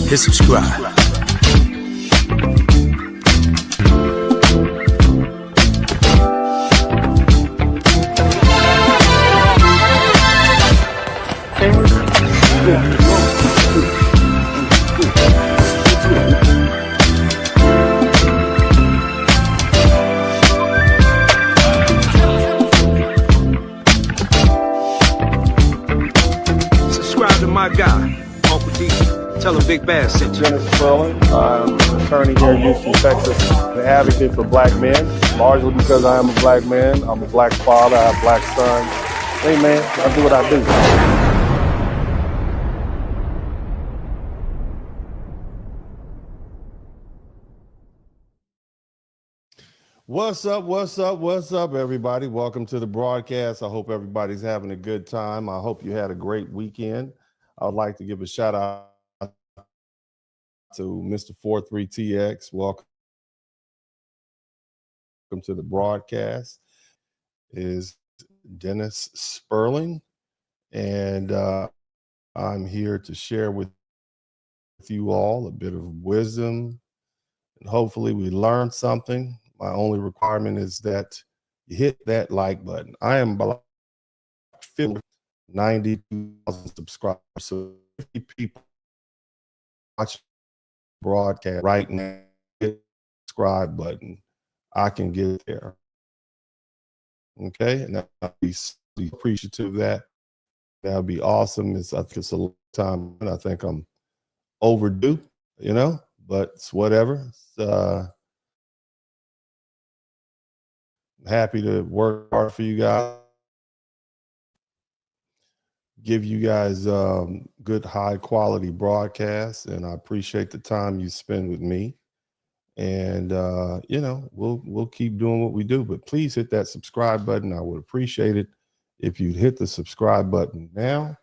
hit subscribe. Subscribe to my guy, Uncle D. Tell him Big Bass sent you. Spurling. I'm an attorney here in Houston, Texas, an advocate for black men, largely because I am a black man. I'm a black father, I have black sons. Hey man, I do what I do. What's up, everybody? Welcome to the broadcast. I hope everybody's having a good time. I hope you had a great weekend. I would like to give a shout out to Mr. 43TX. Welcome to the broadcast. Is Dennis Spurling, and I'm here to share with you all a bit of wisdom, and hopefully we learn something. My only requirement is that you hit that like button. I am about 92,000 subscribers, so 50 people watch broadcast right now. Hit the subscribe button. I can get there. Okay, and I'll be appreciative of that. That would be awesome. It's a long time, and I think I'm overdue, but it's whatever. It's, happy to work hard for you guys, give you guys good high quality broadcasts, and I appreciate the time you spend with me. And we'll keep doing what we do, but please hit that subscribe button. I would appreciate it if you'd hit the subscribe button now,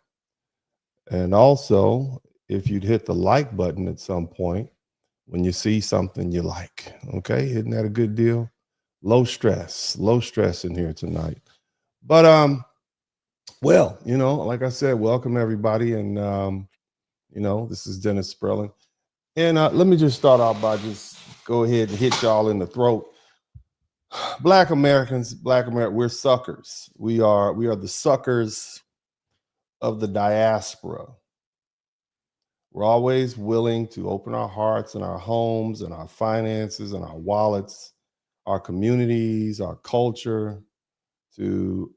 and also if you'd hit the like button at some point when you see something you like. Okay, isn't that a good deal? Low stress in here tonight. But well, like I said, welcome everybody. And this is Dennis Spurling. And let me just start off by just go ahead and hit y'all in the throat. Black Americans, we're suckers. We are the suckers of the diaspora. We're always willing to open our hearts and our homes and our finances and our wallets, our communities, our culture, to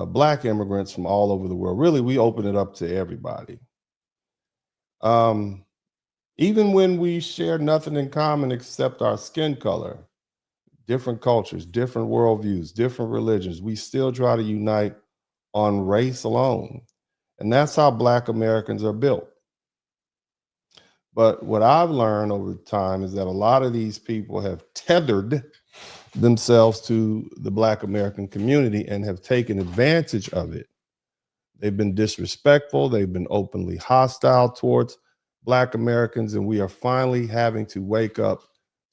Black immigrants from all over the world. Really, we open it up to everybody. Even when we share nothing in common except our skin color, different cultures, different worldviews, different religions, we still try to unite on race alone. And that's how Black Americans are built. But what I've learned over time is that a lot of these people have tethered themselves to the Black American community and have taken advantage of it. They've been disrespectful. They've been openly hostile towards Black Americans. And we are finally having to wake up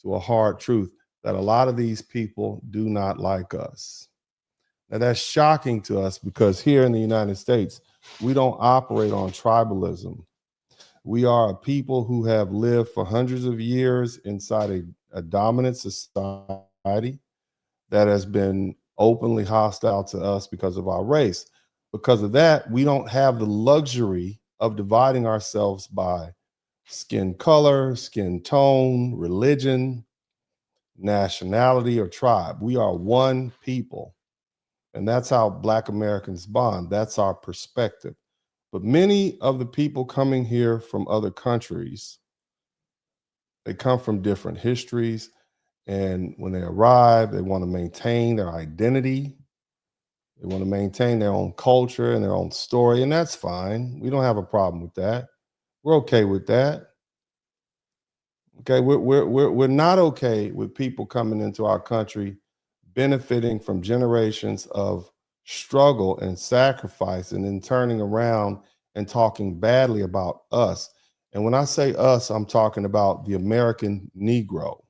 to a hard truth that a lot of these people do not like us. Now that's shocking to us because here in the United States, we don't operate on tribalism. We are a people who have lived for hundreds of years inside a dominant society that has been openly hostile to us because of our race. Because of that, we don't have the luxury of dividing ourselves by skin color, skin tone, religion, nationality, or tribe. We are one people. And that's how Black Americans bond. That's our perspective. But many of the people coming here from other countries, they come from different histories. And when they arrive, they want to maintain their identity. They want to maintain their own culture and their own story. And that's fine. We don't have a problem with that. We're okay with that. Okay, we're not okay with people coming into our country benefiting from generations of struggle and sacrifice and then turning around and talking badly about us. And when I say us, I'm talking about the American Negro.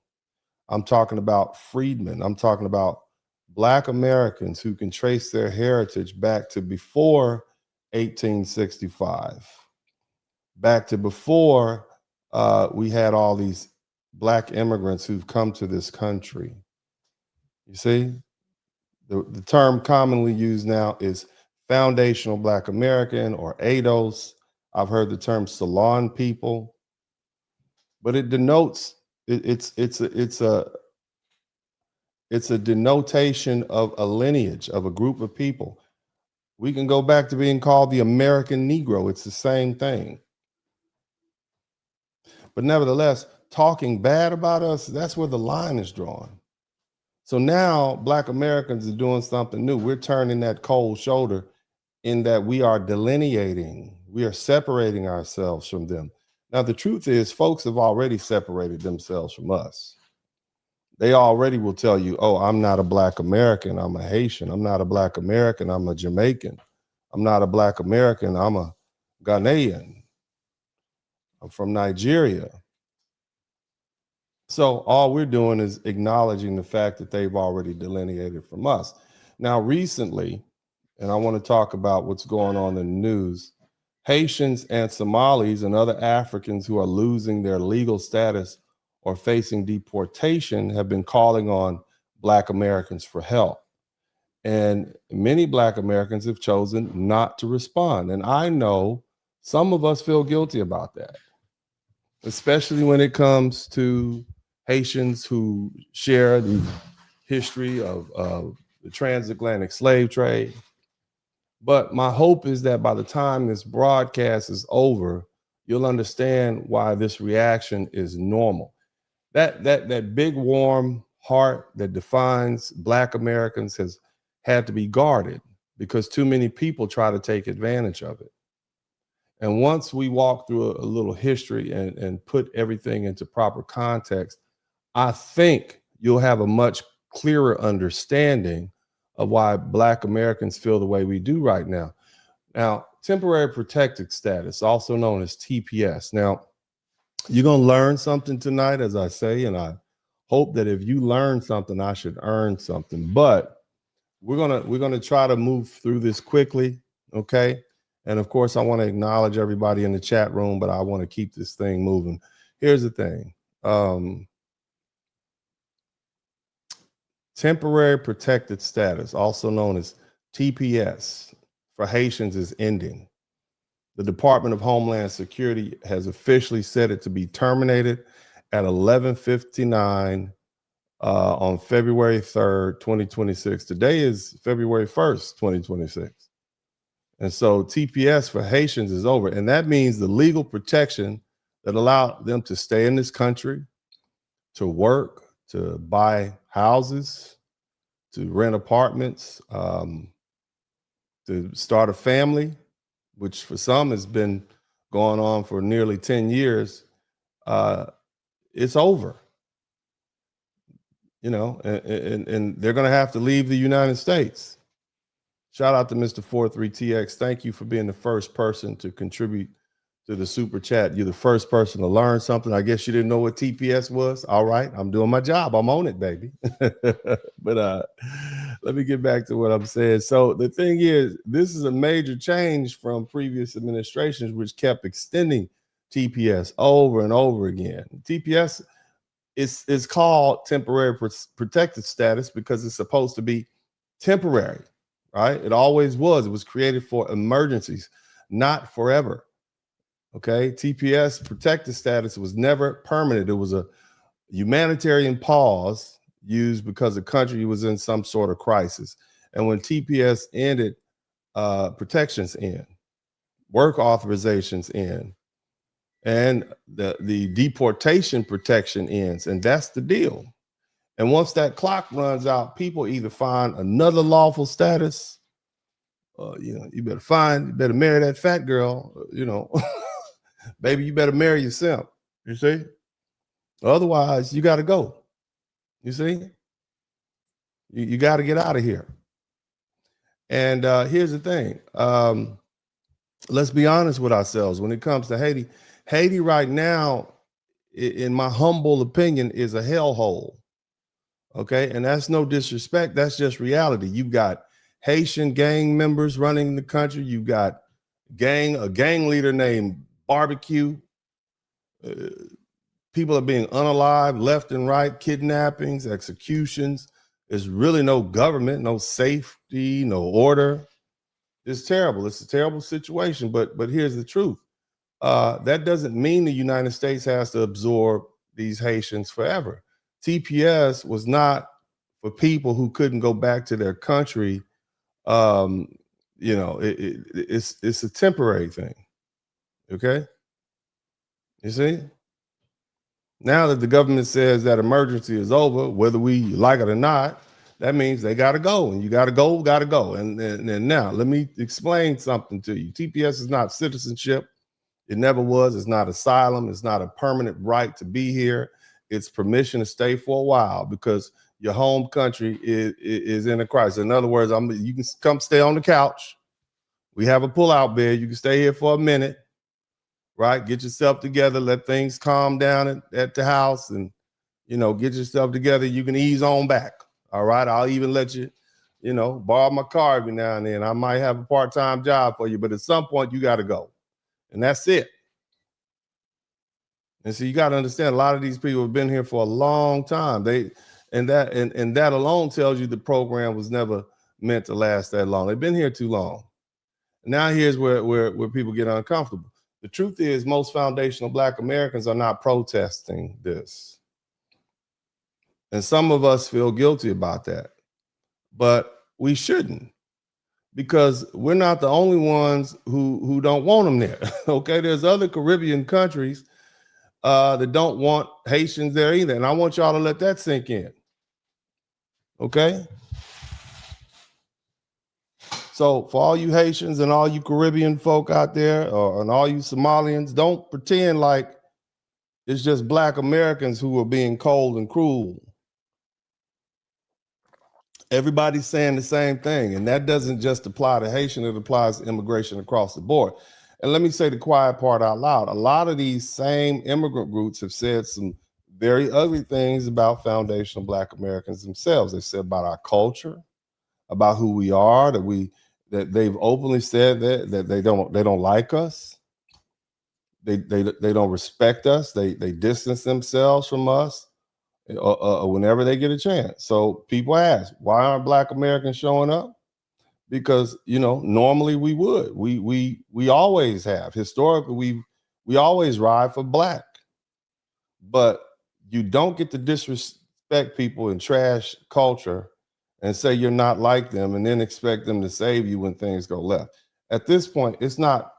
I'm talking about freedmen. I'm talking about Black Americans who can trace their heritage back to before 1865, back to before we had all these black immigrants who've come to this country. You see, the term commonly used now is foundational Black American or ADOS. I've heard the term salon people, but it denotes it's a denotation of a lineage of a group of people. We can go back to being called the American Negro. It's the same thing. But nevertheless, talking bad about us, that's where the line is drawn. So now Black Americans are doing something new. We're turning that cold shoulder in that we are delineating, we are separating ourselves from them. Now, the truth is, folks have already separated themselves from us. They already will tell you, oh, I'm not a Black American, I'm a Haitian. I'm not a Black American, I'm a Jamaican. I'm not a Black American, I'm a Ghanaian. I'm from Nigeria. So all we're doing is acknowledging the fact that they've already delineated from us. Now, recently, and I want to talk about what's going on in the news, Haitians and Somalis and other Africans who are losing their legal status or facing deportation have been calling on Black Americans for help. And many Black Americans have chosen not to respond. And I know some of us feel guilty about that, especially when it comes to Haitians who share the history of the transatlantic slave trade. But my hope is that by the time this broadcast is over, you'll understand why this reaction is normal. That big warm heart that defines Black Americans has had to be guarded because too many people try to take advantage of it. And once we walk through a little history and put everything into proper context, I think you'll have a much clearer understanding of why Black Americans feel the way we do right now. Now, temporary protected status, also known as TPS. Now, you're going to learn something tonight, as I say, and I hope that if you learn something, I should earn something. But we're gonna try to move through this quickly, okay? And of course, I want to acknowledge everybody in the chat room, but I want to keep this thing moving. Here's the thing. Temporary protected status, also known as TPS, for Haitians is ending. The Department of Homeland Security has officially set it to be terminated at 11:59 on February 3rd, 2026. Today is February 1st, 2026. And so TPS for Haitians is over. And that means the legal protection that allowed them to stay in this country, to work, to buy houses, to rent apartments, to start a family, which for some has been going on for nearly 10 years, it's over. You know, and they're going to have to leave the United States. Shout out to Mr. 43TX. Thank you for being the first person to contribute to the super chat. You're the first person to learn something. I guess you didn't know what TPS was. All right, I'm doing my job. I'm on it, baby. But let me get back to what I'm saying. So the thing is, this is a major change from previous administrations, which kept extending TPS over and over again. TPS is called temporary protected status because it's supposed to be temporary, right? It always was. It was created for emergencies, not forever. Okay, TPS protected status was never permanent. It was a humanitarian pause used because the country was in some sort of crisis. And when TPS ended, protections end, work authorizations end, and the deportation protection ends. And that's the deal. And once that clock runs out, people either find another lawful status, you better marry that fat girl, baby, you better marry yourself, you see? Otherwise, you got to go, you see? You got to get out of here. And here's the thing. Let's be honest with ourselves. When it comes to Haiti right now, in my humble opinion, is a hellhole. Okay, and that's no disrespect. That's just reality. You've got Haitian gang members running the country. You've got a gang leader named Barbecue. People are being unalived left and right, kidnappings, executions. There's really no government, no safety, no order. It's terrible. It's a terrible situation. But here's the truth. That doesn't mean the United States has to absorb these Haitians forever. TPS was not for people who couldn't go back to their country. It's a temporary thing. Okay. You see? Now that the government says that emergency is over, whether we like it or not, that means they got to go, and you got to go. And now let me explain something to you. TPS is not citizenship. It never was. It's not asylum. It's not a permanent right to be here. It's permission to stay for a while because your home country is in a crisis. In other words, you can come stay on the couch. We have a pull-out bed. You can stay here for a minute. Right? Get yourself together, let things calm down at the house, and, get yourself together. You can ease on back. All right. I'll even let you, borrow my car every now and then. I might have a part-time job for you, but at some point you got to go. And that's it. And so you got to understand, a lot of these people have been here for a long time. And that alone tells you the program was never meant to last that long. They've been here too long. Now here's where people get uncomfortable. The truth is, most foundational Black Americans are not protesting this. And some of us feel guilty about that. But we shouldn't, because we're not the only ones who don't want them there. Okay, there's other Caribbean countries that don't want Haitians there either. And I want y'all to let that sink in. Okay? So for all you Haitians and all you Caribbean folk out there, and all you Somalians, don't pretend like it's just Black Americans who are being cold and cruel. Everybody's saying the same thing, and that doesn't just apply to Haitian, it applies to immigration across the board. And let me say the quiet part out loud. A lot of these same immigrant groups have said some very ugly things about foundational Black Americans themselves. They said about our culture, about who we are, that they've openly said that they don't like us. They don't respect us. They distance themselves from us whenever they get a chance. So people ask, why aren't Black Americans showing up? Because normally we would. We always have. Historically, we always ride for Black. But you don't get to disrespect people and trash culture and say you're not like them and then expect them to save you when things go left. At this point, it's not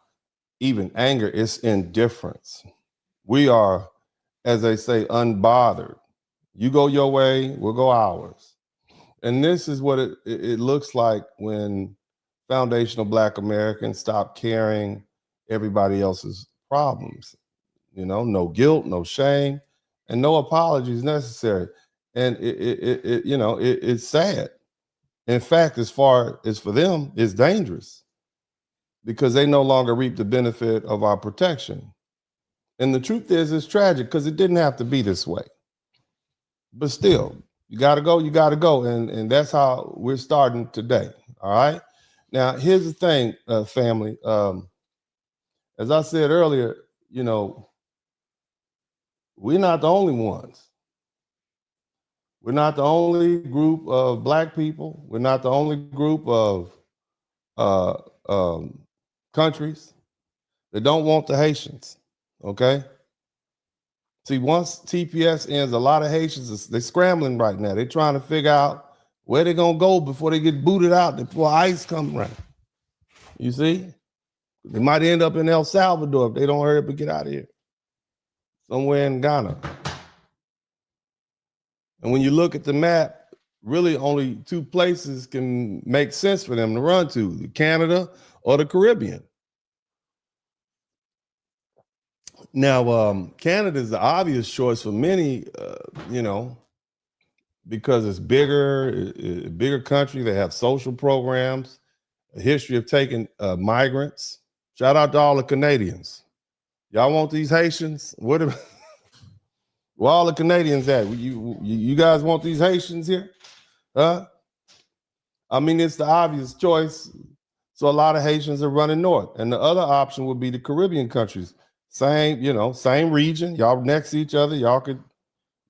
even anger, it's indifference. We are, as they say, unbothered. You go your way, we'll go ours. And this is what it looks like when foundational Black Americans stop carrying everybody else's problems. No guilt, no shame, and no apologies necessary. And it's sad. In fact, as far as for them, it's dangerous because they no longer reap the benefit of our protection. And the truth is, it's tragic because it didn't have to be this way. But still, you got to go. And that's how we're starting today. All right. Now, here's the thing, family. As I said earlier, we're not the only ones. We're not the only group of Black people. We're not the only group of countries that don't want the Haitians. Okay. See, once TPS ends, a lot of Haitians, they're scrambling right now. They're trying to figure out where they're going to go before they get booted out, before ICE comes around. You see? They might end up in El Salvador if they don't hurry up and get out of here. Somewhere in Ghana. And when you look at the map, really only two places can make sense for them to run to, Canada or the Caribbean. Now, Canada is the obvious choice for many, because it's a bigger country. They have social programs, a history of taking migrants. Shout out to all the Canadians. Y'all want these Haitians? Where all the Canadians at? You guys want these Haitians here? Huh? I mean, it's the obvious choice. So a lot of Haitians are running north. And the other option would be the Caribbean countries. Same, same region. Y'all next to each other. Y'all could,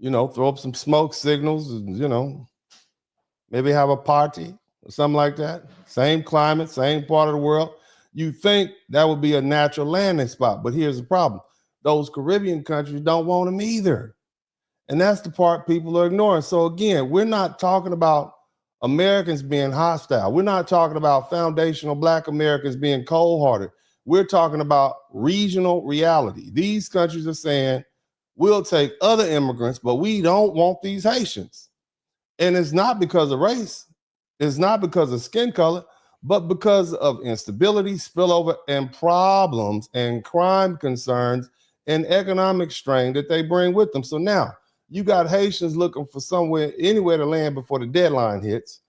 throw up some smoke signals and, maybe have a party or something like that. Same climate, same part of the world. You think that would be a natural landing spot, but here's the problem. Those Caribbean countries don't want them either. And that's the part people are ignoring. So again, we're not talking about Americans being hostile. We're not talking about foundational Black Americans being cold-hearted. We're talking about regional reality. These countries are saying, we'll take other immigrants, but we don't want these Haitians. And it's not because of race. It's not because of skin color, but because of instability, spillover, and problems and crime concerns and economic strain that they bring with them. So now you got Haitians looking for anywhere to land before the deadline hits.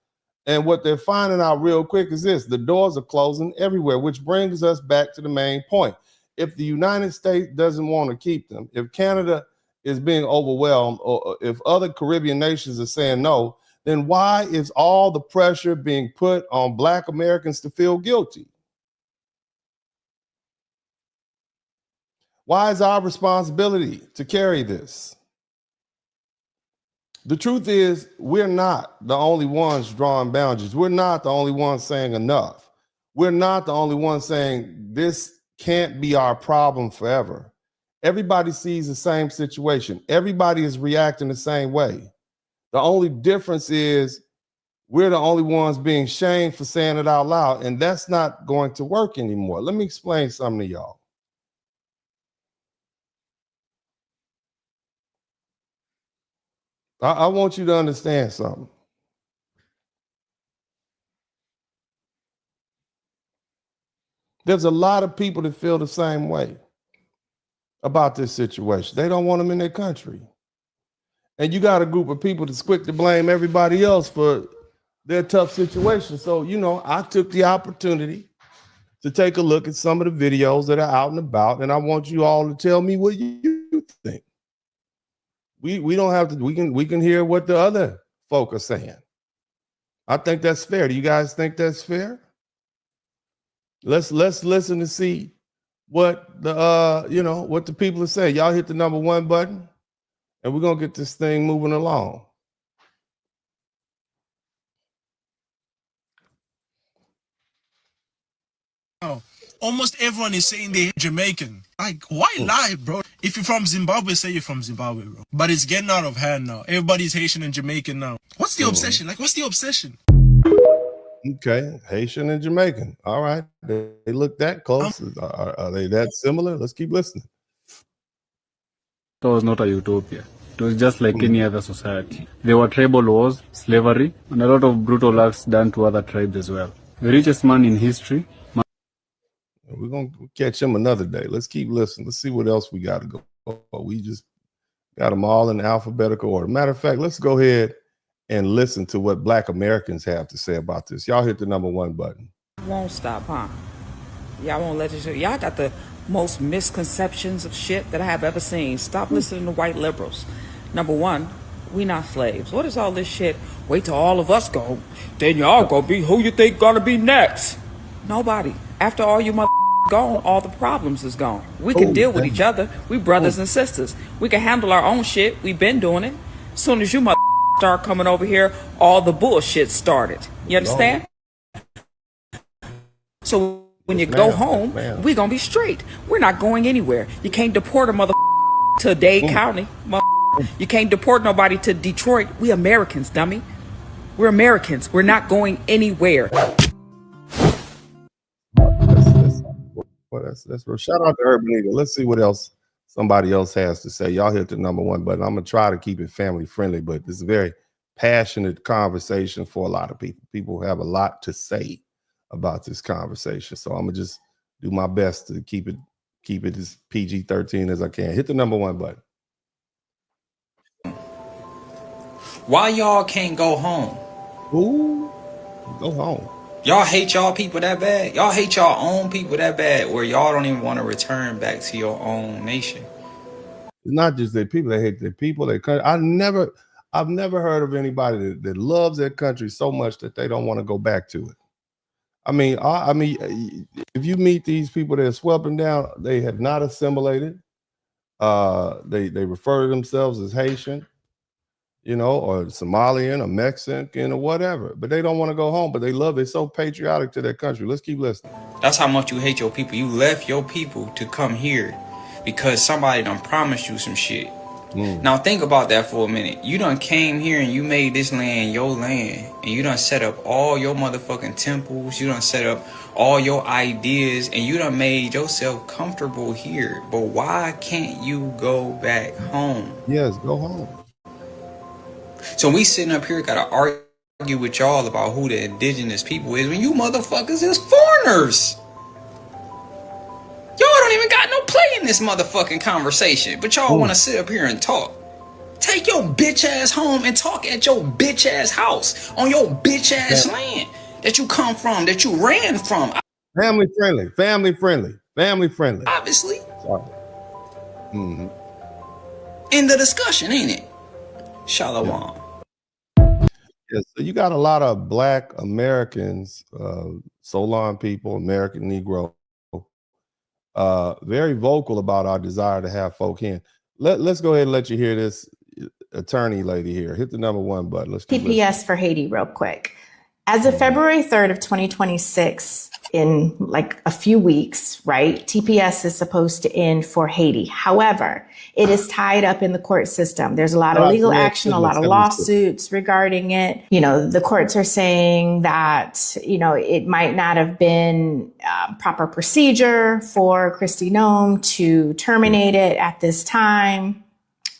And what they're finding out real quick is this: the doors are closing everywhere, which brings us back to the main point. If the United States doesn't want to keep them, if Canada is being overwhelmed, or if other Caribbean nations are saying no, then why is all the pressure being put on Black Americans to feel guilty? Why is our responsibility to carry this? The truth is, we're not the only ones drawing boundaries. We're not the only ones saying enough. We're not the only ones saying this can't be our problem forever. Everybody sees the same situation. Everybody is reacting the same way. The only difference is we're the only ones being shamed for saying it out loud, and that's not going to work anymore. Let me explain something to y'all. I want you to understand something. There's a lot of people that feel the same way about this situation. They don't want them in their country. And you got a group of people that's quick to blame everybody else for their tough situation. So, I took the opportunity to take a look at some of the videos that are out and about, and I want you all to tell me what you think. We don't have to, we can hear what the other folk are saying. I think that's fair. Do you guys think that's fair? Let's listen to see what the what the people are saying. Y'all hit the number 1 button, and we're gonna get this thing moving along. Almost everyone is saying they're Jamaican. Like, why lie, bro? If you're from Zimbabwe, say you're from Zimbabwe, bro. But it's getting out of hand now. Everybody's Haitian and Jamaican now. What's the obsession? Like, what's the obsession? Okay, Haitian and Jamaican. All right, they look that close. Are they that similar? Let's keep listening. It was not a utopia. It was just like any other society. There were tribal wars, slavery, and a lot of brutal acts done to other tribes as well. The richest man in history. We're going to catch him another day. Let's keep listening. Let's see what else we got to go. We just got them all in alphabetical order. Matter of fact, let's go ahead and listen to what Black Americans have to say about this. Y'all hit the number 1 button. Won't stop, huh? Y'all won't let it. Y'all got the most misconceptions of shit that I have ever seen. Stop listening to white liberals. Number 1, we not slaves. What is all this shit? Wait till all of us go, then y'all gonna be who you think gonna be next. Nobody. After all you gone, all the problems is gone. We can deal with each other. We brothers and sisters. We can handle our own shit. We've been doing it. As soon as you start coming over here, all the bullshit started. You understand? So when you go home, we gonna be straight. We're not going anywhere. You can't deport a to Dade County. You can't deport nobody to Detroit. We Americans, dummy. We're Americans. We're not going anywhere. Well, that's shout out to Urban Eagle. Let's see what else somebody else has to say. Y'all hit the number 1 button. I'm gonna try to keep it family friendly, but this is a very passionate conversation for a lot of people. People have a lot to say about this conversation, so I'm gonna just do my best to keep it as PG-13 as I can. Hit the number 1 button. Why y'all can't go home? Ooh, go home. Y'all hate y'all people that bad? Y'all hate y'all own people that bad where y'all don't even want to return back to your own nation? It's not just their people. They hate their people, their country. I've never heard of anybody that loves their country so much that they don't want to go back to it. I mean, if you meet these people that swept them down, they have not assimilated. They refer to themselves as Haitian, you know, or Somalian or Mexican or whatever, but they don't want to go home, but they love it. So patriotic to their country. Let's keep listening. That's how much you hate your people. You left your people to come here because somebody done promised you some shit. Now think about that for a minute. You done came here and you made this land your land, and you done set up all your motherfucking temples. You done set up all your ideas, and you done made yourself comfortable here. But why can't you go back home? Yes, go home. So we sitting up here gotta argue with y'all about who the indigenous people is when you motherfuckers is foreigners. Y'all don't even got no play in this motherfucking conversation, but y'all want to sit up here and talk. Take your bitch ass home and talk at your bitch ass house on your bitch ass land that you come from, that you ran from. Family friendly, family friendly, family friendly. Obviously. Sorry. End of discussion, ain't it? Shalom. Yes, so you got a lot of Black Americans, Solon people, American Negro, very vocal about our desire to have folk in. Let's go ahead and let you hear this attorney lady here. Hit the #1 button. Let's TPS for Haiti real quick. As of February 3rd of 2026, in like a few weeks, right? TPS is supposed to end for Haiti. However, it is tied up in the court system. There's a lot of legal action, a lot of lawsuits regarding it. You know, the courts are saying that, you know, it might not have been proper procedure for Kristi Noem to terminate it at this time,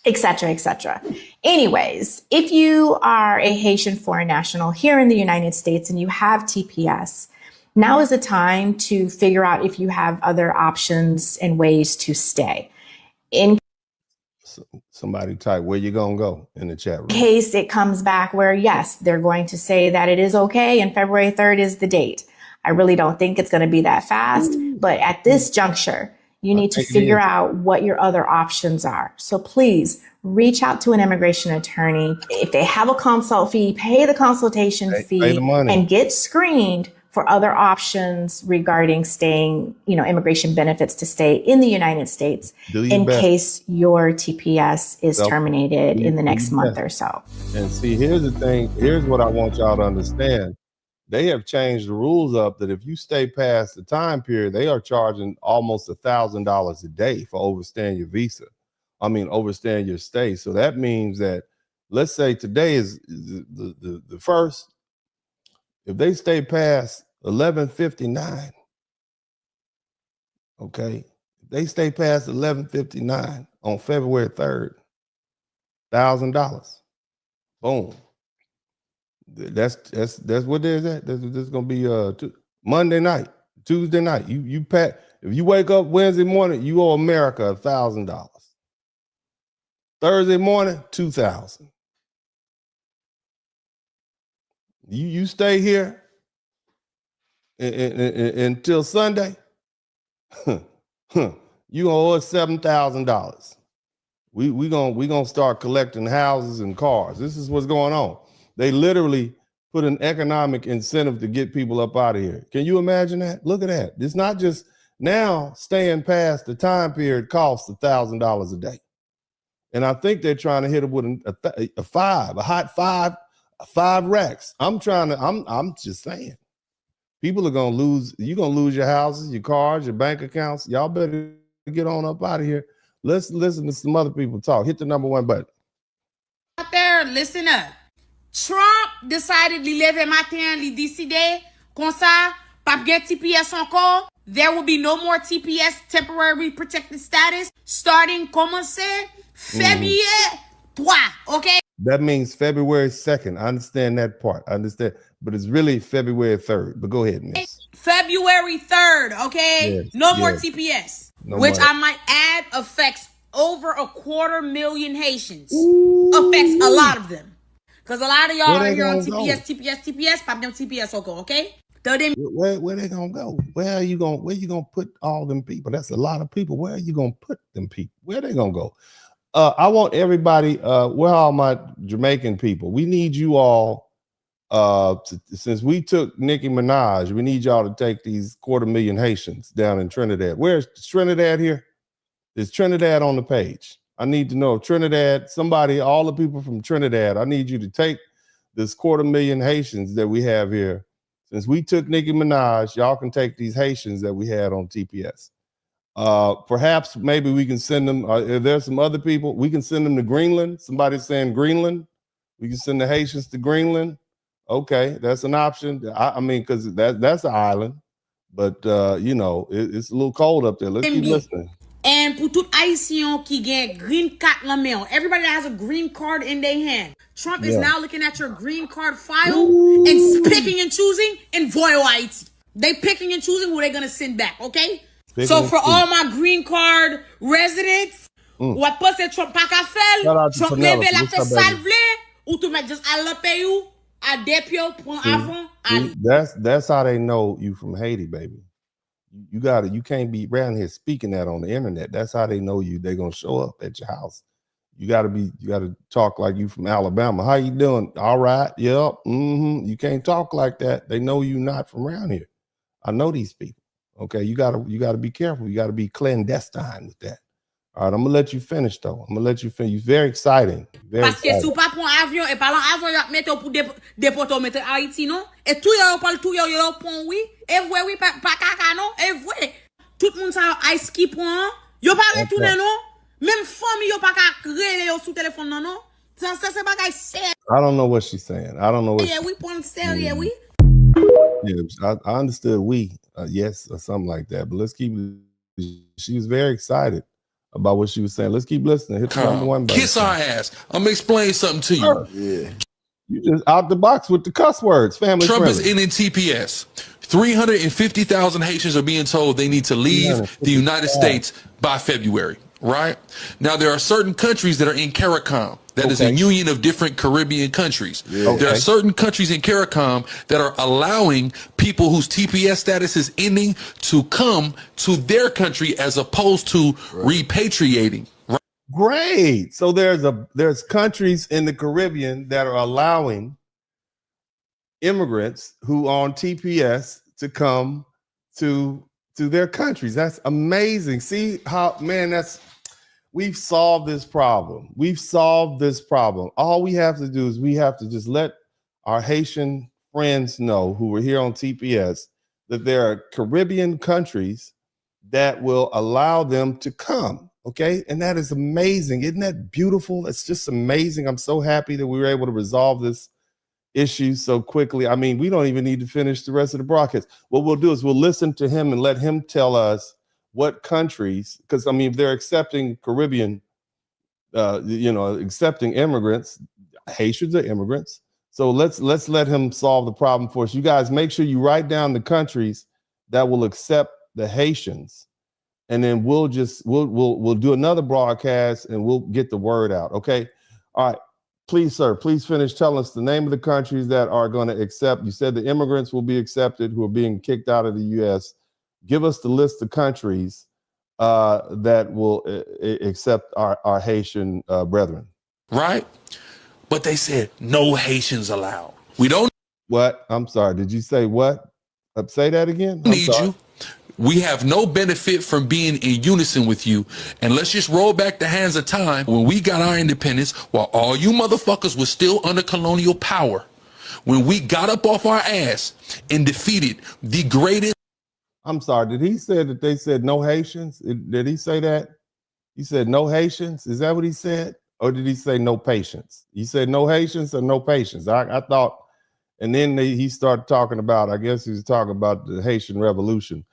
et cetera, et cetera. Anyways, if you are a Haitian foreign national here in the United States and you have TPS, now is the time to figure out if you have other options and ways to stay. In somebody type, where you gonna go in the chat room? case it comes back where, yes, they're going to say that it is okay and February 3rd is the date. I really don't think it's going to be that fast, but at this juncture, you need to figure out what your other options are. So please reach out to an immigration attorney. If they have a consult fee, pay the consultation fee and get screened for other options regarding staying, you know, immigration benefits to stay in the United States in case your TPS is terminated in the next month or so. And see, here's the thing. Here's what I want y'all to understand. They have changed the rules up that if you stay past the time period, they are charging almost $1,000 a day for overstaying your visa. I mean, overstaying your stay. So that means that, let's say today is the first. If they stay past 11:59, okay, if they stay past 11:59 on February 3rd, $1,000. Boom. That's what there's at. This is gonna be Monday night, Tuesday night. You pat. If you wake up Wednesday morning, you owe America $1,000. Thursday morning, $2,000. You stay here until Sunday, you gonna owe us $7,000. We gonna start collecting houses and cars. This is what's going on. They literally put an economic incentive to get people up out of here. Can you imagine that? Look at that. It's not just now staying past the time period costs $1,000 a day. And I think they're trying to hit them with a hot five racks. I'm just saying, people are gonna lose. You're gonna lose your houses, your cars, your bank accounts. Y'all better get on up out of here. Let's listen to some other people talk. Hit the #1 button. Out there, listen up. Trump decided li leve matin, li décidé, comme ça, pas get TPS encore. There will be no more TPS, temporary protected status, starting commencer February 3, okay? That means February 2nd. I understand that part. I understand, but it's really February 3rd. But go ahead, miss. February 3rd, okay? Yes, no more TPS, no which more. I might add affects over 250,000 Haitians. Affects a lot of them. Because a lot of y'all are here on TPS, pop them TPS okay? Where they gonna go? Where you gonna put all them people? That's a lot of people. Where are you gonna put them people? Where they gonna go? I want everybody, where are all my Jamaican people? We need you all Since we took Nicki Minaj, we need y'all to take these 250,000 Haitians down in Trinidad. Where's Trinidad here? Is Trinidad on the page? I need to know if Trinidad, somebody, all the people from Trinidad, I need you to take this 250,000 Haitians that we have here. Since we took Nicki Minaj, y'all can take these Haitians that we had on TPS. Perhaps maybe we can send them, if there's some other people, we can send them to Greenland. Somebody's saying Greenland. We can send the Haitians to Greenland. Okay, that's an option. I mean, because that's an island, but you know, it's a little cold up there. Let's keep listening. And pour tout Haitien qui get green card la main, everybody that has a green card in their hand. Trump is now looking at your green card file and picking and choosing in Voyo Haiti. They picking and choosing who they're gonna send back, okay? So for all my green card residents, ou à penser Trump pas qu'à faire, Trump leve la fait salve, ou tout mettre just à la paye ou à dépio pour avant. That's how they know you from Haiti, baby. You can't be around here speaking that on the internet. That's how they know you. They're gonna show up at your house. You gotta talk like you from Alabama. How you doing? All right, yep. You can't talk like that. They know you not from around here. I know these people. Okay, you gotta be careful. You gotta be clandestine with that. All right, I'm gonna let you finish though. I'm gonna let you finish. You're very exciting. Parce que si vous pas prendre avion et parlant avion, vous mettez pour déporter mettre Haïti non? Et tout yo parle tout yo pont oui. Et oui pas caca non? Et vrai. Tout le monde ça ice ski point. Yo pas retourner non? Même famille yo pas ka créer yo sous téléphone non non? Ça c'est bagay sérieux. I don't know what she's saying. I don't know what. Yeah, we point sérieux oui. Yeah, I understood yes, or something like that. But let's keep. She was very excited about what she was saying. Let's keep listening. Hit the number one button. Kiss our ass. I'm gonna explain something to you. Yeah. You just out the box with the cuss words. Family Trump friendly. is ending TPS. 350,000 Haitians are being told they need to leave the United States by February. Right? Now, there are certain countries that are in CARICOM. That is a union of different Caribbean countries. Yeah. There are certain countries in CARICOM that are allowing people whose TPS status is ending to come to their country as opposed to repatriating. Right? Great. So there's countries in the Caribbean that are allowing immigrants who are on TPS to come to their countries. That's amazing. See how, man, we've solved this problem. We've solved this problem. All we have to do is we have to just let our Haitian friends know who are here on TPS that there are Caribbean countries that will allow them to come. Okay. And that is amazing. Isn't that beautiful? It's just amazing. I'm so happy that we were able to resolve this issue so quickly. I mean, we don't even need to finish the rest of the broadcast. What we'll do is we'll listen to him and let him tell us what countries, because I mean, if they're accepting Caribbean, accepting immigrants, Haitians are immigrants. So let's let him solve the problem for us. You guys make sure you write down the countries that will accept the Haitians, and then we'll do another broadcast and we'll get the word out. Okay. All right. Please, sir, please finish telling us the name of the countries that are going to accept. You said the immigrants will be accepted who are being kicked out of the U.S. Give us the list of countries that will accept our Haitian brethren. Right? But they said no Haitians allowed. We don't. What? I'm sorry. Did you say what? Say that again. Need you. We have no benefit from being in unison with you. And let's just roll back the hands of time when we got our independence while all you motherfuckers were still under colonial power. When we got up off our ass and defeated the greatest. I'm sorry. Did he say that they said no Haitians? Did he say that? He said no Haitians? Is that what he said? Or did he say no patience? He said no Haitians or no patience? I thought, and then he started talking about, I guess he was talking about the Haitian Revolution.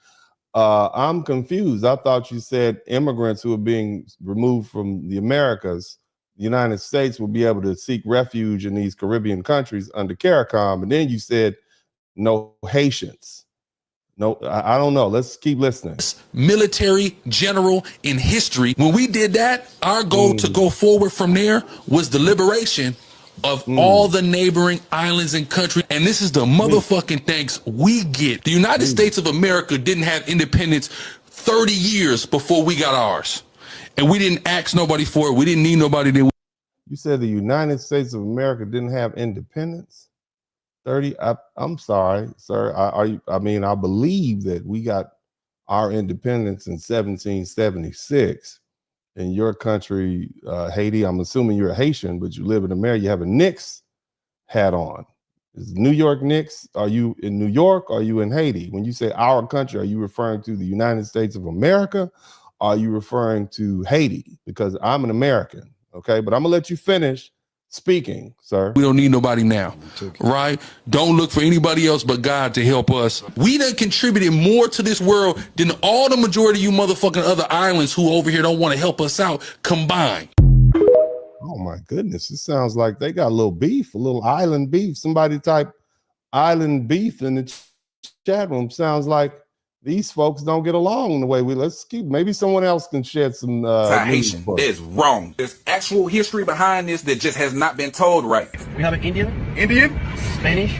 I'm confused. I thought you said immigrants who are being removed from the Americas, the United States, will be able to seek refuge in these Caribbean countries under CARICOM. And then you said no Haitians. No, I don't know. Let's keep listening. Military general in history. When we did that, our goal to go forward from there was the liberation of all the neighboring islands and countries. And this is the motherfucking thanks we get. The United States of America didn't have independence 30 years before we got ours. And we didn't ask nobody for it. We didn't need nobody. You said the United States of America didn't have independence 30. I'm sorry, sir. I mean, I believe that we got our independence in 1776. In your country, Haiti, I'm assuming you're a Haitian, but you live in America. You have a Knicks hat on. Is New York Knicks? Are you in New York? Or are you in Haiti? When you say our country, are you referring to the United States of America? Or are you referring to Haiti? Because I'm an American, okay? But I'm gonna let you finish speaking, sir. We don't need nobody now, right? Don't look for anybody else but God to help us. We done contributed more to this world than all the majority of you motherfucking other islands who over here don't want to help us out combined. Oh my goodness, it sounds like they got a little beef, a little island beef. Somebody type island beef in the chat room. Sounds like these folks don't get along the way we. Let's keep. Maybe someone else can shed some. Haitian. That's wrong. There's actual history behind this that just has not been told right. We have an Indian, Spanish,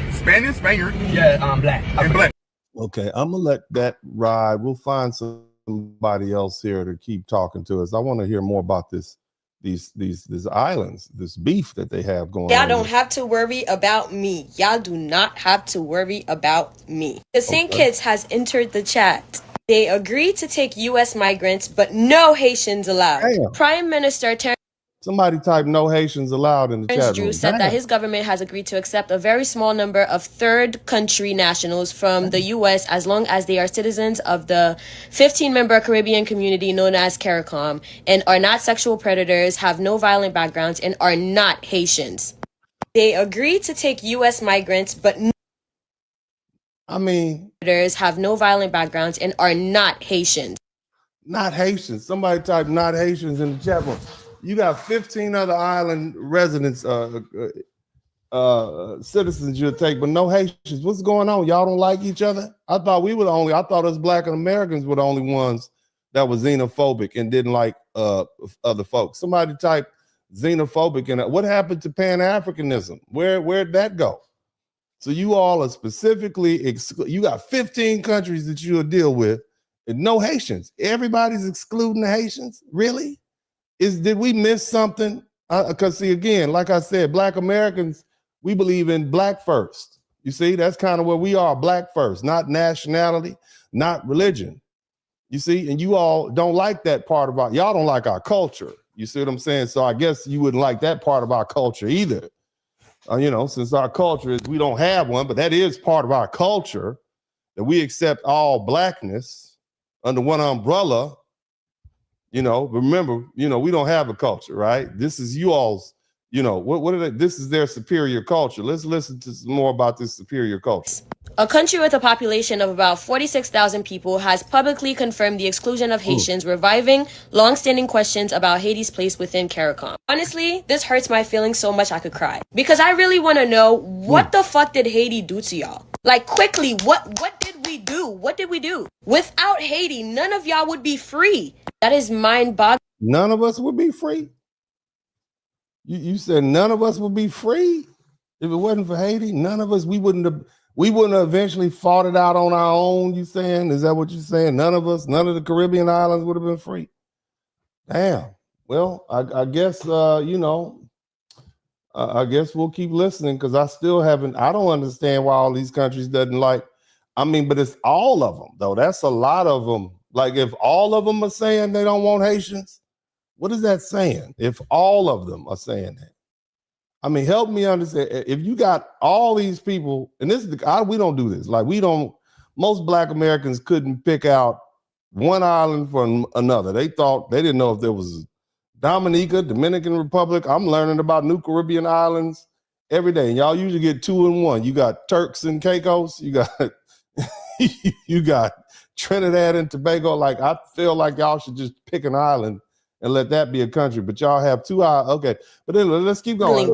Spaniard. Yeah, black. And black. Okay, I'm gonna let that ride. We'll find somebody else here to keep talking to us. I want to hear more about this. These islands, this beef that they have going on. Y'all don't have to worry about me. Y'all do not have to worry about me. The St. Kitts has entered the chat. They agreed to take U.S. migrants, but no Haitians allowed. Damn. Prime Minister Somebody type no Haitians allowed in the chat room. Drew said that his government has agreed to accept a very small number of third country nationals from the U.S. as long as they are citizens of the 15-member Caribbean community known as CARICOM and are not sexual predators, have no violent backgrounds, and are not Haitians. They agreed to take U.S. migrants, but have no violent backgrounds and are not Haitians. Not Haitians. Somebody type not Haitians in the chat room. You got 15 other island residents, citizens you'll take, but no Haitians. What's going on? Y'all don't like each other? I thought us Black Americans were the only ones that was xenophobic and didn't like other folks. Somebody type xenophobic. And what happened to Pan-Africanism? Where'd that go? So you all are specifically, you got 15 countries that you'll deal with and no Haitians. Everybody's excluding the Haitians? Really? Did we miss something? Because see, again, like I said, Black Americans, we believe in black first. You see, that's kind of where we are, black first, not nationality, not religion. You see, and you all don't like that part of y'all don't like our culture. You see what I'm saying? So I guess you wouldn't like that part of our culture either. Since our culture is, we don't have one, but that is part of our culture, that we accept all blackness under one umbrella. Remember, we don't have a culture, right? This is you all's, what are they? This is their superior culture. Let's listen to some more about this superior culture. A country with a population of about 46,000 people has publicly confirmed the exclusion of Haitians, reviving long-standing questions about Haiti's place within CARICOM. Honestly, this hurts my feelings so much I could cry. Because I really want to know, what the fuck did Haiti do to y'all? Like, quickly, what did we do? What did we do? Without Haiti, none of y'all would be free. That is mind-boggling. None of us would be free? You said none of us would be free? If it wasn't for Haiti, none of us, we wouldn't have eventually fought it out on our own, you saying? Is that what you're saying? None of the Caribbean islands would have been free? Damn. Well, I guess, I guess we'll keep listening because I don't understand why all these countries doesn't like, but it's all of them, though. That's a lot of them. Like, if all of them are saying they don't want Haitians, what is that saying? If all of them are saying that? Help me understand. If you got all these people, and we don't do this. Like, most Black Americans couldn't pick out one island from another. They didn't know if there was Dominica, Dominican Republic. I'm learning about new Caribbean islands every day. And y'all usually get 2 in 1. You got Turks and Caicos. You got, you got Trinidad and Tobago. Like, I feel like y'all should just pick an island and let that be a country, but y'all have 2 islands. Okay, but then let's keep going.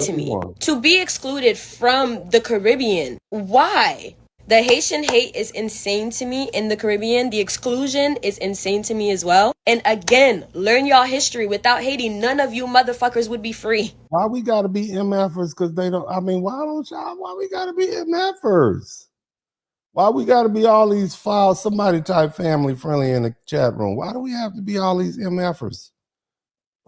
To be excluded from the Caribbean. Why? The Haitian hate is insane to me in the Caribbean. The exclusion is insane to me as well. And again, learn y'all history. Without Haiti, none of you motherfuckers would be free. Why we gotta be MFers? Because they don't, why we gotta be MFers? Why we got to be all these files? Somebody type family friendly in the chat room. Why do we have to be all these MFers,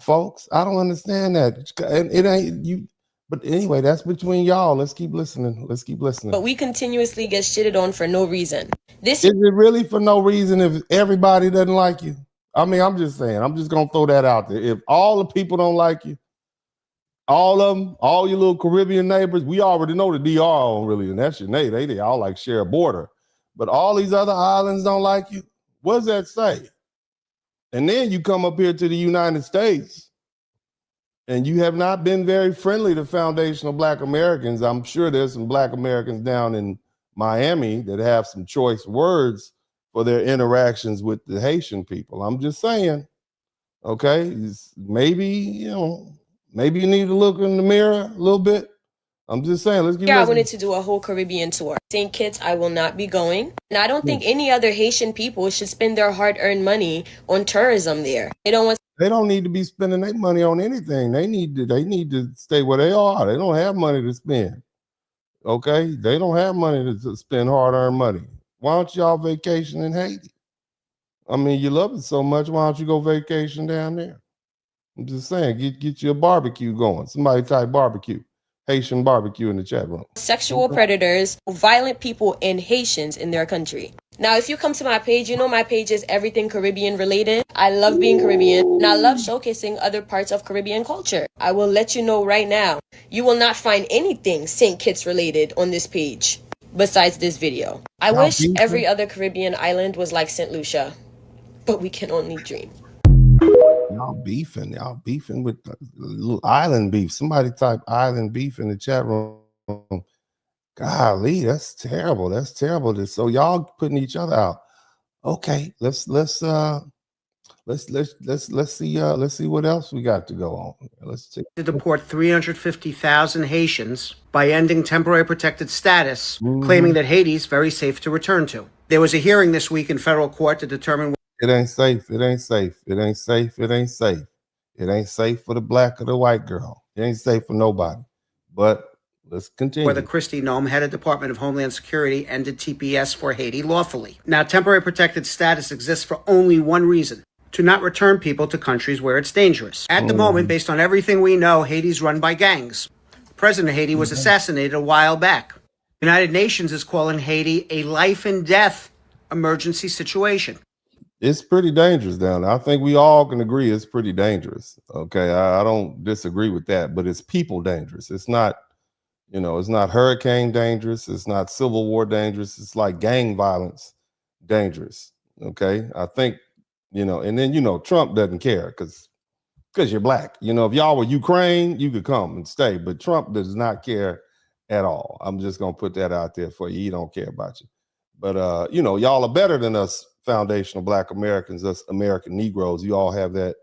folks? I don't understand that. And it ain't you. But anyway, that's between y'all. Let's keep listening. Let's keep listening. But we continuously get shitted on for no reason. This Is it really for no reason if everybody doesn't like you? I mean, I'm just saying. I'm just gonna throw that out there. If all the people don't like you, all of them, all your little Caribbean neighbors, we already know the DR don't really, and that's your neighbor. They all like share a border. But all these other islands don't like you. What does that say? And then you come up here to the United States and you have not been very friendly to foundational Black Americans. I'm sure there's some Black Americans down in Miami that have some choice words for their interactions with the Haitian people. I'm just saying, okay, maybe, maybe you need to look in the mirror a little bit. I'm just saying, let's get I wanted to do a whole Caribbean tour. St. Kitts, I will not be going. And I don't think any other Haitian people should spend their hard-earned money on tourism there. They don't need to be spending their money on anything. They need to stay where they are. They don't have money to spend. Okay? They don't have money to spend hard-earned money. Why don't y'all vacation in Haiti? I mean, you love it so much. Why don't you go vacation down there? I'm just saying, get you a barbecue going. Somebody type barbecue. Haitian barbecue in the chat room. Sexual predators, violent people, and Haitians in their country. Now, if you come to my page, you know my page is everything Caribbean related. I love being Caribbean, and I love showcasing other parts of Caribbean culture. I will let you know right now, you will not find anything St. Kitts related on this page besides this video. I wish every other Caribbean island was like St. Lucia, but we can only dream. Y'all beefing with the little island beef. Somebody type island beef in the chat room. Golly, that's terrible. That's terrible. So y'all putting each other out. Okay, let's see what else we got to go on. Let's take to deport 350,000 Haitians by ending temporary protected status, claiming that Haiti's very safe to return to. There was a hearing this week in federal court to determine it ain't safe. It ain't safe. It ain't safe. It ain't safe. It ain't safe for the Black or the white girl. It ain't safe for nobody. But let's continue. Whether Kristi Noem, head of Department of Homeland Security, ended TPS for Haiti lawfully. Now, temporary protected status exists for only one reason: to not return people to countries where it's dangerous. At the moment, based on everything we know, Haiti's run by gangs. The president of Haiti was assassinated a while back. The United Nations is calling Haiti a life and death emergency situation. It's pretty dangerous down there. I think we all can agree it's pretty dangerous. Okay, I don't disagree with that, but it's people dangerous. It's not, it's not hurricane dangerous. It's not civil war dangerous. It's like gang violence dangerous. Okay, I think, and then, Trump doesn't care because you're Black. If y'all were Ukraine, you could come and stay, but Trump does not care at all. I'm just going to put that out there for you. He don't care about you. But, y'all are better than us foundational Black Americans, us American Negroes. You all have that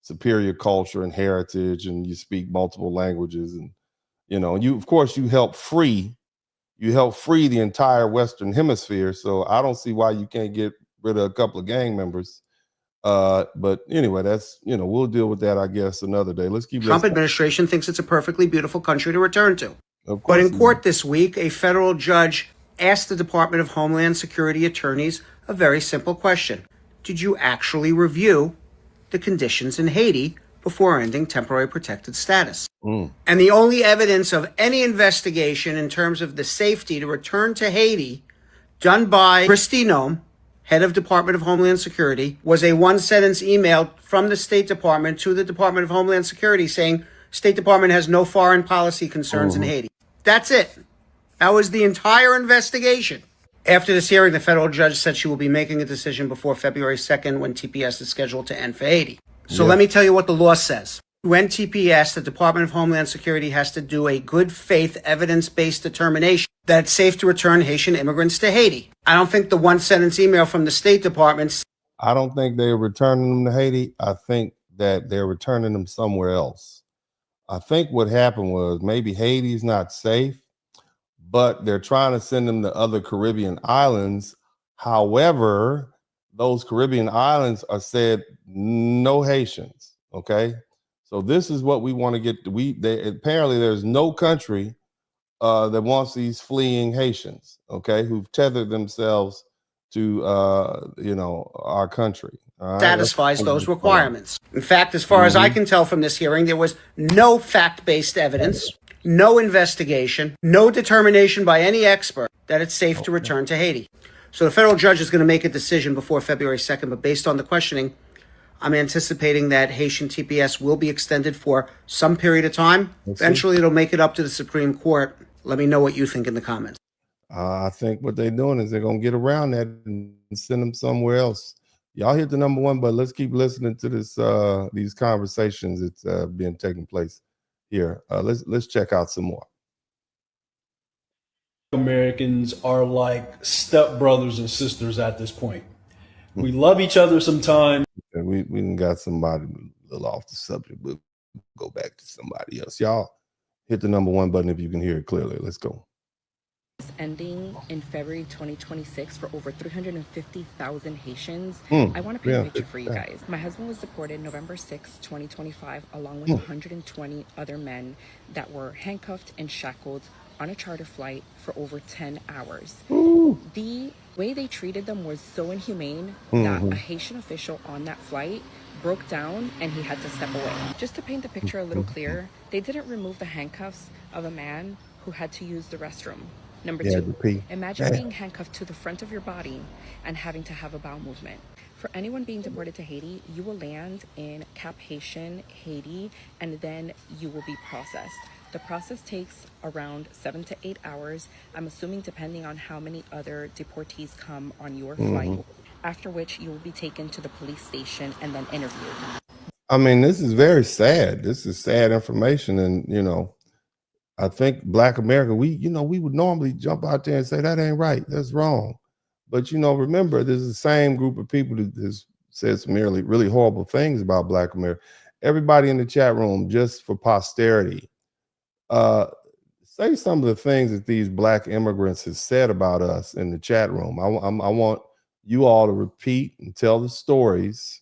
superior culture and heritage, and you speak multiple languages, and you, of course, you help free the entire Western Hemisphere. So I don't see why you can't get rid of a couple of gang members. But anyway, that's, we'll deal with that, I guess, another day. Let's keep Trump administration thinks it's a perfectly beautiful country to return to. But in court this week, a federal judge asked the Department of Homeland Security attorneys a very simple question: did you actually review the conditions in Haiti before ending temporary protected status? And the only evidence of any investigation in terms of the safety to return to Haiti done by Kristi Noem, head of Department of Homeland Security, was a one-sentence email from the State Department to the Department of Homeland Security saying State Department has no foreign policy concerns in Haiti. That's it. That was the entire investigation. After this hearing, the federal judge said she will be making a decision before February 2nd, when TPS is scheduled to end for Haiti. So let me tell you what the law says. When TPS, the Department of Homeland Security, has to do a good faith, evidence-based determination that it's safe to return Haitian immigrants to Haiti. I don't think the one-sentence email from the State Department... I don't think they're returning them to Haiti. I think that they're returning them somewhere else. I think what happened was maybe Haiti's not safe, but they're trying to send them to other Caribbean islands. However, those Caribbean islands are said no Haitians. Okay, so this is what we want to get. Apparently there's no country that wants these fleeing Haitians. Okay, who've tethered themselves to our country. Satisfies those requirements. In fact, as far as I can tell from this hearing, there was no fact-based evidence no investigation, no determination by any expert that it's safe to return to Haiti. So the federal judge is going to make a decision before February 2nd, but based on the questioning, I'm anticipating that Haitian TPS will be extended for some period of time. Eventually, it'll make it up to the Supreme Court. Let me know what you think in the comments. I think what they're doing is they're going to get around that and send them somewhere else. Y'all hit the number one, but let's keep listening to this these conversations that's being taking place here. Let's check out some more. Americans are like stepbrothers and sisters at this point. We love each other sometimes. We got somebody a little off the subject, but go back to somebody else. Y'all hit the number one button if you can hear it clearly. Let's go. Ending in February 2026 for over 350,000 Haitians. I want to paint a picture for you guys. My husband was deported November 6, 2025, along with 120 other men that were handcuffed and shackled on a charter flight for over 10 hours. The way they treated them was so inhumane that a Haitian official on that flight broke down and he had to step away. Just to paint the picture a little clearer, they didn't remove the handcuffs of a man who had to use the restroom. Number two, imagine being handcuffed to the front of your body and having to have a bowel movement. For anyone being deported to Haiti, you will land in Cap Haitian, Haiti, and then you will be processed. The process takes around 7 to 8 hours, I'm assuming, depending on how many other deportees come on your flight, after which you will be taken to the police station and then interviewed. I mean, this is very sad. This is sad information. And, you know, I think Black America, we would normally jump out there and say, that ain't right, that's wrong. But, you know, remember, there's the same group of people that has said some really horrible things about Black America. Everybody in the chat room, just for posterity, say some of the things that these Black immigrants have said about us in the chat room. I want you all to repeat and tell the stories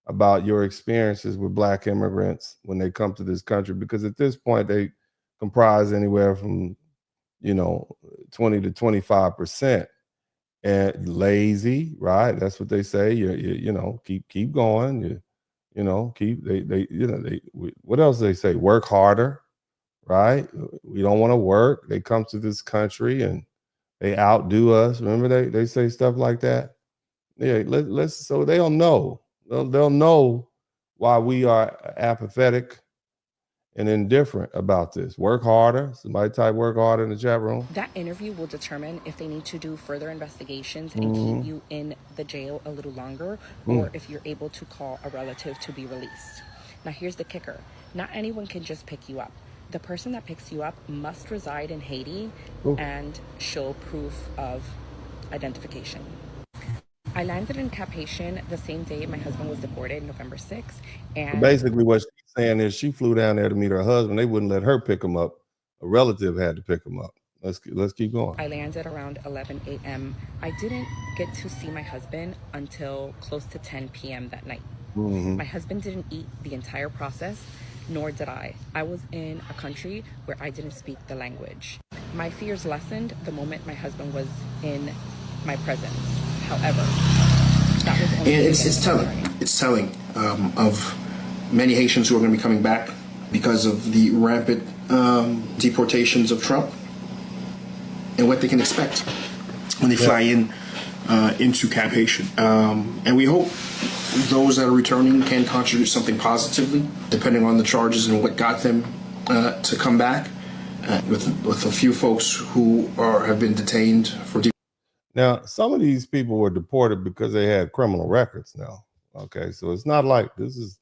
about your experiences with Black immigrants when they come to this country, because at this point they comprise anywhere from 20 to 25%. And lazy, right? That's what they say. You keep going. What else do they say? Work harder, right? We don't want to work. They come to this country and they outdo us. Remember they say stuff like that. Yeah, so they'll know. They'll know why we are apathetic and indifferent about this. Work harder. Somebody type work harder in the chat room. That interview will determine if they need to do further investigations and keep you in the jail a little longer, or if you're able to call a relative to be released. Now, here's the kicker. Not anyone can just pick you up. The person that picks you up must reside in Haiti and show proof of identification. I landed in Cap Haitian the same day my husband was deported, November 6th. And basically what she's saying is she flew down there to meet her husband. They wouldn't let her pick him up. A relative had to pick him up. Let's keep going. I landed around 11 a.m. I didn't get to see my husband until close to 10 p.m. that night. My husband didn't eat the entire process, nor did I. I was in a country where I didn't speak the language. My fears lessened the moment my husband was in my presence. However, that was only it's telling. It's telling of many Haitians who are going to be coming back because of the rampant deportations of Trump and what they can expect when they fly into Cap Haitian. And we hope those that are returning can contribute something positively, depending on the charges and what got them to come back. With a few folks who have been detained for. Now, some of these people were deported because they had criminal records now. Okay, so it's not like this is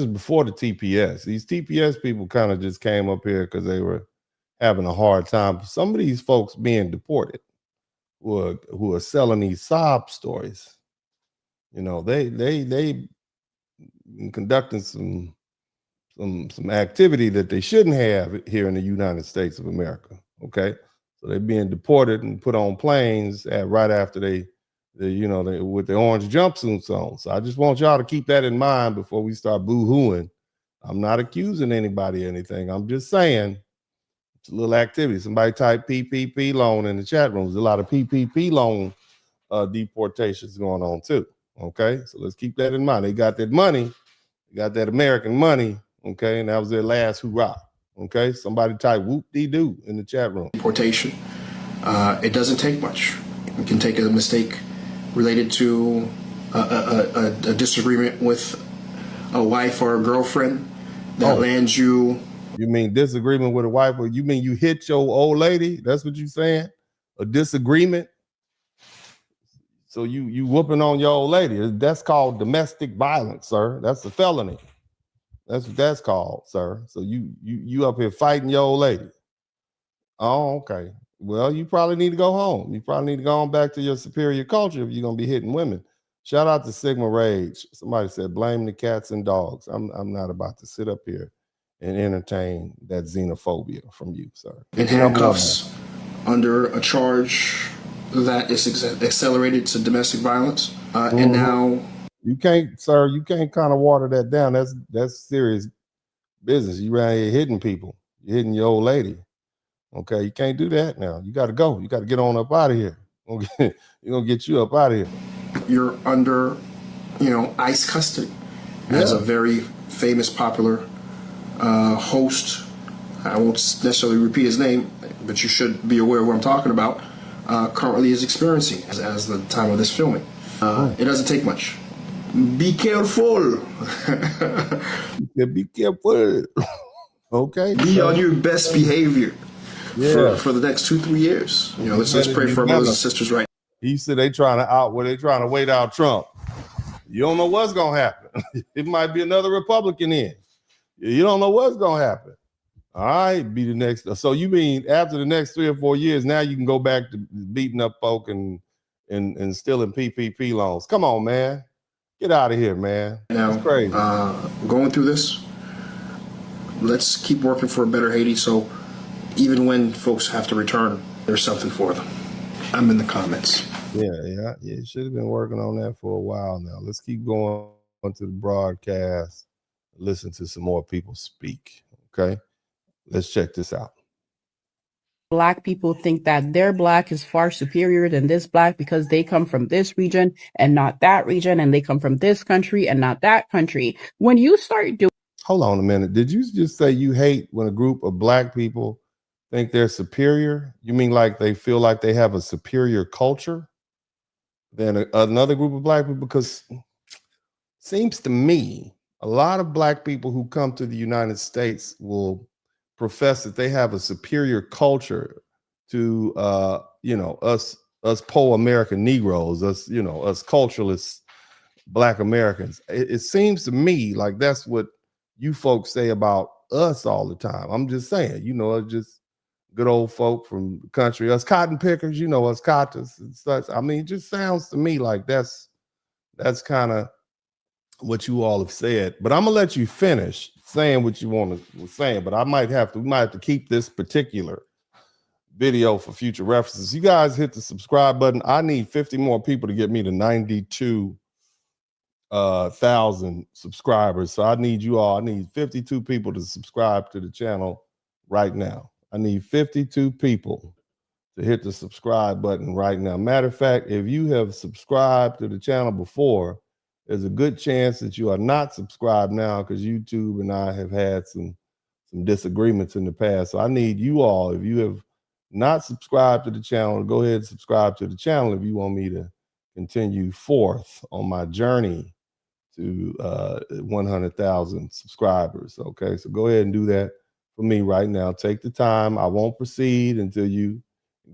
before the TPS. These TPS people kind of just came up here because they were having a hard time. Some of these folks being deported who are selling these sob stories, they conducting some activity that they shouldn't have here in the United States of America. Okay. So they're being deported and put on planes right after they with the orange jumpsuits on. So I just want y'all to keep that in mind before we start boo-hooing. I'm not accusing anybody of anything. I'm just saying it's a little activity. Somebody type PPP loan in the chat room. There's a lot of PPP loan deportations going on too. Okay, so let's keep that in mind. They got that money. They got that American money. Okay, and that was their last hurrah. Okay, somebody type whoop-dee-doo in the chat room. Deportation. It doesn't take much. You can take a mistake related to a disagreement with a wife or a girlfriend that lands you. You mean disagreement with a wife, or you mean you hit your old lady? That's what you saying? A disagreement? So you whooping on your old lady. That's called domestic violence, sir. That's a felony. That's what that's called, sir. So you up here fighting your old lady. Oh, okay. Well, you probably need to go home. You probably need to go on back to your superior culture if you're gonna be hitting women. Shout out to Sigma Rage. Somebody said blame the cats and dogs. I'm not about to sit up here and entertain that xenophobia from you, sir. In handcuffs under a charge that is accelerated to domestic violence, and now you can't, sir. You can't kind of water that down. That's serious business. You around here hitting people. You're hitting your old lady. Okay, you can't do that now. You got to go. You got to get on up out of here. Okay, you're gonna get you up out of here. You're under, ICE custody as a very famous, popular host. I won't necessarily repeat his name, but you should be aware of what I'm talking about. Currently is experiencing as the time of this filming. It doesn't take much. Be careful. Be careful. Okay. Be on your best behavior for the next 2-3 years. Let's pray for our brothers and sisters right now. He said they trying to wait out Trump. You don't know what's gonna happen. It might be another Republican in. You don't know what's gonna happen. All right, be the next. So you mean after the next 3 or 4 years, now you can go back to beating up folk and stealing PPP loans? Come on, man. Get out of here, man. Now, that's crazy. Going through this, let's keep working for a better Haiti. So even when folks have to return, there's something for them. I'm in the comments. Yeah. You should have been working on that for a while now. Let's keep going to the broadcast. Listen to some more people speak. Okay. Let's check this out. Black people think that their black is far superior than this black because they come from this region and not that region, and they come from this country and not that country. When you start doing— Hold on a minute. Did you just say you hate when a group of black people think they're superior? You mean like they feel like they have a superior culture than another group of black people? Because seems to me a lot of black people who come to the United States will profess that they have a superior culture to us poor American Negroes, us culturalists, black Americans. It seems to me like that's what you folks say about us all the time. I'm just saying, just good old folk from the country, us cotton pickers, us cottons and such. I mean, it just sounds to me like that's kind of what you all have said. But I'm gonna let you finish saying what you want to say. But we might have to keep this particular video for future references. You guys hit the subscribe button. I need 50 more people to get me to 92,000 subscribers. So I need you all. I need 52 people to subscribe to the channel right now. I need 52 people to hit the subscribe button right now. Matter of fact, if you have subscribed to the channel before, there's a good chance that you are not subscribed now because YouTube and I have had some disagreements in the past. So I need you all, if you have not subscribed to the channel, go ahead and subscribe to the channel if you want me to continue forth on my journey to 100,000 subscribers. Okay, so go ahead and do that for me right now. Take the time. I won't proceed until you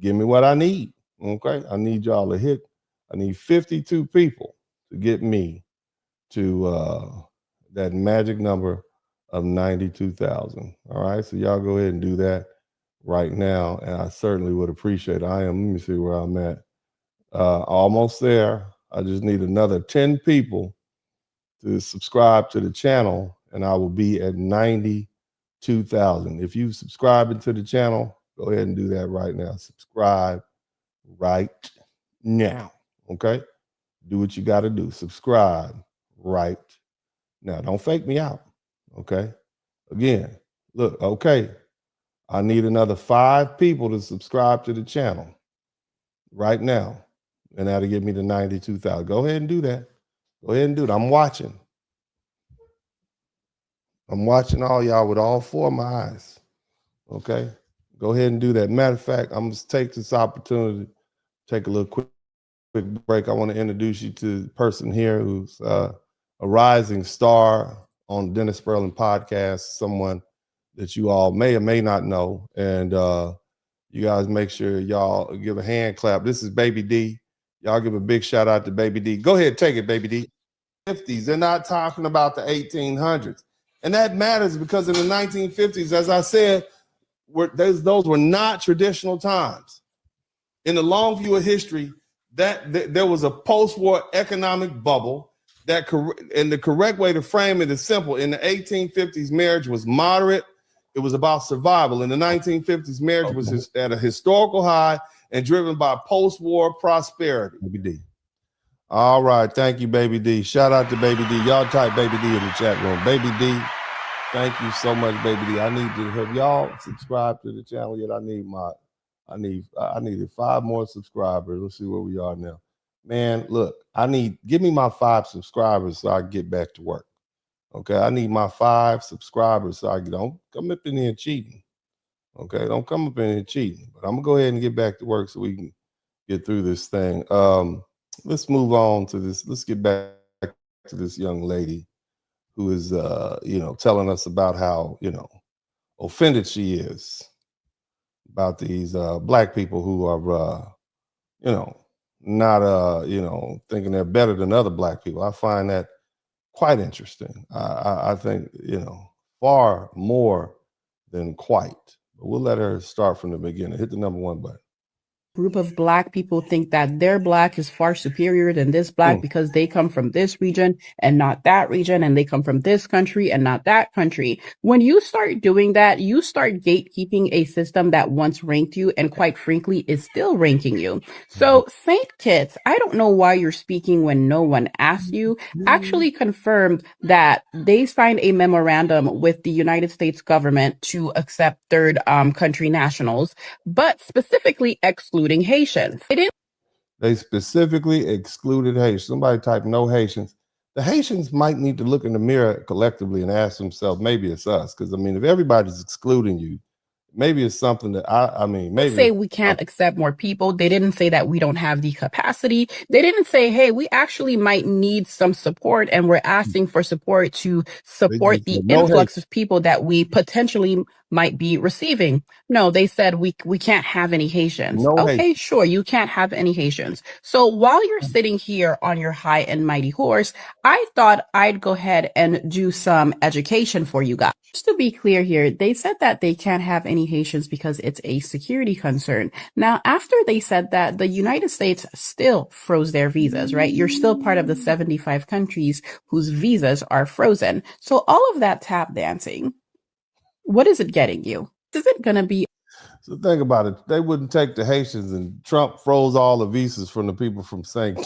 give me what I need. Okay, I need y'all to hit. I need 52 people to get me to that magic number of 92,000. All right, so y'all go ahead and do that right now, and I certainly would appreciate it. Let me see where I'm at. Almost there. I just need another 10 people to subscribe to the channel, and I will be at 92,000. If you subscribe to the channel, go ahead and do that right now. Subscribe right now. Okay? Do what you got to do. Subscribe right now. Don't fake me out. Okay? Again, look, okay. I need another 5 people to subscribe to the channel right now. And that'll get me to 92,000. Go ahead and do that. Go ahead and do it. I'm watching. I'm watching all y'all with all 4 of my eyes. Okay, go ahead and do that. Matter of fact, I'm gonna take this opportunity, take a little quick break. I want to introduce you to the person here who's a rising star on the Dennis Spurling podcast, someone that you all may or may not know. And you guys make sure y'all give a hand clap. This is Baby D. Y'all give a big shout out to Baby D. Go ahead, take it, Baby D. 50s. They're not talking about the 1800s. And that matters because in the 1950s, as I said, those were not traditional times. In the long view of history, there was a post-war economic bubble and the correct way to frame it is simple. In the 1850s, marriage was moderate. It was about survival. In the 1950s, marriage was at a historical high and driven by post-war prosperity. Baby D. All right. Thank you, Baby D. Shout out to Baby D. Y'all type Baby D in the chat room. Baby D, thank you so much, Baby D. I need to have y'all subscribe to the channel yet. I needed 5 more subscribers. Let's see where we are now. Man, look, give me my 5 subscribers so I can get back to work. Okay, I need my 5 subscribers so I don't come up in here cheating. Okay, don't come up in here cheating. But I'm gonna go ahead and get back to work so we can get through this thing. Let's move on to this. Let's get back to this young lady who is, telling us about how, offended she is about these black people who are, not, thinking they're better than other black people. I find that quite interesting. I think, far more than quite. But we'll let her start from the beginning. Hit the number 1 button. Group of black people think that their black is far superior than this black because they come from this region and not that region, and they come from this country and not that country. When you start doing that, you start gatekeeping a system that once ranked you and quite frankly is still ranking you. So Saint Kitts, I don't know why you're speaking when no one asked you, actually confirmed that they signed a memorandum with the United States government to accept third country nationals, but specifically excluding Haitians. They specifically excluded Haitians. Somebody typed no Haitians. The Haitians might need to look in the mirror collectively and ask themselves, maybe it's us. Because, if everybody's excluding you, maybe it's something that maybe say we can't accept more people. They didn't say that we don't have the capacity. They didn't say, hey, we actually might need some support and we're asking for support to support the influx of people that we potentially might be receiving. No, they said we can't have any Haitians. Okay, sure, you can't have any Haitians. So while you're sitting here on your high and mighty horse, I thought I'd go ahead and do some education for you guys. Just to be clear here, they said that they can't have any Haitians because it's a security concern. Now, after they said that, the United States still froze their visas, right? You're still part of the 75 countries whose visas are frozen. So all of that tap dancing, what is it getting you? Is it going to be? So think about it. They wouldn't take the Haitians, and Trump froze all the visas from the people from St.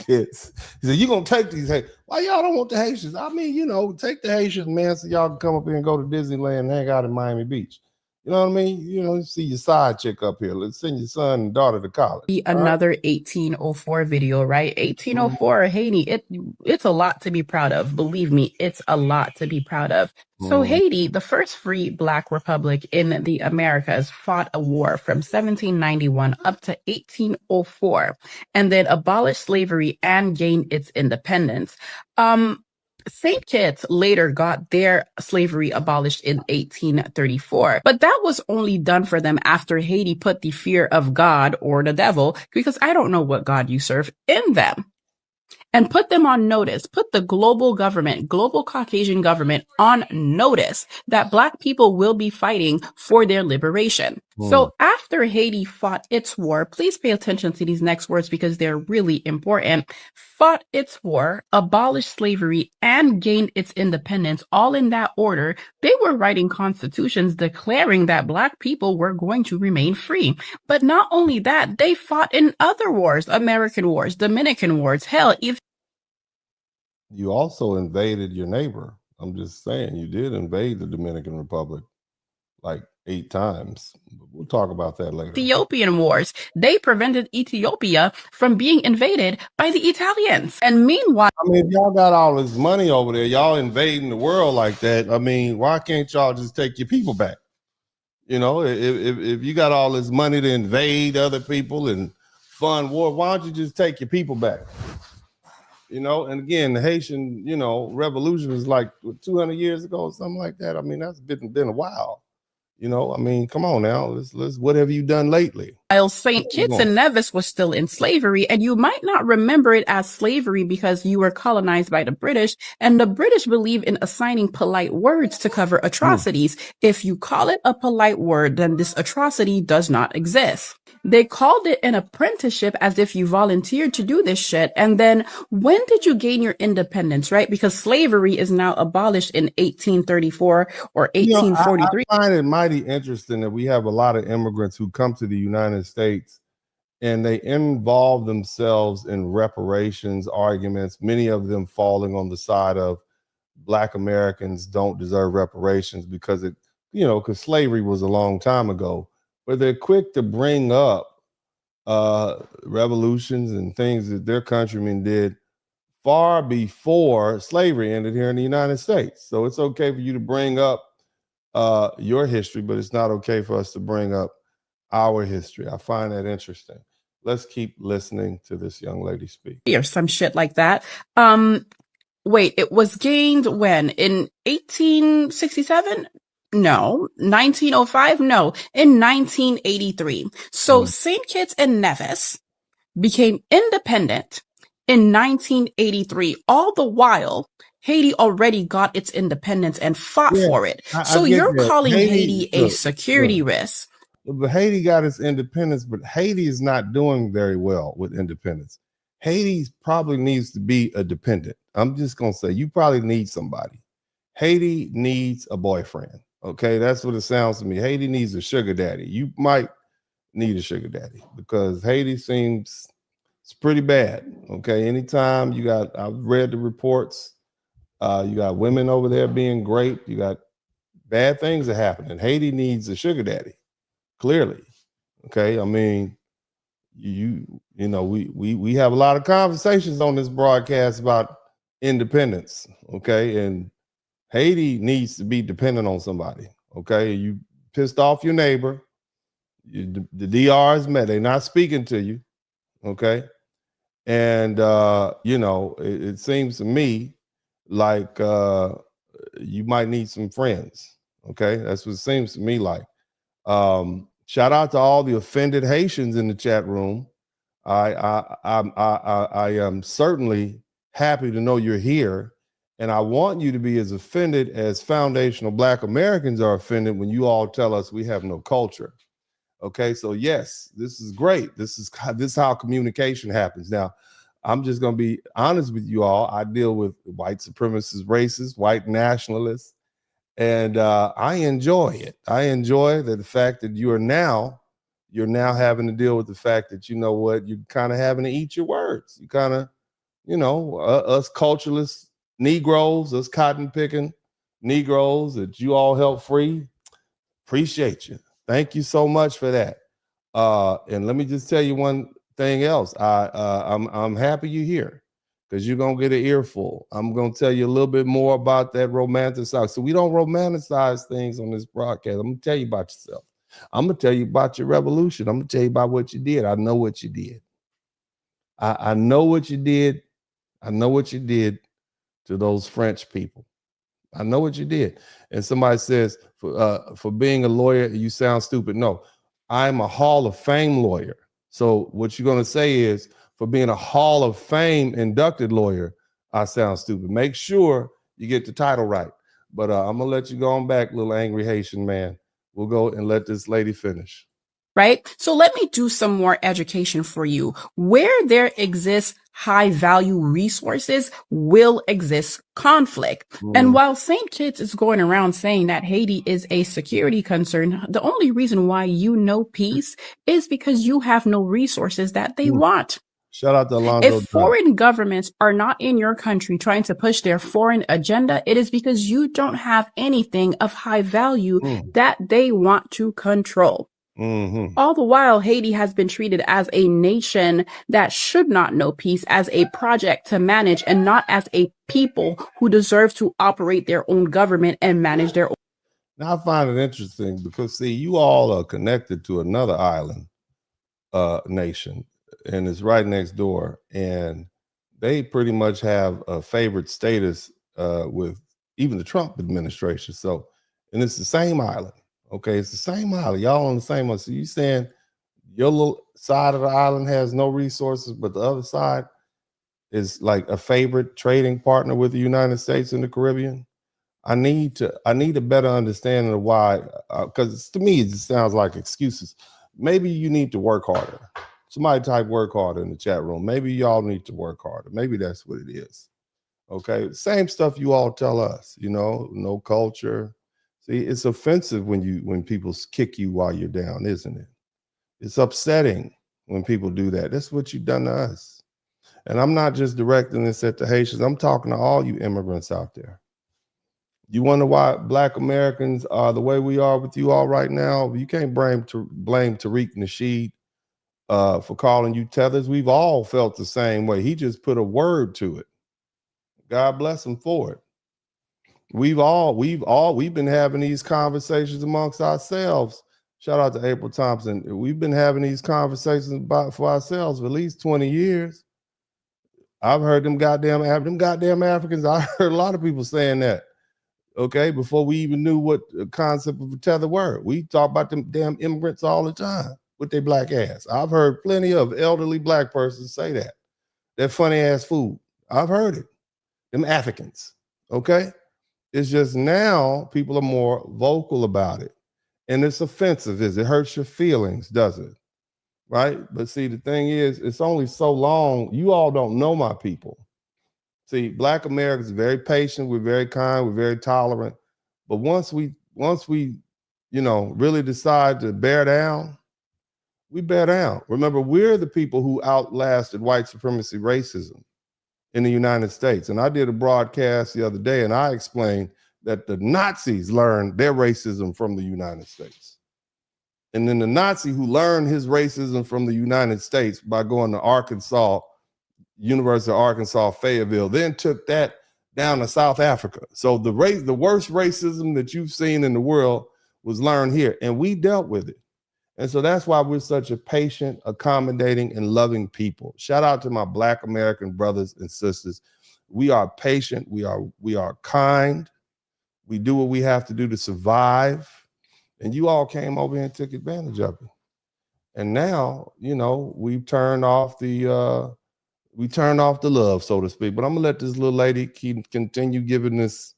Kitts. He said, you're going to take these Haitians. Why y'all don't want the Haitians? Take the Haitians, man, so y'all can come up here and go to Disneyland and hang out in Miami Beach. You know what I mean? You see your side chick up here. Let's send your son and daughter to college. Another 1804 video, right? 1804 Haiti, it's a lot to be proud of. Believe me, it's a lot to be proud of. So Haiti, the first free black republic in the Americas, fought a war from 1791 up to 1804 and then abolished slavery and gained its independence. St. Kitts later got their slavery abolished in 1834, but that was only done for them after Haiti put the fear of God or the devil, because I don't know what God you serve, in them. And put them on notice, put the global government, global Caucasian government on notice that black people will be fighting for their liberation. So after Haiti fought its war, please pay attention to these next words because they're really important. Fought its war, abolished slavery, and gained its independence, all in that order. They were writing constitutions declaring that black people were going to remain free. But not only that, they fought in other wars, American wars, Dominican wars, hell, even you also invaded your neighbor. I'm just saying, you did invade the Dominican Republic like 8 times. We'll talk about that later. Ethiopian wars. They prevented Ethiopia from being invaded by the Italians. And meanwhile, if y'all got all this money over there, y'all invading the world like that. Why can't y'all just take your people back? You know, if you got all this money to invade other people and fund war, why don't you just take your people back? You know, and again, the Haitian, you know, revolution was like 200 years ago or something like that. I mean, that's been a while. You know, I mean, come on now. Let's what have you done lately? While St. Kitts and Nevis was still in slavery, and you might not remember it as slavery because you were colonized by the British, and the British believe in assigning polite words to cover atrocities. If you call it a polite word, then this atrocity does not exist. They called it an apprenticeship as if you volunteered to do this shit. And then when did you gain your independence, right? Because slavery is now abolished in 1834 or 1843. I find it mighty interesting that we have a lot of immigrants who come to the United States and they involve themselves in reparations arguments, many of them falling on the side of Black Americans don't deserve reparations because it, you know, because slavery was a long time ago. But they're quick to bring up revolutions and things that their countrymen did far before slavery ended here in the United States. So it's okay for you to bring up your history, but it's not okay for us to bring up our history. I find that interesting. Let's keep listening to this young lady speak. Or some shit like that. Wait, it was gained when? In 1867? No. 1905? No. In 1983. So St. Kitts and Nevis became independent in 1983. All the while, Haiti already got its independence and fought for it. So you're calling Haiti a security risk. But Haiti got its independence, but Haiti is not doing very well with independence. Haiti probably needs to be a dependent. I'm just going to say, you probably need somebody. Haiti needs a boyfriend. Okay, that's what it sounds to me. Haiti needs a sugar daddy. You might need a sugar daddy because Haiti seems it's pretty bad. Okay, anytime you got, I've read the reports, you got women over there being raped, you got bad things that happen, and Haiti needs a sugar daddy. Clearly, okay. I mean, you know, we have a lot of conversations on this broadcast about independence, okay, and Haiti needs to be dependent on somebody. Okay, you pissed off your neighbor. The DR is mad. They're not speaking to you. Okay, and you know, it seems to me like you might need some friends. Okay, that's what it seems to me like. Shout out to all the offended Haitians in the chat room. I am certainly happy to know you're here. And I want you to be as offended as foundational Black Americans are offended when you all tell us we have no culture. Okay, so yes, this is great. This is how communication happens. Now, I'm just going to be honest with you all. I deal with white supremacist racists, white nationalists, and I enjoy it. I enjoy the fact that you're now having to deal with the fact that, you know what, you're kind of having to eat your words. You kind of, you know, us culturalists, Negroes, us cotton picking Negroes that you all help free. Appreciate you. Thank you so much for that. And let me just tell you one thing else. I'm happy you're here because you're gonna get an earful. I'm gonna tell you a little bit more about that romanticized. So we don't romanticize things on this broadcast. I'm gonna tell you about yourself. I'm gonna tell you about your revolution. I'm gonna tell you about what you did. I know what you did. I know what you did. I know what you did to those French people. I know what you did. And somebody says, for being a lawyer, you sound stupid. No, I'm a Hall of Fame lawyer. So what you're going to say is, for being a Hall of Fame inducted lawyer, I sound stupid. Make sure you get the title right. But I'm going to let you go on back, little angry Haitian man. We'll go and let this lady finish. Right? So let me do some more education for you. Where there exists high value resources will exist conflict. And while St. Kitts is going around saying that Haiti is a security concern, the only reason why you know peace is because you have no resources that they want. Shout out to Alonzo. If foreign governments are not in your country trying to push their foreign agenda, it is because you don't have anything of high value that they want to control. All the while, Haiti has been treated as a nation that should not know peace, as a project to manage, and not as a people who deserve to operate their own government and manage their own. Now I find it interesting because see, you all are connected to another island nation, and it's right next door, and they pretty much have a favorite status with even the Trump administration. So, and it's the same island. Okay, it's the same island. Y'all on the same island. So you saying your little side of the island has no resources, but the other side is like a favorite trading partner with the United States in the Caribbean? I need a better understanding of why, because to me it just sounds like excuses. Maybe you need to work harder. Somebody type work harder in the chat room. Maybe y'all need to work harder. Maybe that's what it is. Okay, same stuff you all tell us. You know, no culture. See, it's offensive when people kick you while you're down, isn't it? It's upsetting when people do that. That's what you've done to us. And I'm not just directing this at the Haitians. I'm talking to all you immigrants out there. You wonder why Black Americans are the way we are with you all right now? You can't blame Tariq Nasheed for calling you Tethers. We've all felt the same way. He just put a word to it. God bless him for it. We've been having these conversations amongst ourselves. Shout out to April Thompson. We've been having these conversations for ourselves for at least 20 years. I've heard them goddamn Africans. I heard a lot of people saying that. Okay, before we even knew what the concept of a tether were. We talk about them damn immigrants all the time with their black ass. I've heard plenty of elderly Black persons say that. That funny ass food. I've heard it. Them Africans. Okay? It's just now people are more vocal about it. And it's offensive. It hurts your feelings, does it? Right? But see, the thing is, it's only so long. You all don't know my people. See, Black Americans are very patient. We're very kind. We're very tolerant. But once we, really decide to bear down, we bear down. Remember, we're the people who outlasted white supremacy racism in the United States. And I did a broadcast the other day, and I explained that the Nazis learned their racism from the United States. And then the Nazi who learned his racism from the United States by going to Arkansas, University of Arkansas, Fayetteville, then took that down to South Africa. So the worst racism that you've seen in the world was learned here, and we dealt with it. And so that's why we're such a patient, accommodating, and loving people. Shout out to my Black American brothers and sisters. We are patient. We are kind. We do what we have to do to survive. And you all came over here and took advantage of it. And now, we've turned off the love, so to speak. But I'm gonna let this little lady continue giving this,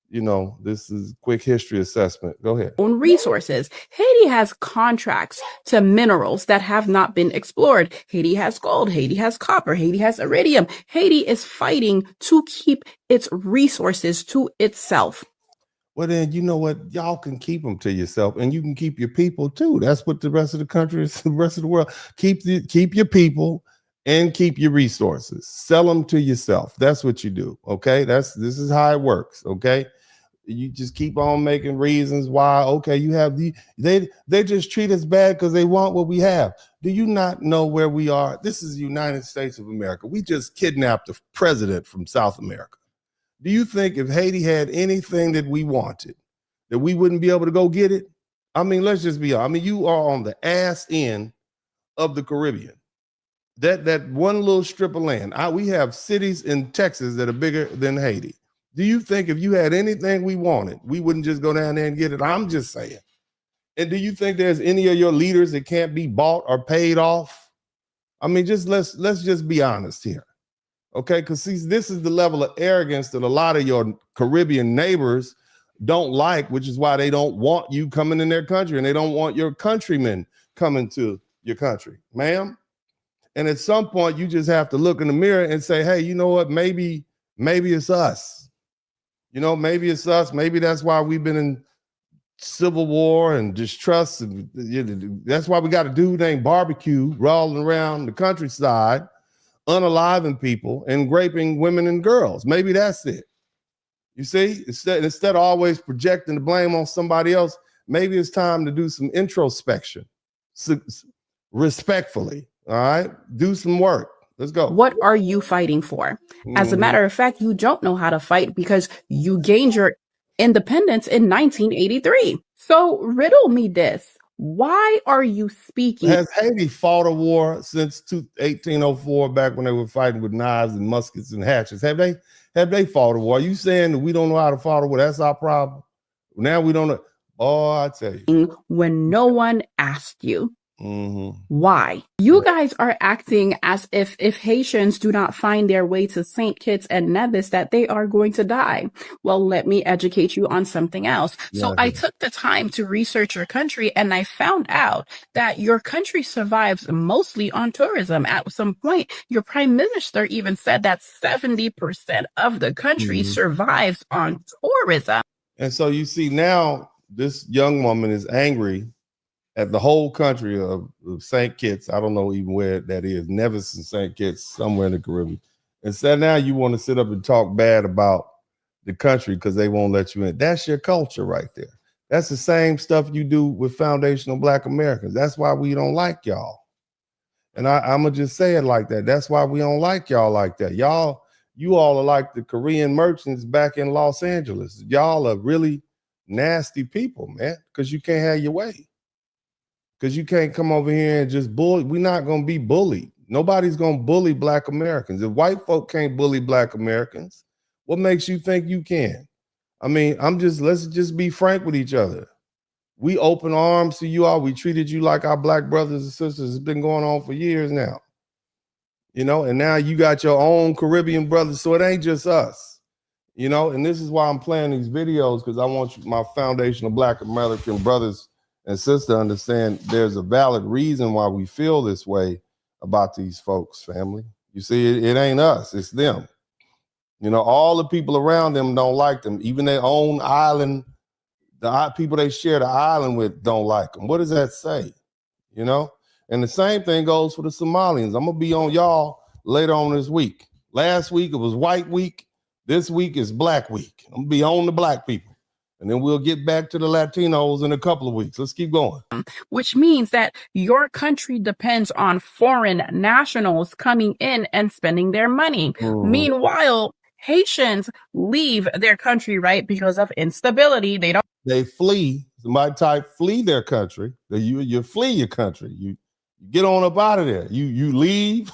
this is quick history assessment. Go ahead. Own resources. Haiti has contracts to minerals that have not been explored. Haiti has gold. Haiti has copper. Haiti has iridium. Haiti is fighting to keep its resources to itself. Well, then, you know what? Y'all can keep them to yourself, and you can keep your people too. That's what the rest of the country is, the rest of the world. Keep your people and keep your resources. Sell them to yourself. That's what you do. Okay. This is how it works. Okay. You just keep on making reasons why. Okay. You have they just treat us bad because they want what we have. Do you not know where we are? This is the United States of America. We just kidnapped the president from South America. Do you think if Haiti had anything that we wanted, that we wouldn't be able to go get it? I mean, let's just be honest. I mean, you are on the ass end of the Caribbean. That one little strip of land. We have cities in Texas that are bigger than Haiti. Do you think if you had anything we wanted, we wouldn't just go down there and get it? I'm just saying. And do you think there's any of your leaders that can't be bought or paid off? I mean, let's just be honest here. Okay, because see, this is the level of arrogance that a lot of your Caribbean neighbors don't like, which is why they don't want you coming in their country, and they don't want your countrymen coming to your country, ma'am. And at some point, you just have to look in the mirror and say, hey, you know what? Maybe it's us. Maybe it's us. Maybe that's why we've been in civil war and distrust. And that's why we got a dude named Barbecue rolling around the countryside, unaliving people and raping women and girls. Maybe that's it. You see, instead of always projecting the blame on somebody else, maybe it's time to do some introspection, respectfully. All right, do some work. Let's go. What are you fighting for? As a matter of fact, you don't know how to fight because you gained your independence in 1983. So riddle me this. Why are you speaking? Has Haiti fought a war since 1804, back when they were fighting with knives and muskets and hatchets? Have they fought a war? Are you saying that we don't know how to fight a war? That's our problem. Now we don't know. Oh, I tell you. When no one asked you. Mm-hmm. Why? You guys are acting as if Haitians do not find their way to St. Kitts and Nevis that they are going to die. Well, let me educate you on something else. So I took the time to research your country and I found out that your country survives mostly on tourism. At some point, your prime minister even said that 70% of the country survives on tourism. And so you see now this young woman is angry at the whole country of St. Kitts. I don't know even where that is. Nevis and St. Kitts, somewhere in the Caribbean. And so now you want to sit up and talk bad about the country because they won't let you in. That's your culture right there. That's the same stuff you do with foundational Black Americans. That's why we don't like y'all. And I'm going to just say it like that. That's why we don't like y'all like that. You all are like the Korean merchants back in Los Angeles. Y'all are really nasty people, man, because you can't have your way. Because you can't come over here and just bully. We're not going to be bullied. Nobody's going to bully Black Americans. If white folk can't bully Black Americans, what makes you think you can? I mean, let's just be frank with each other. We open arms to you all. We treated you like our Black brothers and sisters. It's been going on for years now. You know, and now you got your own Caribbean brothers, so it ain't just us. You know, and this is why I'm playing these videos, because I want my foundational Black American brothers and sisters to understand there's a valid reason why we feel this way about these folks, family. You see, it ain't us, it's them. You know, all the people around them don't like them. Even their own island, the people they share the island with don't like them. What does that say? You know? And the same thing goes for the Somalians. I'm going to be on y'all later on this week. Last week, it was White Week. This week is Black Week. I'm going to be on the Black people. And then we'll get back to the Latinos in a couple of weeks. Let's keep going. Which means that your country depends on foreign nationals coming in and spending their money. Meanwhile, Haitians leave their country, right, because of instability. They flee. Somebody type flee their country. You flee your country. You get on up out of there. You leave.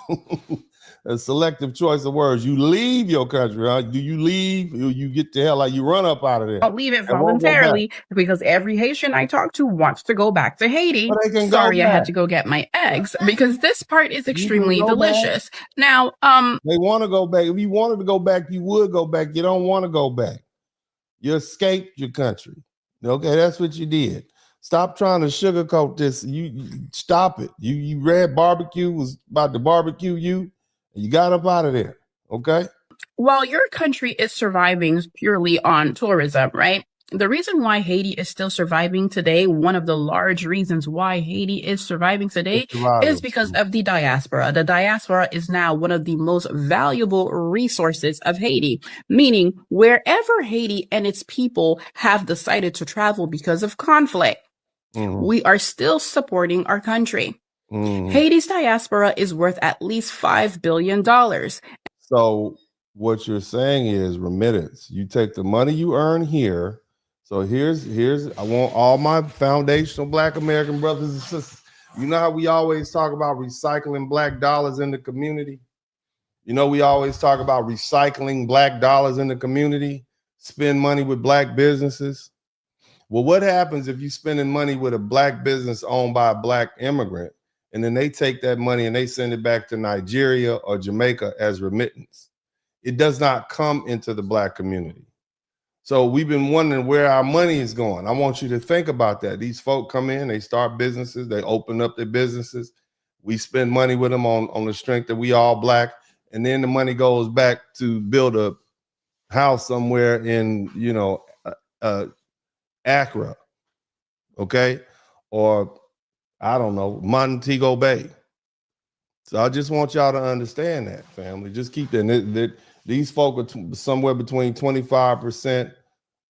A selective choice of words. You leave your country, huh? Do you leave? You get the hell out. You run up out of there. I'll leave it voluntarily because every Haitian I talk to wants to go back to Haiti. Sorry, I had to go get my eggs because this part is extremely delicious. Now, they want to go back. If you wanted to go back, you would go back. You don't want to go back. You escaped your country. Okay, that's what you did. Stop trying to sugarcoat this. You stop it. You read barbecue was about to barbecue you. You got up out of there, okay? While your country is surviving purely on tourism, right? The reason why Haiti is still surviving today, one of the large reasons why Haiti is surviving today is because of the diaspora. The diaspora is now one of the most valuable resources of Haiti, meaning wherever Haiti and its people have decided to travel because of conflict, we are still supporting our country. Haiti's diaspora is worth at least $5 billion. So what you're saying is remittance. You take the money you earn here. So here's I want all my foundational Black American brothers and sisters. You know how we always talk about recycling Black dollars in the community? You know, we always talk about recycling Black dollars in the community, spend money with Black businesses. Well, what happens if you're spending money with a Black business owned by a Black immigrant? And then they take that money and they send it back to Nigeria or Jamaica as remittance. It does not come into the Black community. So we've been wondering where our money is going. I want you to think about that. These folk come in, they start businesses, they open up their businesses. We spend money with them on the strength that we all Black. And then the money goes back to build a house somewhere in, you know, Accra, okay? Or I don't know, Montego Bay. So I just want y'all to understand that, family. Just keep that. These folk are somewhere between 25%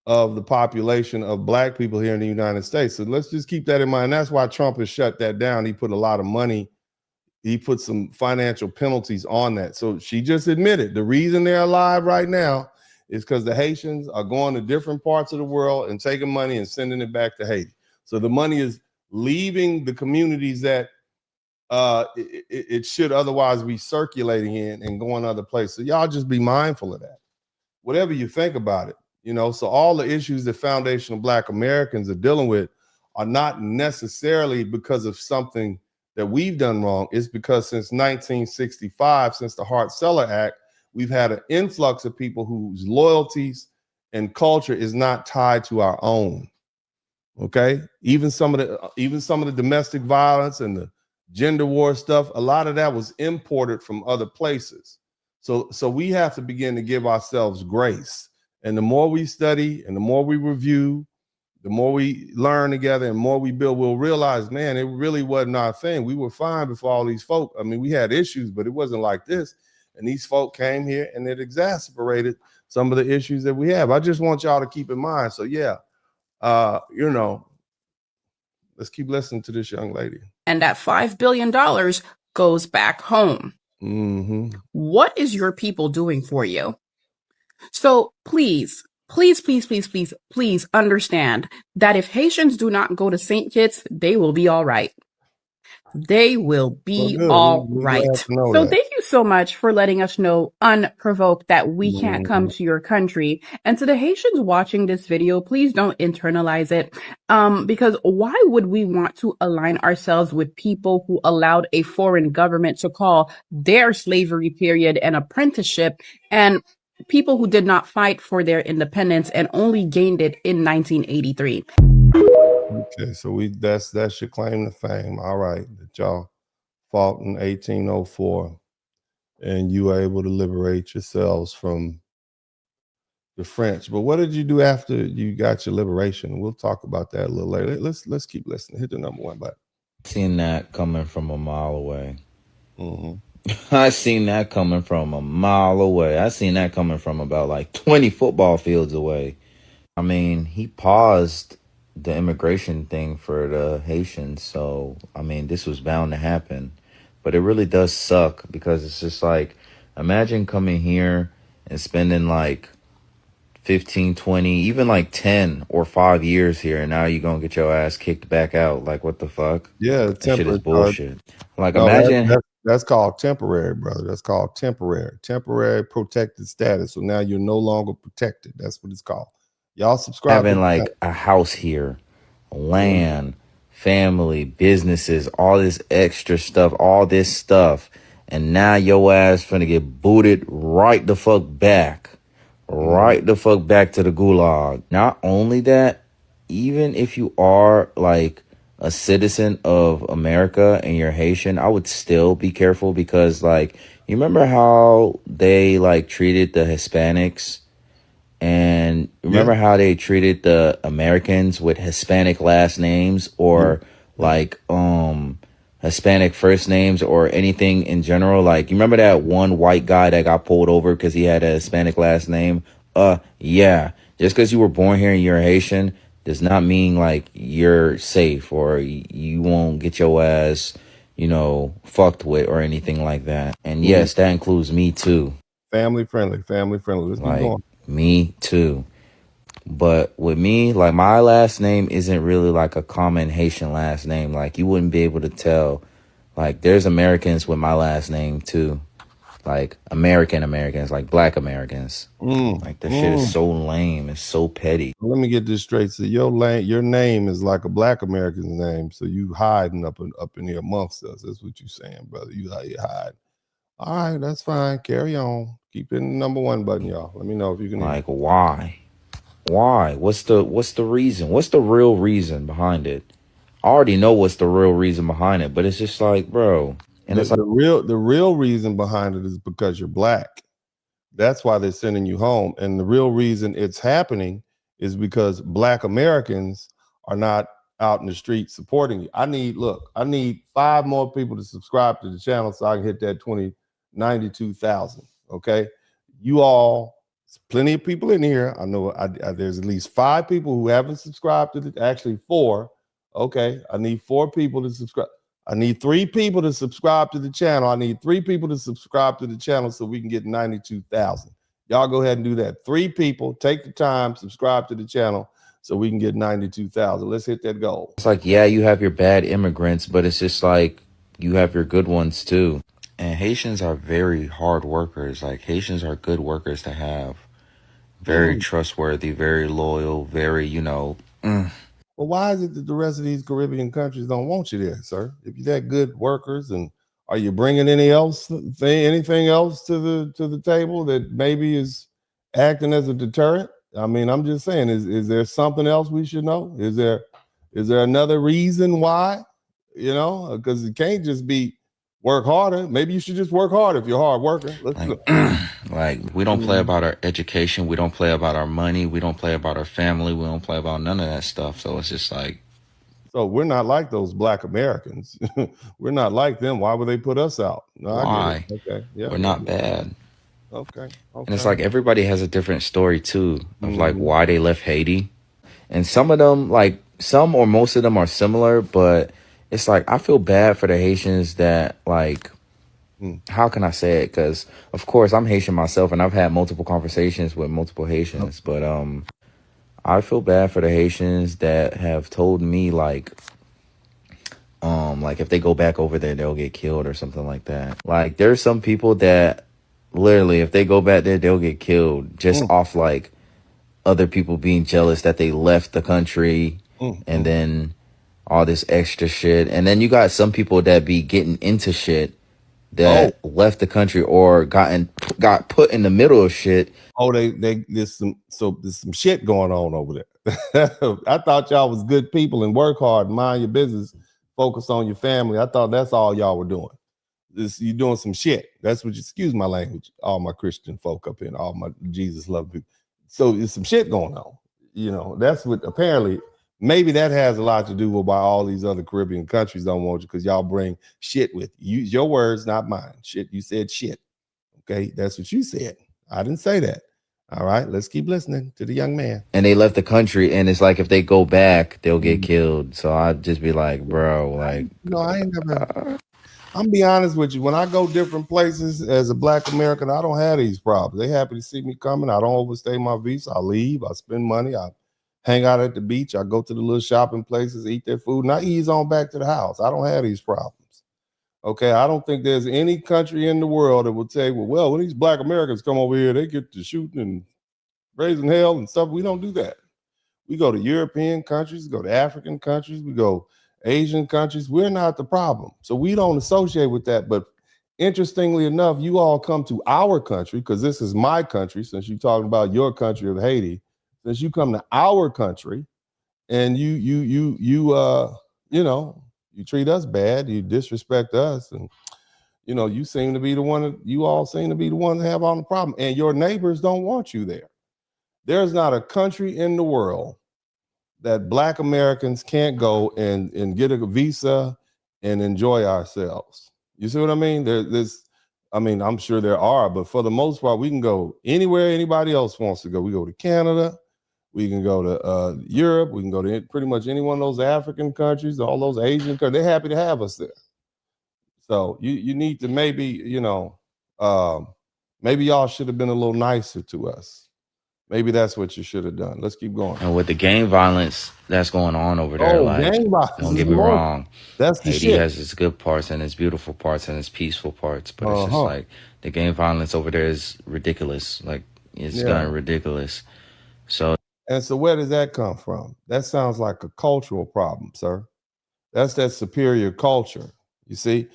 of the population of Black people here in the United States. So let's just keep that in mind. That's why Trump has shut that down. He put a lot of money. He put some financial penalties on that. So she just admitted the reason they're alive right now is because the Haitians are going to different parts of the world and taking money and sending it back to Haiti. So the money is leaving the communities that it should otherwise be circulating in and going other places. So y'all just be mindful of that. Whatever you think about it, you know, so all the issues that foundational Black Americans are dealing with are not necessarily because of something that we've done wrong. It's because since 1965, since the Hart-Celler Act, we've had an influx of people whose loyalties and culture is not tied to our own. Okay, even some of the domestic violence and the gender war stuff, a lot of that was imported from other places. So we have to begin to give ourselves grace. And the more we study and the more we review, the more we learn together and more we build, we'll realize, man, it really wasn't our thing. We were fine before all these folk. I mean, we had issues, but it wasn't like this. And these folk came here and it exacerbated some of the issues that we have. I just want y'all to keep in mind. So yeah, you know, let's keep listening to this young lady. And that $5 billion goes back home. Mm-hmm. What is your people doing for you? So please understand that if Haitians do not go to St. Kitts, they will be all right. They will be all right. So thank you so much for letting us know unprovoked that we can't come to your country. And to the Haitians watching this video, please don't internalize it. Because why would we want to align ourselves with people who allowed a foreign government to call their slavery period an apprenticeship, and people who did not fight for their independence and only gained it in 1983? Okay, so that's your claim to fame. All right, that y'all fought in 1804 and you were able to liberate yourselves from the French. But what did you do after you got your liberation? We'll talk about that a little later. Let's keep listening. Hit the number one button. Seen that coming from a mile away. I seen that coming from a mile away. I seen that coming from about like 20 football fields away. I mean, he paused the immigration thing for the Haitians. So, I mean, this was bound to happen. But it really does suck because it's just like, imagine coming here and spending like 15, 20, even like 10 or 5 years here, and now you're going to get your ass kicked back out. Like, what the fuck? Yeah, that shit is bullshit. Like, no, imagine... That's called temporary, brother. That's called temporary protected status. So now you're no longer protected. That's what it's called. Y'all subscribe. Having like a house here, land, family, businesses, all this extra stuff, all this stuff. And now your ass finna get booted right the fuck back. Right the fuck back to the gulag. Not only that, even if you are like a citizen of America and you're Haitian, I would still be careful because like, you remember how they like treated the Hispanics? And remember how they treated the Americans with Hispanic last names or like Hispanic first names or anything in general? Like, you remember that one white guy that got pulled over because he had a Hispanic last name? Yeah. Just because you were born here and you're Haitian does not mean like you're safe or you won't get your ass, you know, fucked with or anything like that. And yes, that includes me too. Family friendly. Let's keep going. Me too. But with me, like my last name isn't really like a common Haitian last name. Like you wouldn't be able to tell. Like there's Americans with my last name too. Like Americans, like Black Americans. Like that shit is so lame. It's so petty. Let me get this straight. So your name is like a Black American's name. So you hiding up in here amongst us. That's what you saying, brother. You out here hiding. All right, that's fine. Carry on. Keep hitting the number one button, y'all. Let me know if you can. Like, why? What's the reason? What's the real reason behind it? I already know what's the real reason behind it, but it's just like, bro. And it's like the real reason behind it is because you're Black. That's why they're sending you home. And the real reason it's happening is because Black Americans are not out in the street supporting you. I need 5 more people to subscribe to the channel so I can hit that 92,000. Okay, you all, plenty of people in here. I know there's at least 5 people who haven't subscribed to it. Actually 4. Okay, I need 4 people to subscribe. I need 3 people to subscribe to the channel. I need 3 people to subscribe to the channel so we can get 92,000. Y'all go ahead and do that. 3 people, take the time, subscribe to the channel so we can get 92,000. Let's hit that goal. It's like, yeah, you have your bad immigrants, but it's just like you have your good ones too. And Haitians are very hard workers. Like, Haitians are good workers to have. Very trustworthy, very loyal, very, Well, why is it that the rest of these Caribbean countries don't want you there, sir? If you're that good workers, and are you bringing anything else to the table that maybe is acting as a deterrent? I mean, I'm just saying, is there something else we should know? Is there another reason why? Because it can't just be work harder. Maybe you should just work harder if you're a hard worker. Like, we don't play about our education. We don't play about our money. We don't play about our family. We don't play about none of that stuff. So it's just like. So we're not like those Black Americans. We're not like them. Why would they put us out? No, why? Okay. Yeah. We're not bad. Okay. And it's like everybody has a different story too of like why they left Haiti. And some of them, like some or most of them are similar, but it's like I feel bad for the Haitians that like, how can I say it? Because of course I'm Haitian myself, and I've had multiple conversations with multiple Haitians, but I feel bad for the Haitians that have told me like if they go back over there, they'll get killed or something like that. Like there's some people that literally, if they go back there, they'll get killed just off like other people being jealous that they left the country and then all this extra shit. And then you got some people that be getting into shit that left the country or got put in the middle of shit. There's some shit going on over there. I thought y'all was good people and work hard, mind your business, focus on your family. I thought that's all y'all were doing. You doing some shit. That's what excuse my language. All my Christian folk up in, all my Jesus love people. So there's some shit going on. That's what apparently. Maybe that has a lot to do with why all these other Caribbean countries don't want you, because y'all bring shit with you. Use your words, not mine. Shit, you said shit. Okay, that's what you said. I didn't say that. All right, let's keep listening to the young man. And they left the country, and it's like if they go back, they'll get killed. So I'd just be like, bro, like. No, I ain't never. I'm be honest with you. When I go different places as a Black American, I don't have these problems. They happy to see me coming. I don't overstay my visa. I leave. I spend money. I hang out at the beach. I go to the little shopping places, eat their food, and I ease on back to the house. I don't have these problems. Okay, I don't think there's any country in the world that would say, well, when these Black Americans come over here, they get to shooting and raising hell and stuff. We don't do that. We go to European countries, go to African countries, we go Asian countries. We're not the problem. So we don't associate with that. But interestingly enough, you all come to our country, because this is my country, since you're talking about your country of Haiti. Since you come to our country and you treat us bad, you disrespect us, and you seem to be the one that have all the problem, and your neighbors don't want you there. There's not a country in the world that Black Americans can't go and get a visa and enjoy ourselves. You see what I mean? I'm sure there are, but for the most part, we can go anywhere anybody else wants to go. We go to Canada. We can go to Europe. We can go to pretty much any one of those African countries, all those Asian countries. They're happy to have us there. So you need to maybe, maybe y'all should have been a little nicer to us. Maybe that's what you should have done. Let's keep going. And with the gang violence that's going on over there, don't get me wrong. That's the Haiti shit. has its good parts and its beautiful parts and its peaceful parts, but it's just like the gang violence over there is ridiculous. Like it's gotten ridiculous. And so where does that come from? That sounds like a cultural problem, sir. That's that superior culture. You see,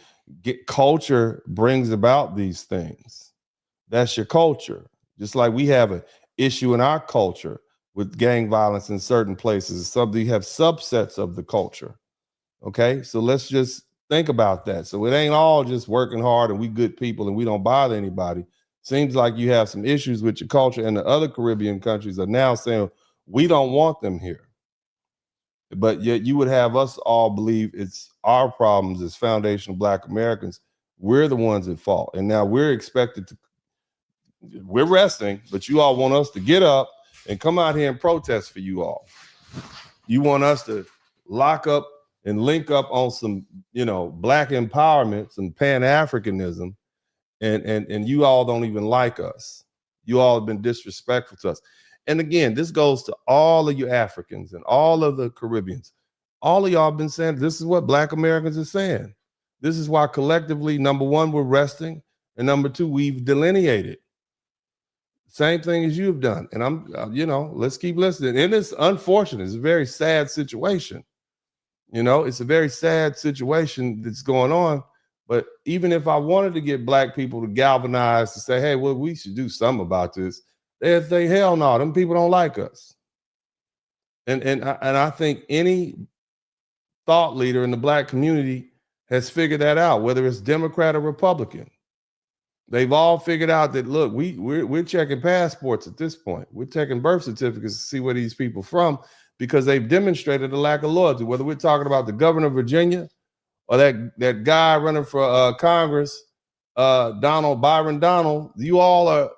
culture brings about these things. That's your culture. Just like we have an issue in our culture with gang violence in certain places. You have subsets of the culture. Okay, so let's just think about that. So it ain't all just working hard and we good people and we don't bother anybody. Seems like you have some issues with your culture, and the other Caribbean countries are now saying, we don't want them here. But yet you would have us all believe it's our problems as foundational Black Americans. We're the ones at fault. And now we're resting, but you all want us to get up and come out here and protest for you all. You want us to lock up and link up on some, Black empowerment, some Pan-Africanism, and you all don't even like us. You all have been disrespectful to us. And again, this goes to all of you Africans and all of the Caribbeans. All of y'all have been saying, this is what Black Americans are saying. This is why collectively, number one, we're resting. And number two, we've delineated. Same thing as you've done. And I'm, let's keep listening. And it's unfortunate. It's a very sad situation. It's a very sad situation that's going on. But even if I wanted to get Black people to galvanize to say, hey, well, we should do something about this, they'd say, hell no, them people don't like us. And I think any thought leader in the Black community has figured that out, whether it's Democrat or Republican. They've all figured out that, look, we're checking passports at this point. We're checking birth certificates to see where these people from, because they've demonstrated a lack of loyalty, whether we're talking about the governor of Virginia or that guy running for Congress, Byron Donald. You all are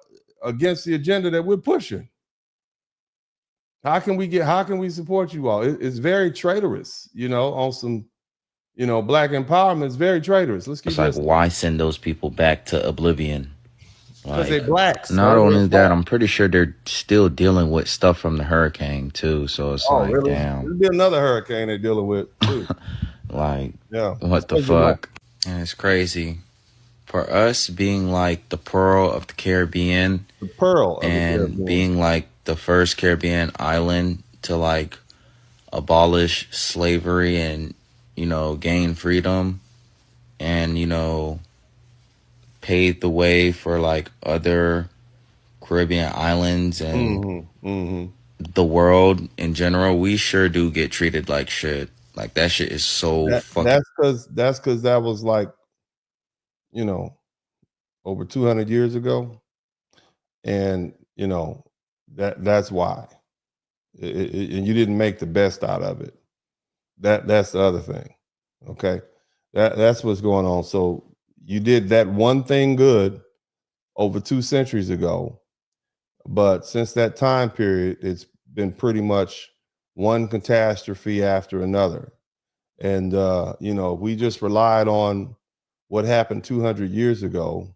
against the agenda that we're pushing. How can we support you all? It's very traitorous, on some, Black empowerment is very traitorous. Let's keep It's like, why send those people back to oblivion? Because they're Blacks. Not only that, I'm pretty sure they're still dealing with stuff from the hurricane too. So it's like, really? damn. There'll be another hurricane they're dealing with too. Like, yeah, what the fuck? And it's crazy. For us being like the pearl of the Caribbean, being like the first Caribbean island to like abolish slavery and, gain freedom and, paved the way for like other Caribbean islands and the world in general, we sure do get treated like shit. Like that shit is so fucking. That's because that was like, over 200 years ago, and that's why. And you didn't make the best out of it. That's the other thing. Okay, that's what's going on. So you did that one thing good over 2 centuries ago, but since that time period, it's been pretty much one catastrophe after another. And we just relied on what happened 200 years ago.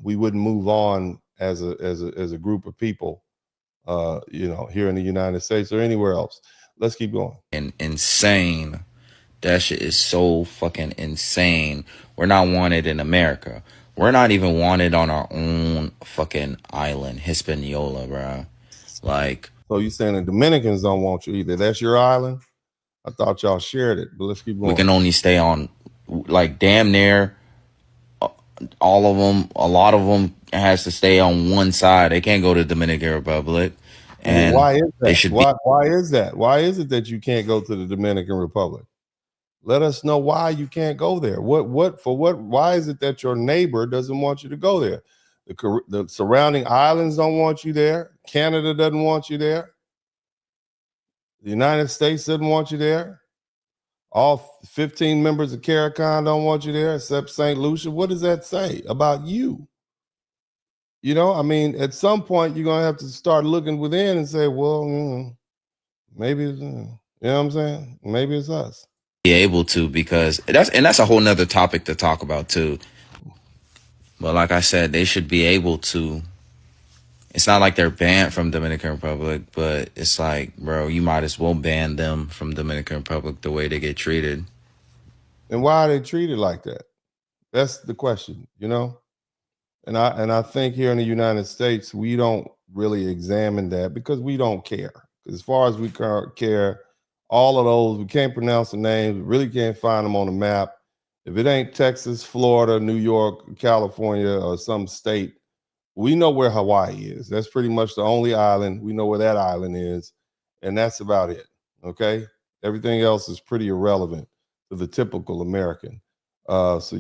We wouldn't move on as a group of people, here in the United States or anywhere else. Let's keep going. And insane. That shit is so fucking insane. We're not wanted in America. We're not even wanted on our own fucking island, Hispaniola, bro. Like, so you saying the Dominicans don't want you either? That's your island? I thought y'all shared it, but let's keep going. We can only stay on, like, damn near all of them. A lot of them has to stay on one side. They can't go to Dominican Republic. And why is that? They should why is that? Why is it that you can't go to the Dominican Republic? Let us know why you can't go there. Why is it that your neighbor doesn't want you to go there? The surrounding islands don't want you there. Canada doesn't want you there. The United States doesn't want you there. All 15 members of CARICOM don't want you there, except St. Lucia. What does that say about you? At some point, you're going to have to start looking within and say, well, maybe, you know what I'm saying? Maybe it's us. Be able to, because that's a whole nother topic to talk about too. But like I said, they should be able to. It's not like they're banned from Dominican Republic, but it's like, bro, you might as well ban them from Dominican Republic the way they get treated. And why are they treated like that? That's the question, And I think here in the United States, we don't really examine that because we don't care. As far as we care, all of those, we can't pronounce the names, we really can't find them on the map. If it ain't Texas, Florida, New York, California, or some state, we know where Hawaii is. That's pretty much the only island. We know where that island is, and that's about it, okay? Everything else is pretty irrelevant to the typical American. So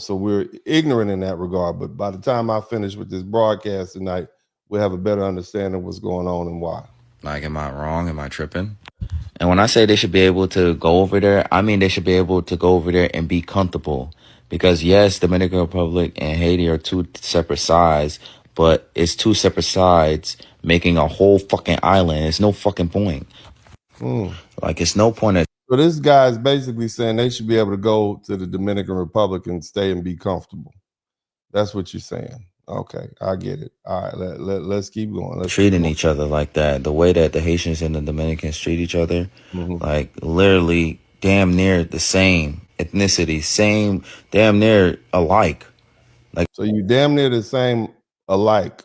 we're ignorant in that regard, but by the time I finish with this broadcast tonight, we'll have a better understanding of what's going on and why. Like, am I wrong? Am I tripping? And when I say they should be able to go over there, I mean they should be able to go over there and be comfortable. Because yes, Dominican Republic and Haiti are 2 separate sides, but it's 2 separate sides making a whole fucking island. It's no fucking point. Like, it's no point. So this guy is basically saying they should be able to go to the Dominican Republic and stay and be comfortable. That's what you're saying. Okay, I get it. All right, let's keep going. Treating each other like that. The way that the Haitians and the Dominicans treat each other, like literally damn near the same ethnicity, same damn near alike. Like, so you damn near the same alike,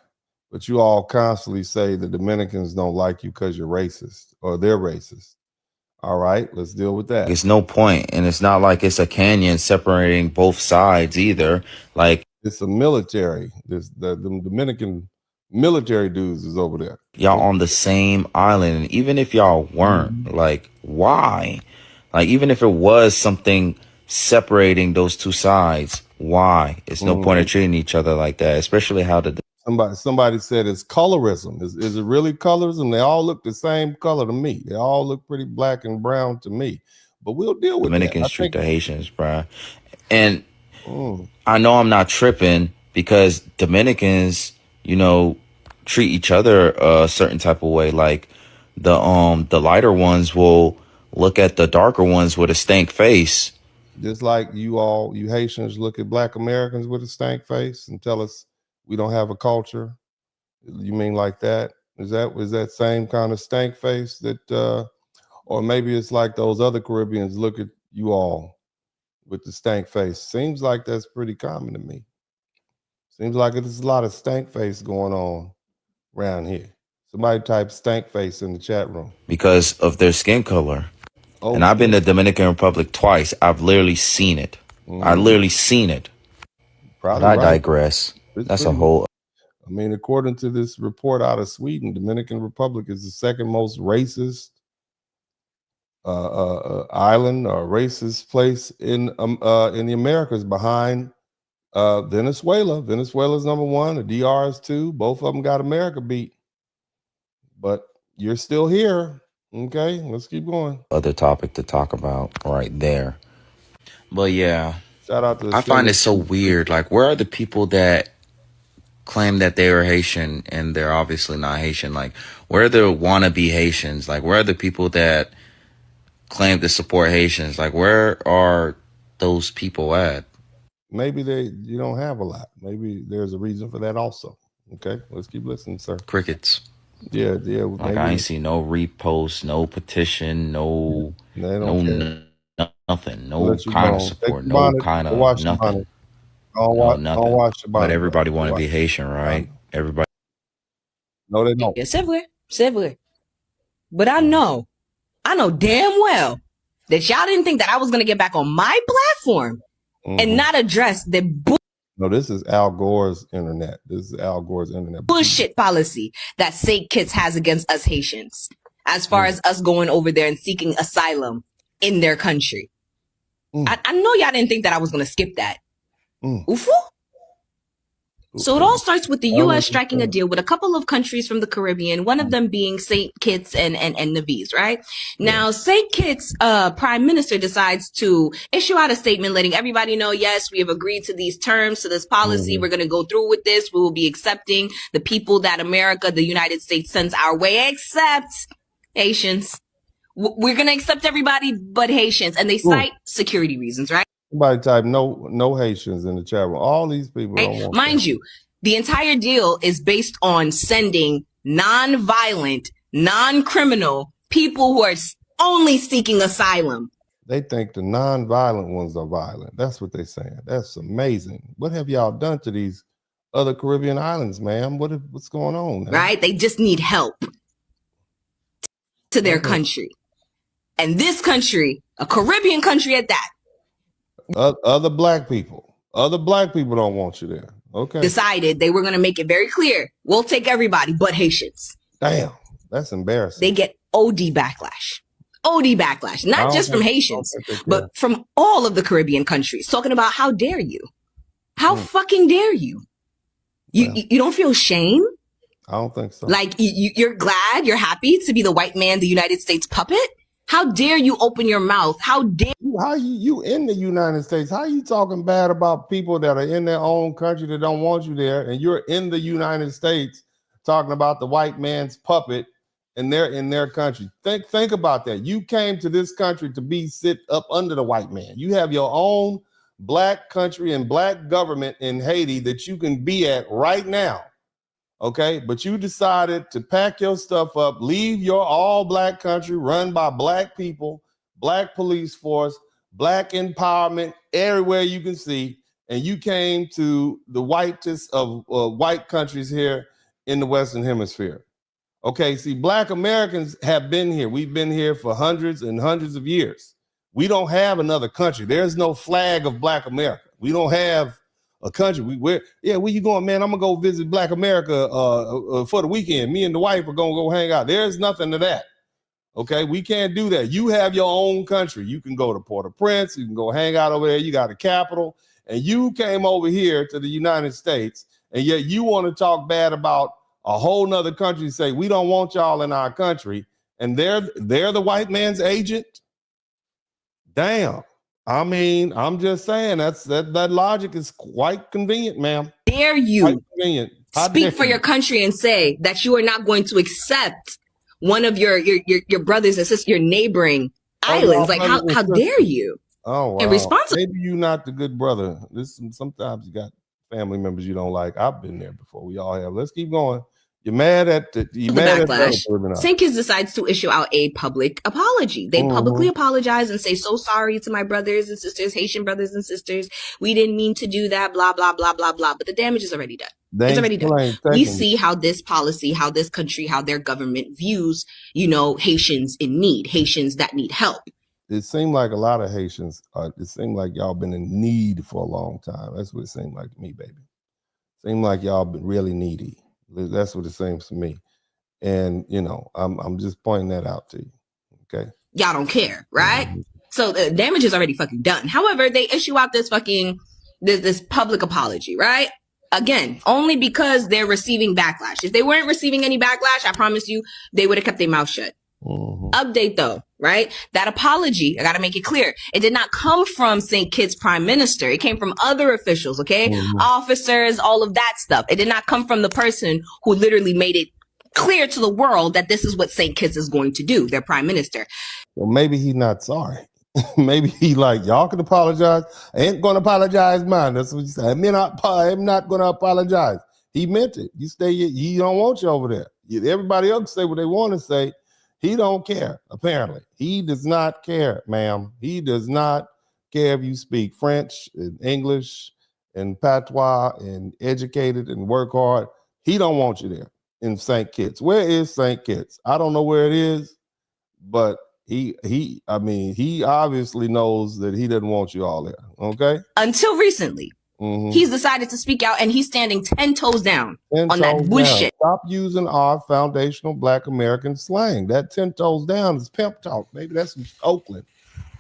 but you all constantly say the Dominicans don't like you because you're racist or they're racist. All right, let's deal with that. it's no point, and it's not like it's a canyon separating both sides either. Like, it's a military. There's the Dominican military dudes is over there. y'all on the same island, and even if y'all weren't, like, why? Like, even if it was something separating those two sides, why? It's no point in treating each other like that, especially how the Somebody said it's colorism. Is it really colorism? They all look the same color to me. They all look pretty black and brown to me. But we'll deal with Dominicans treat the Haitians, bruh. And I know I'm not tripping because Dominicans, you know, treat each other a certain type of way. Like the lighter ones will look at the darker ones with a stank face. Just like you Haitians look at black Americans with a stank face and tell us we don't have a culture. You mean like that? Is that same kind of stank face that or maybe it's like those other Caribbeans look at you all with the stank face? Seems like that's pretty common to me. Seems like there's a lot of stank face going on around here. Somebody type stank face in the chat room. Because of their skin color. And I've been to the Dominican Republic twice. I've literally seen it. I literally seen it. Probably but I right. digress. That's a whole. I mean, according to this report out of Sweden, Dominican Republic is the second most racist island or racist place in the Americas, behind Venezuela. Venezuela's number one. The DR is two. Both of them got America beat. But you're still here. Okay, let's keep going. Other topic to talk about right there. But yeah, shout out to I find it so weird. Like, where are the people that claim that they are Haitian and they're obviously not Haitian? Like, where are the wannabe Haitians? Like, where are the people that claim to support Haitians? Like, where are those people at? Maybe you don't have a lot. Maybe there's a reason for that also. Okay, let's keep listening, sir. Crickets. Yeah. Like, I ain't see no repost, no petition, no nothing, no kind of support, no kind of nothing. Don't watch the But everybody want to be Haitian, right? Everybody. No, they don't. Yeah, c'est vrai. But I know damn well that y'all didn't think that I was gonna get back on my platform and not address the No, this is Al Gore's internet. This is Al Gore's internet. bullshit policy that St. Kitts has against us Haitians, as far as us going over there and seeking asylum in their country. I know y'all didn't think that I was going to skip that. Ufu? So it all starts with the U.S. striking a deal with a couple of countries from the Caribbean, one of them being St. Kitts and Nevis, right? Now, St. Kitts prime minister decides to issue out a statement letting everybody know, yes, we have agreed to these terms, to this policy. We're going to go through with this. We will be accepting the people that America, the United States, sends our way, except Haitians. We're going to accept everybody but Haitians. And they cite security reasons, right? Somebody type no Haitians in the chat room. All these people don't want Mind you, the entire deal is based on sending non-violent, non-criminal people who are only seeking asylum. They think the non-violent ones are violent. That's what they're saying. That's amazing. What have y'all done to these other Caribbean islands, ma'am? What's going on? Man? Right? They just need help to their country. And this country, a Caribbean country at that, other black people don't want you there. Okay. Decided they were going to make it very clear. We'll take everybody but Haitians. Damn, that's embarrassing. They get OD backlash. Not just from Haitians, but from all of the Caribbean countries, talking about how dare you? How fucking dare you? You don't feel shame? I don't think so. Like you're glad, you're happy to be the white man, the United States puppet? How dare you open your mouth? How dare you in the United States? How you talking bad about people that are in their own country that don't want you there, and you're in the United States talking about the white man's puppet, and they're in their country? Think about that. You came to this country to sit up under the white man. You have your own black country and black government in Haiti that you can be at right now. Okay, but you decided to pack your stuff up, leave your all black country run by black people, black police force, black empowerment everywhere you can see, and you came to the whitest of white countries here in the Western Hemisphere. Okay, see, black Americans have been here. We've been here for hundreds and hundreds of years. We don't have another country. There's no flag of black America. We don't have a country. Where you going, man? I'm gonna go visit Black America for the weekend. Me and the wife are gonna go hang out. There's nothing to that. Okay, we can't do that. You have your own country. You can go to Port-au-Prince. You can go hang out over there. You got a capital, and you came over here to the United States, and yet you want to talk bad about a whole nother country and say we don't want y'all in our country, and they're the white man's agent. Damn. I mean, I'm just saying that logic is quite convenient, ma'am. Dare you speak for you? your country and say that you are not going to accept one of your brothers and sisters, your neighboring islands? Like, how dare you? Oh, wow. And responsible. Maybe you're not the good brother. Sometimes you got family members you don't like. I've been there before. We all have. Let's keep going. You're mad at the backlash. St. Kitts decides to issue out a public apology. They publicly apologize and say, so sorry to my brothers and sisters, Haitian brothers and sisters. We didn't mean to do that, blah, blah, blah, blah, blah. But the damage is already done. It's already done. We see how this policy, how this country, how their government views, Haitians in need, Haitians that need help. It seemed like a lot of Haitians, it seemed like y'all been in need for a long time. That's what it seemed like to me, baby. Seemed like y'all been really needy. That's what it seems to me. And, I'm just pointing that out to you. Okay. Y'all don't care, right? So the damage is already fucking done. However, they issue out this public apology, right? Again, only because they're receiving backlash. If they weren't receiving any backlash, I promise you, they would have kept their mouth shut. Update though, right? That apology, I got to make it clear. It did not come from St. Kitts Prime Minister. It came from other officials, okay? Officers, all of that stuff. It did not come from the person who literally made it clear to the world that this is what St. Kitts is going to do, their prime minister. Well, maybe he's not sorry. Maybe he like, y'all can apologize. I ain't going to apologize, man. That's what he said. I'm not going to apologize. He meant it. You stay, he don't want you over there. Everybody else say what they want to say. He don't care, apparently. He does not care, ma'am. He does not care if you speak French and English and patois and educated and work hard. He don't want you there in St. Kitts. Where is St. Kitts? I don't know where it is, but he obviously knows that he doesn't want you all there, okay? Until recently. He's decided to speak out, and he's standing 10 toes down on that bullshit. Stop using our foundational Black American slang. That 10 toes down is pimp talk. Maybe that's from Oakland.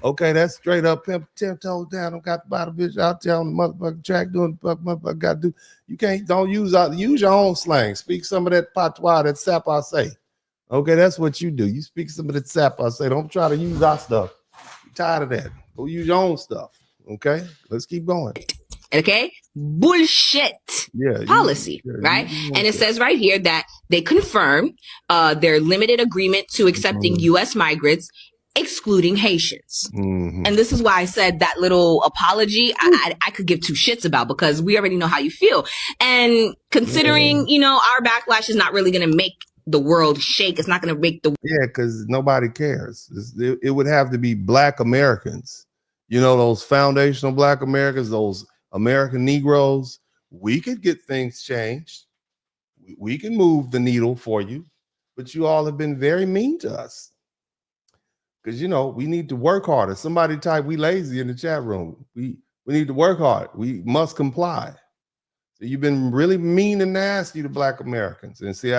Okay, that's straight up pimp 10 toes down. Don't got the bottom bitch out there on the motherfucking track doing what motherfucker got to do. You can't, use your own slang. Speak some of that patois, that sap I say. Okay, that's what you do. You speak some of that sap I say. Don't try to use our stuff. I'm tired of that. Go use your own stuff. Okay, let's keep going. Okay, bullshit policy, right? And it says right here that they confirm their limited agreement to accepting U.S. migrants, excluding Haitians. And this is why I said that little apology I could give two shits about, because we already know how you feel. And considering, our backlash is not really going to make the world shake. It's not going to make the... Yeah, because nobody cares. It would have to be Black Americans. Those foundational Black Americans, those American Negroes. We could get things changed. We can move the needle for you, but you all have been very mean to us. Because, we need to work harder. Somebody type, we lazy in the chat room. We need to work hard. We must comply. So you've been really mean and nasty to Black Americans. And see,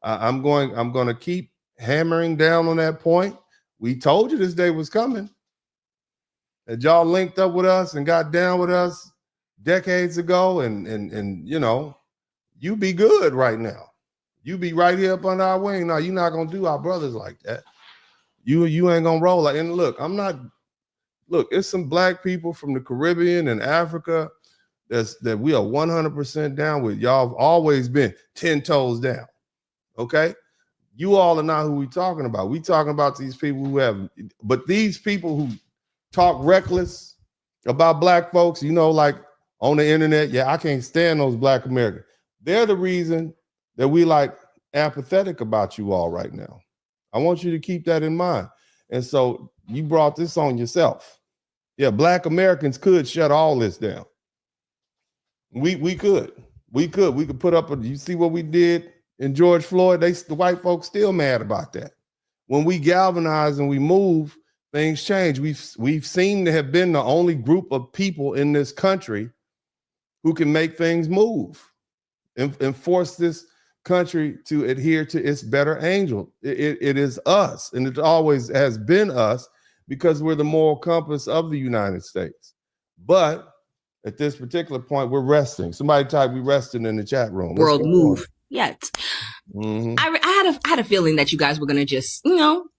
I'm going to keep hammering down on that point. We told you this day was coming. That y'all linked up with us and got down with us decades ago, and you be good right now. You be right here up under our wing. Now, you're not gonna do our brothers like that. You ain't gonna roll like. And look, it's some Black people from the Caribbean and Africa that we are 100% down with. Y'all have always been 10 toes down. Okay, you all are not who we talking about. We talking about these people but these people who talk reckless about black folks, you know, like on the internet, yeah, I can't stand those black Americans. They're the reason that we like apathetic about you all right now. I want you to keep that in mind. And so you brought this on yourself. Yeah, black Americans could shut all this down. We could put up you see what we did in George Floyd? The white folks still mad about that. When we galvanize and we move, things change. We've seen to have been the only group of people in this country who can make things move and force this country to adhere to its better angel. It is us, and it always has been us because we're the moral compass of the United States. But at this particular point, we're resting. Somebody type we resting in the chat room. World move yet. Mm-hmm. I had a feeling that you guys were gonna just,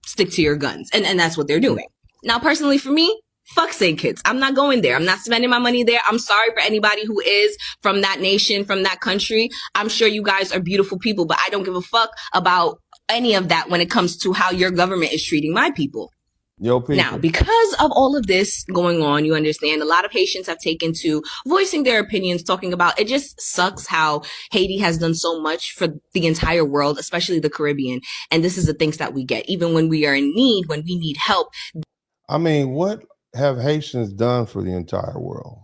stick to your guns. And that's what they're doing. Now, personally for me, fuck St. Kitts. I'm not going there. I'm not spending my money there. I'm sorry for anybody who is from that nation, from that country. I'm sure you guys are beautiful people, but I don't give a fuck about any of that when it comes to how your government is treating my people. Yo, people. Now, because of all of this going on, you understand, a lot of Haitians have taken to voicing their opinions, talking about it just sucks how Haiti has done so much for the entire world, especially the Caribbean. And this is the things that we get, even when we are in need, when we need help. I mean, what have Haitians done for the entire world?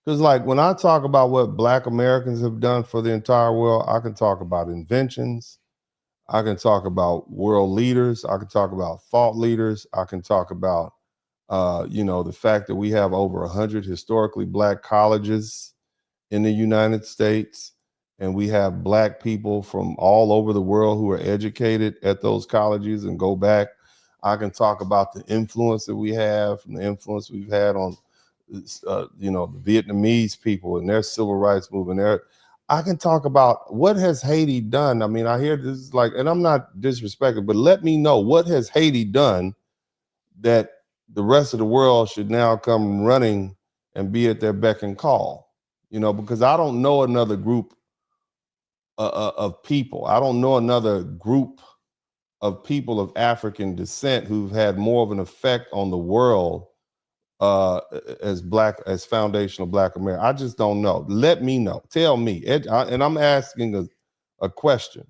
Because like when I talk about what Black Americans have done for the entire world, I can talk about inventions. I can talk about world leaders. I can talk about thought leaders. I can talk about, the fact that we have over 100 historically Black colleges in the United States, and we have Black people from all over the world who are educated at those colleges and go back. I can talk about the influence that we have, and the influence we've had on, the Vietnamese people and their civil rights movement. I can talk about what has Haiti done. I mean, I hear this and I'm not disrespecting, but let me know, what has Haiti done that the rest of the world should now come running and be at their beck and call? Because I don't know another group of people. I don't know another group of people of African descent who've had more of an effect on the world as foundational Black America. I just don't know. Let me know. Tell me. And I'm asking a question,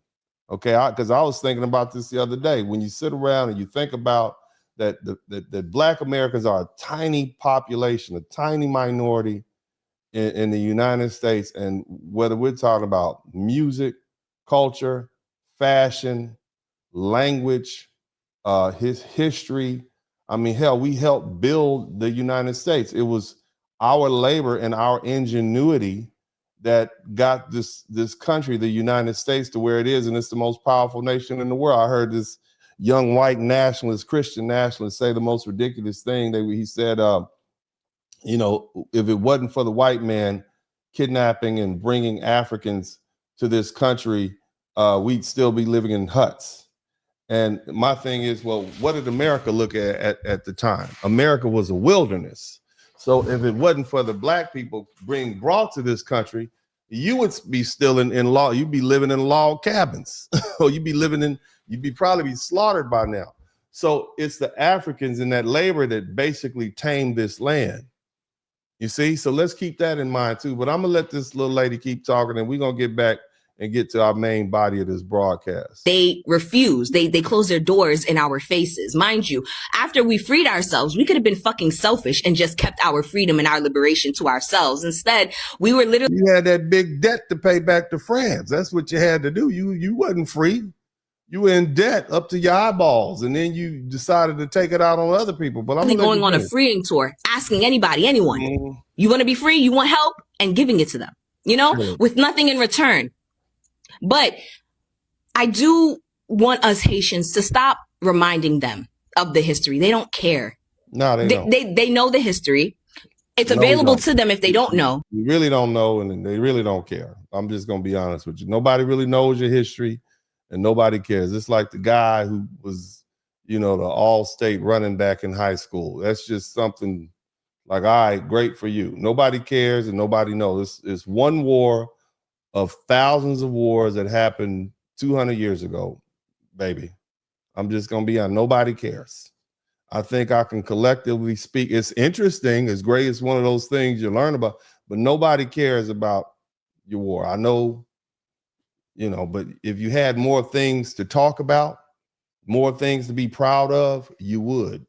okay? Because I was thinking about this the other day. When you sit around and you think about that Black Americans are a tiny population, a tiny minority in the United States, and whether we're talking about music, culture, fashion, language, his history. I mean, hell, we helped build the United States. It was our labor and our ingenuity that got this country, the United States, to where it is, and it's the most powerful nation in the world. I heard this young white nationalist, Christian nationalist, say the most ridiculous thing. He said, if it wasn't for the white man kidnapping and bringing Africans to this country, we'd still be living in huts. And my thing is, well, what did America look at the time? America was a wilderness. So if it wasn't for the Black people being brought to this country, you would be still in law. You'd be living in log cabins, or you'd probably be slaughtered by now. So it's the Africans in that labor that basically tamed this land. You see? So let's keep that in mind too. But I'm gonna let this little lady keep talking, and we're gonna get back and get to our main body of this broadcast. They refuse. They close their doors in our faces. Mind you, after we freed ourselves, we could have been fucking selfish and just kept our freedom and our liberation to ourselves. Instead, we were literally... You had that big debt to pay back to France. That's what you had to do. You wasn't free. You were in debt up to your eyeballs, and then you decided to take it out on other people. But I'm going on a freeing tour, asking anyone, you want to be free? You want help? And giving it to them, with nothing in return. But I do want us Haitians to stop reminding them of the history. They don't care. No, they don't. They know the history. It's available to them if they don't know. You really don't know, and they really don't care. I'm just going to be honest with you. Nobody really knows your history, and nobody cares. It's like the guy who was, the all-state running back in high school. That's just something like, all right, great for you. Nobody cares, and nobody knows. It's one war of thousands of wars that happened 200 years ago, baby. I'm just going to be honest. Nobody cares. I think I can collectively speak. It's interesting. It's great. It's one of those things you learn about, but nobody cares about your war. I know, but if you had more things to talk about, more things to be proud of, you would.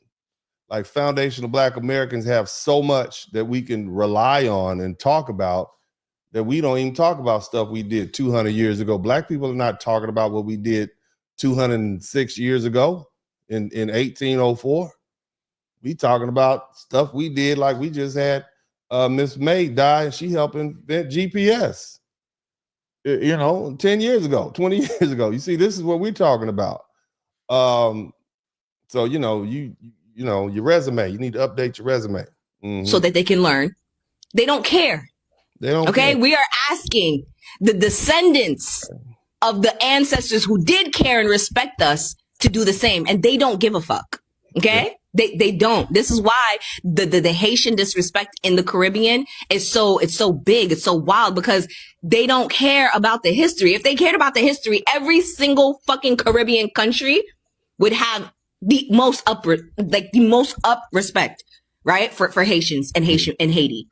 Like Foundational Black Americans have so much that we can rely on and talk about that we don't even talk about stuff we did 200 years ago. Black people are not talking about what we did 206 years ago in 1804. We talking about stuff we did, like we just had Miss May die and she helped invent GPS, 10 years ago, 20 years ago. You see, this is what we're talking about. So, your resume, you need to update your resume. So that they can learn. They don't care. They don't care. care. We are asking the descendants of the ancestors who did care and respect us to do the same, and they don't give a fuck. Okay? Yeah. They don't. This is why the Haitian disrespect in the Caribbean is it's so big, it's so wild, because they don't care about the history. If they cared about the history, every single fucking Caribbean country would have the most up respect, right? For Haitians and Haiti.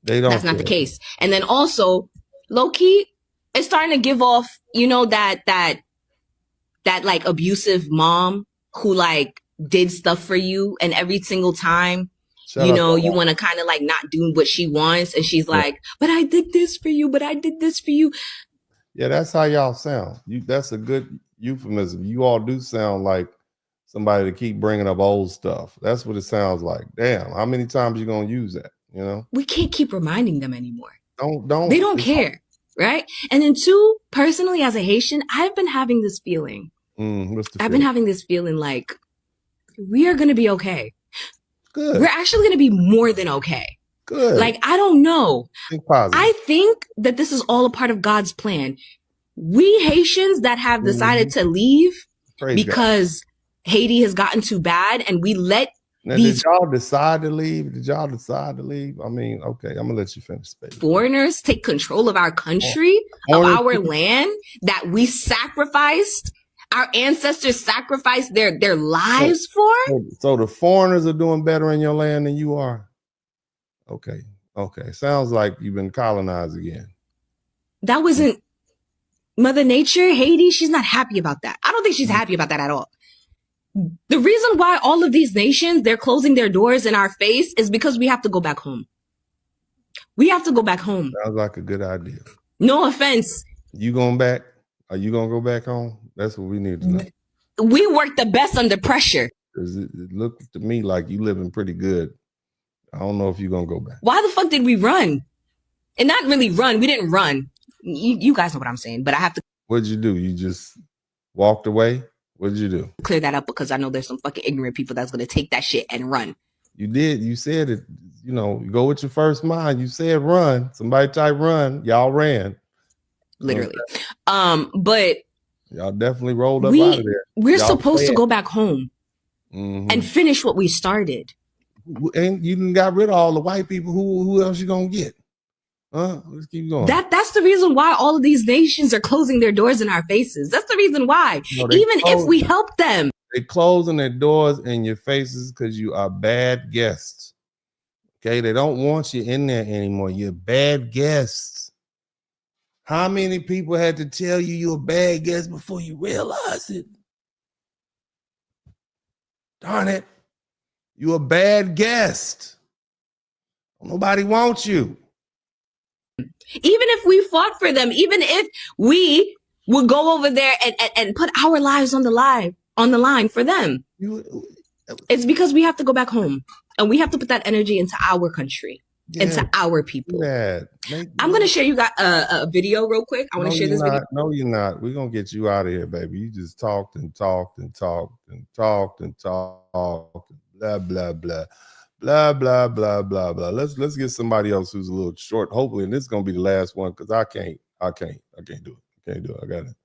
They don't. That's not the case. And then also, low key, it's starting to give off, that like abusive mom who like did stuff for you, and every single time, you want to kind of like not do what she wants, and she's like, but I did this for you, but I did this for you. Yeah, that's how y'all sound. That's a good euphemism. You all do sound like somebody to keep bringing up old stuff. That's what it sounds like. Damn, how many times you gonna use that? We can't keep reminding them anymore. They don't care, right? And then two, personally, as a Haitian, I've been having this feeling. I've been having this feeling like we are gonna be okay. Good. We're actually gonna be more than okay. Good. Like, I don't know. Think positive. I think that this is all a part of God's plan. We Haitians that have decided to leave because Haiti has gotten too bad, and we let did y'all decide to leave? I mean, okay, I'm gonna let you finish, baby. Foreigners take control of our country, of our land that we sacrificed. Our ancestors sacrificed their lives for. So the foreigners are doing better in your land than you are. Okay. Sounds like you've been colonized again. That wasn't Mother Nature. Haiti, she's not happy about that. I don't think she's happy about that at all. The reason why all of these nations, they're closing their doors in our face is because we have to go back home. We have to go back home. Sounds like a good idea. No offense. You going back? Are you going to go back home? That's what we need to know. We work the best under pressure. It looks to me like you living pretty good. I don't know if you're going to go back. Why the fuck did we run? And not really run. We didn't run. You guys know what I'm saying, but I have to. What'd you do? You just walked away? What did you do? Clear that up, because I know there's some fucking ignorant people that's going to take that shit and run. You did. You said it. Go with your first mind. You said run. Somebody type run. Y'all ran. Literally. But y'all definitely rolled up out of there. We're supposed to go back home and finish what we started. And you done got rid of all the white people. Who else you gonna get? Let's keep going. That's the reason why all of these nations are closing their doors in our faces. That's the reason why. If we help them. They're closing their doors in your faces because you are bad guests. Okay, they don't want you in there anymore. You're bad guests. How many people had to tell you you're a bad guest before you realize it? Darn it. You're a bad guest. Nobody wants you. Even if we fought for them, even if we would go over there and put our lives on the line for them, it's because we have to go back home, and we have to put that energy into our country, into our people. I'm going to share you guys a video real quick. I want to share this video. No, you're not. We're going to get you out of here, baby. You just talked and talked and talked and talked and talked. Blah, blah, blah. Blah, blah, blah, blah, blah. Let's get somebody else who's a little short. Hopefully, and this is gonna be the last one, because I can't do it. I can't do it. I got it.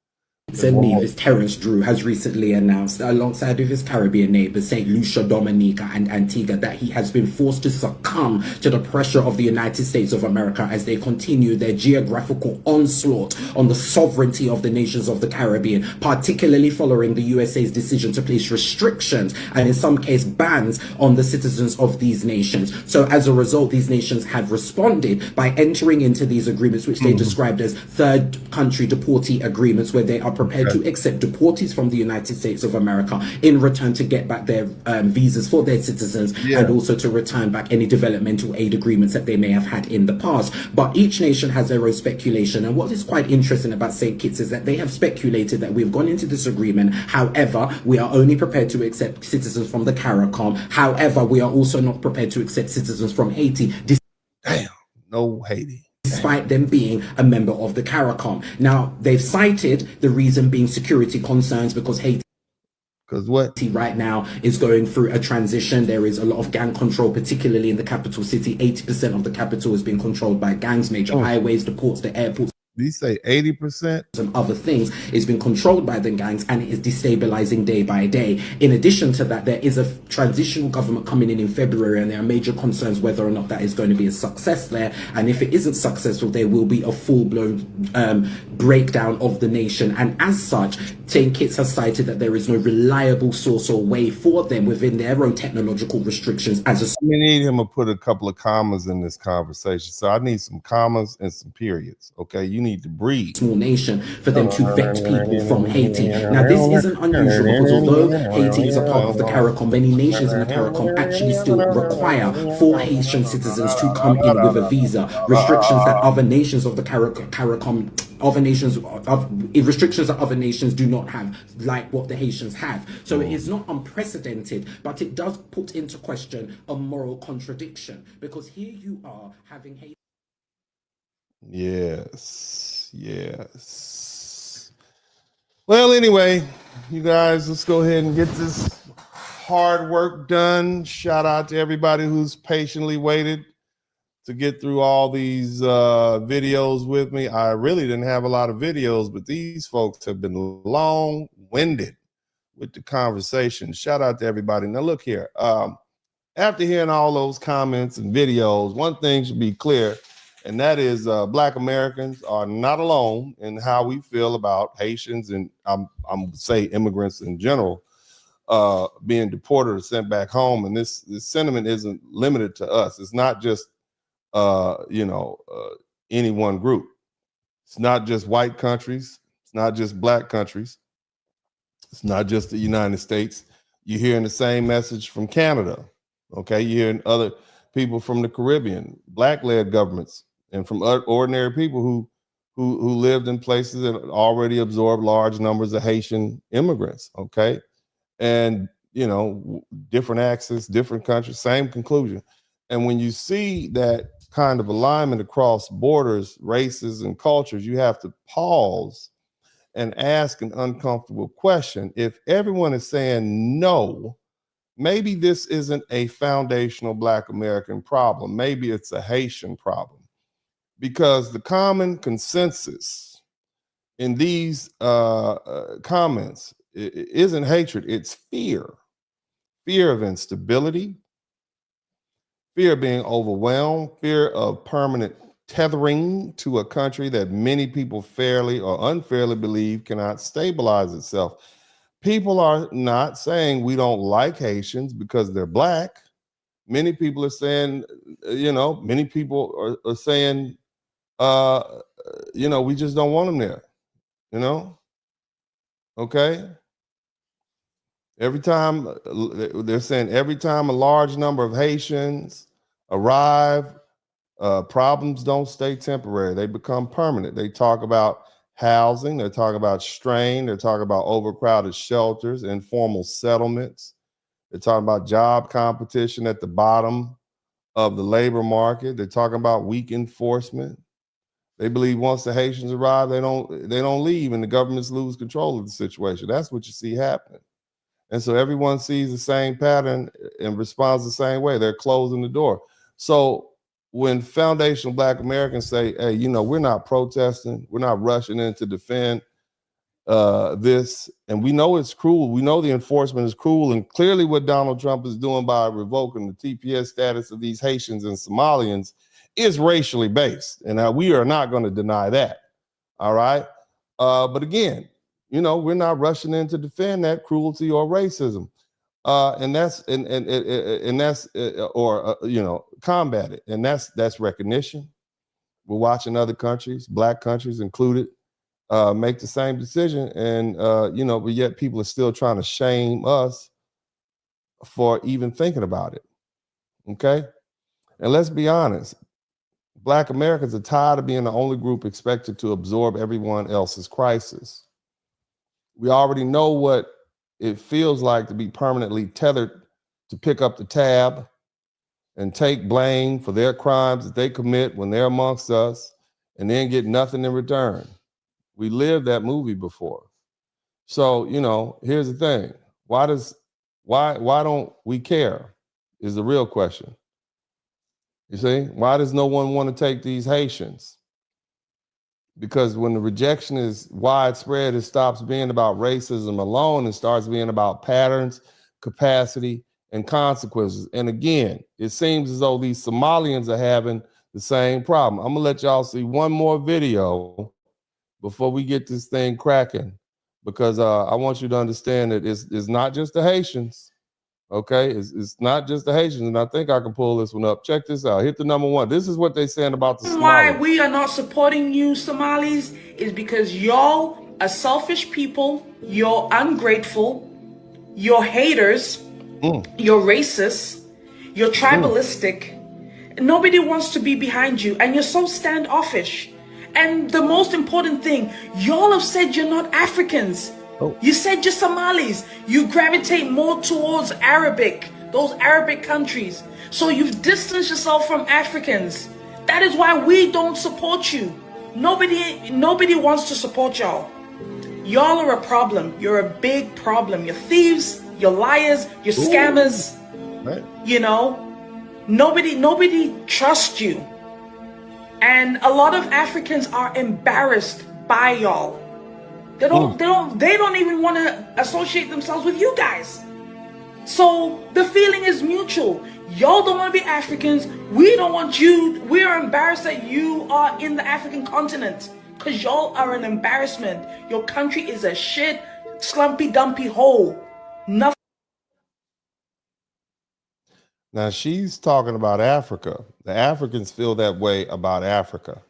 And Nevis, Terence Drew, has recently announced, alongside with his Caribbean neighbors, St. Lucia, Dominica, and Antigua, that he has been forced to succumb to the pressure of the United States of America as they continue their geographical onslaught on the sovereignty of the nations of the Caribbean, particularly following the USA's decision to place restrictions and in some case bans on the citizens of these nations. So as a result, these nations have responded by entering into these agreements, which they described as third country deportee agreements, where they are prepared to accept deportees from the United States of America in return to get back their visas for their citizens, and also to return back any developmental aid agreements that they may have had in the past. But each nation has their own speculation, and what is quite interesting about St. Kitts is that they have speculated that we've gone into this agreement. However, we are only prepared to accept citizens from the CARICOM. However, we are also not prepared to accept citizens from Haiti. Damn, no Haiti. Despite them being a member of the CARICOM. Now, they've cited the reason being security concerns, because Haiti right now is going through a transition. There is a lot of gang control, particularly in the capital city. 80% of the capital is being controlled by gangs. Major highways, the ports, the airports. These say 80%? And other things is being controlled by the gangs, and it is destabilizing day by day. In addition to that, there is a transitional government coming in February, and there are major concerns whether or not that is going to be a success there. And if it isn't successful, there will be a full-blown breakdown of the nation. And as such, St. Kitts has cited that there is no reliable source or way for them within their own technological restrictions. We need him to put a couple of commas in this conversation. So I need some commas and some periods. Okay, you need to breathe. Small nation for them to vet people from Haiti. Now, this isn't unusual, because although Haiti is a part of the CARICOM, many nations in the CARICOM actually still require for Haitian citizens to come in with a visa. Restrictions that other nations of the CARICOM, restrictions that other nations do not have, like what the Haitians have. So it is not unprecedented, but it does put into question a moral contradiction, because here you are having Haiti. Yes. Well, anyway, you guys, let's go ahead and get this hard work done. Shout out to everybody who's patiently waited to get through all these videos with me. I really didn't have a lot of videos, but these folks have been long-winded with the conversation. Shout out to everybody. Now look here, after hearing all those comments and videos, one thing should be clear, and that is Black Americans are not alone in how we feel about Haitians, and I'm say immigrants in general, being deported or sent back home. And this sentiment isn't limited to us. It's not just any one group. It's not just white countries. It's not just Black countries. It's not just the United States. You're hearing the same message from Canada. Okay, you're hearing other people from the Caribbean, Black-led governments, and from ordinary people who lived in places that already absorbed large numbers of Haitian immigrants. Okay, and different accents, different countries, same conclusion. And when you see that kind of alignment across borders, races, and cultures, you have to pause and ask an uncomfortable question. If everyone is saying no, maybe this isn't a foundational Black American problem. Maybe it's a Haitian problem, because the common consensus in these comments isn't hatred, it's fear. Fear of instability, fear of being overwhelmed, fear of permanent tethering to a country that many people fairly or unfairly believe cannot stabilize itself. People are not saying we don't like Haitians because they're Black. Many people are saying, many people are saying, we just don't want them there, okay? Every time, they're saying every time a large number of Haitians arrive, problems don't stay temporary. They become permanent. They talk about housing. They talk about strain. They talk about overcrowded shelters, informal settlements. They're talking about job competition at the bottom of the labor market. They're talking about weak enforcement. They believe once the Haitians arrive, they don't leave, and the governments lose control of the situation. That's what you see happening. And so everyone sees the same pattern and responds the same way. They're closing the door. So when foundational Black Americans say, hey, we're not protesting, we're not rushing in to defend, this, and we know it's cruel. We know the enforcement is cruel, and clearly what Donald Trump is doing by revoking the TPS status of these Haitians and Somalians is racially based, and we are not going to deny that. All right, but again, you know, we're not rushing in to defend that cruelty or racism, and that's you know, combat it, and that's recognition. We're watching other countries, black countries included, make the same decision, and you know, but yet people are still trying to shame us for even thinking about it. Okay, and let's be honest, Black Americans are tired of being the only group expected to absorb everyone else's crisis. We already know what it feels like to be permanently tethered to pick up the tab and take blame for their crimes that they commit when they're amongst us, and then get nothing in return. We lived that movie before. So, you know, here's the thing. Why don't we care is the real question. You see, why does no one want to take these Haitians? Because when the rejection is widespread, it stops being about racism alone and starts being about patterns, capacity, and consequences. And again, it seems as though these Somalians are having the same problem. I'm gonna let y'all see one more video before we get this thing cracking, because I want you to understand that it's not just the Haitians. Okay, it's not just the Haitians, and I think I can pull this one up. Check this out. Hit the number one. This is what they're saying about the Why Somalis. we are not supporting you Somalis is because y'all are selfish people, you're ungrateful, you're haters, you're racist, you're tribalistic. Nobody wants to be behind you, and you're so standoffish. And the most important thing, y'all have said you're not Africans. You said you're Somalis. You gravitate more towards Arabic, those Arabic countries. So you've distanced yourself from Africans. That is why we don't support you. Nobody wants to support y'all. Y'all are a problem. You're a big problem. You're thieves, you're liars, you're scammers. Right. You know, nobody trusts you. And a lot of Africans are embarrassed by y'all. They don't even want to associate themselves with you guys. So the feeling is mutual. Y'all don't want to be Africans. We don't want you. We are embarrassed that you are in the African continent, because y'all are an embarrassment. Your country is a shit, slumpy, dumpy hole. Nothing. Now she's talking about Africa. The Africans feel that way about Africa.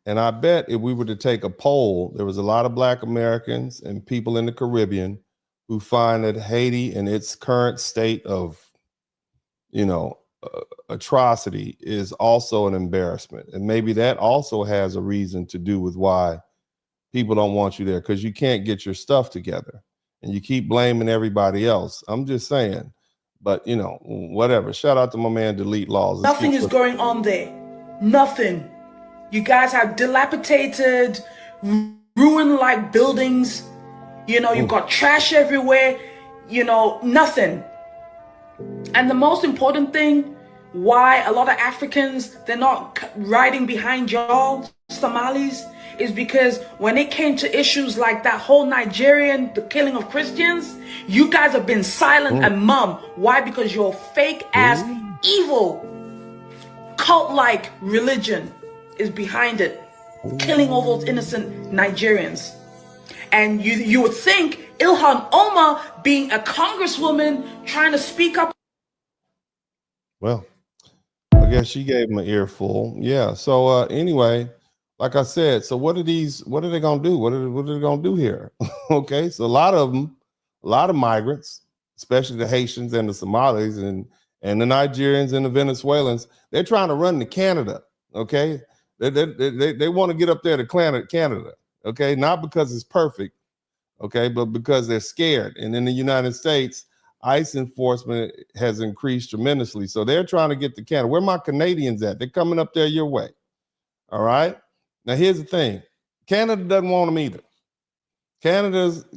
And I bet if we were to take a poll, there was a lot of Black Americans and people in the Caribbean who find that Haiti in its current state of, you know, atrocity is also an embarrassment. And maybe that also has a reason to do with why people don't want you there, because you can't get your stuff together and you keep blaming everybody else. I'm just saying, but you know, whatever. Shout out to my man, Delete Laws. Nothing is going on there. Nothing. You guys have dilapidated, ruin-like buildings. You know, you've got trash everywhere. You know, nothing. And the most important thing, why a lot of Africans, they're not riding behind y'all, Somalis, is because when it came to issues like that whole the killing of Christians, you guys have been silent and mum. Why? Because you're fake-ass, evil, cult-like religion is behind it, killing all those innocent Nigerians. And you would think Ilhan Omar, being a congresswoman trying to speak up. Well, I guess she gave him an earful. Yeah. So anyway, like I said, so what are they gonna do? What are they gonna do here? Okay, so a lot of migrants, especially the Haitians and the Somalis and the Nigerians and the Venezuelans, they're trying to run to Canada. Okay. They want to get up there to Canada, okay? Not because it's perfect, okay, but because they're scared. And in the United States, ICE enforcement has increased tremendously. So they're trying to get to Canada. Where are my Canadians at? They're coming up there your way, all right? Now, here's the thing. Canada doesn't want them either.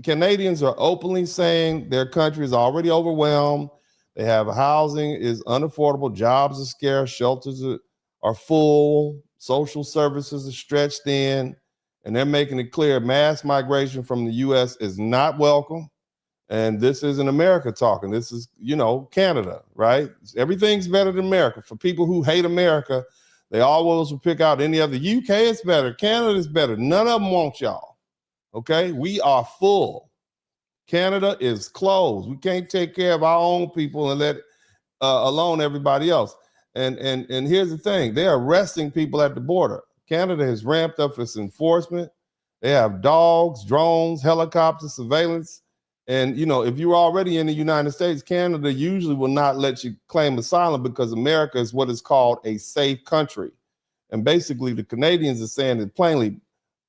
Canadians are openly saying their country is already overwhelmed. They have housing is unaffordable. Jobs are scarce. Shelters are full. Social services are stretched thin, and they're making it clear mass migration from the U.S. is not welcome. And this isn't America talking. This is, Canada, right? Everything's better than America. For people who hate America, they always will pick out any other. UK is better. Canada is better. None of them want y'all. Okay? We are full. Canada is closed. We can't take care of our own people and let alone everybody else. And here's the thing. They're arresting people at the border. Canada has ramped up its enforcement. They have dogs, drones, helicopters, surveillance. And, if you're already in the United States, Canada usually will not let you claim asylum because America is what is called a safe country. And basically, the Canadians are saying that plainly,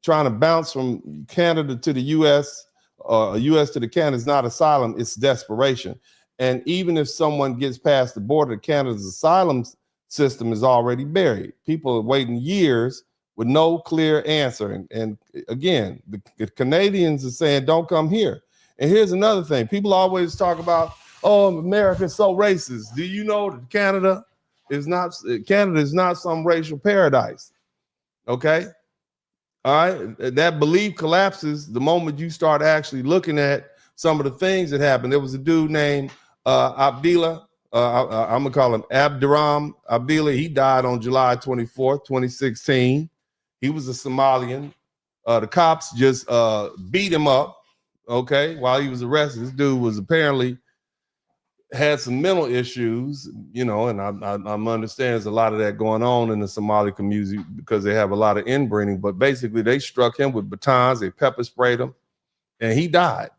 trying to bounce from Canada to the U.S. or U.S. to the Canada is not asylum, it's desperation. And even if someone gets past the border, Canada's asylum system is already buried. People are waiting years with no clear answer. And again, the Canadians are saying, don't come here. And here's another thing. People always talk about, oh, America's so racist. Do you know that Canada is not some racial paradise? Okay? All right? That belief collapses the moment you start actually looking at some of the things that happened. There was a dude named Abdillah. I'm going to call him Abdiram Abdillah. He died on July 24th, 2016. He was a Somalian. The cops just beat him up. Okay, while he was arrested. This dude was apparently had some mental issues, and I'm understand there's a lot of that going on in the Somali community because they have a lot of inbreeding. But basically, they struck him with batons, they pepper sprayed him, and he died.